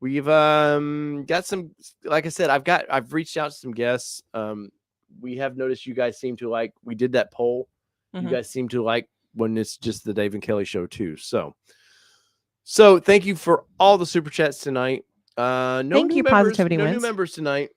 We've got some, like I said, I've reached out to some guests. We have noticed you guys seem to like, we did that poll. You guys seem to like when it's just the Dave and Kelly show too. So thank you for all the super chats tonight. No Thank new you, members, Positivity no new Wins. members tonight.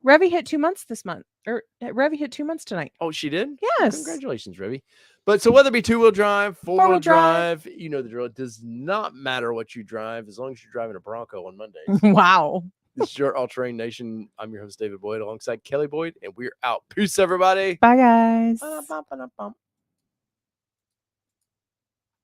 Revy hit 2 months this month. Or Revy hit 2 months tonight. Oh, she did? Yes. Congratulations, Revy. But so whether it be 2-wheel drive, 4-wheel Four-wheel drive. drive, you know the drill. It does not matter what you drive as long as you're driving a Bronco on Mondays. Wow. This is your All Terrain Nation. I'm your host, David Boyd, alongside Kelly Boyd, and we're out. Peace, everybody. Bye, guys.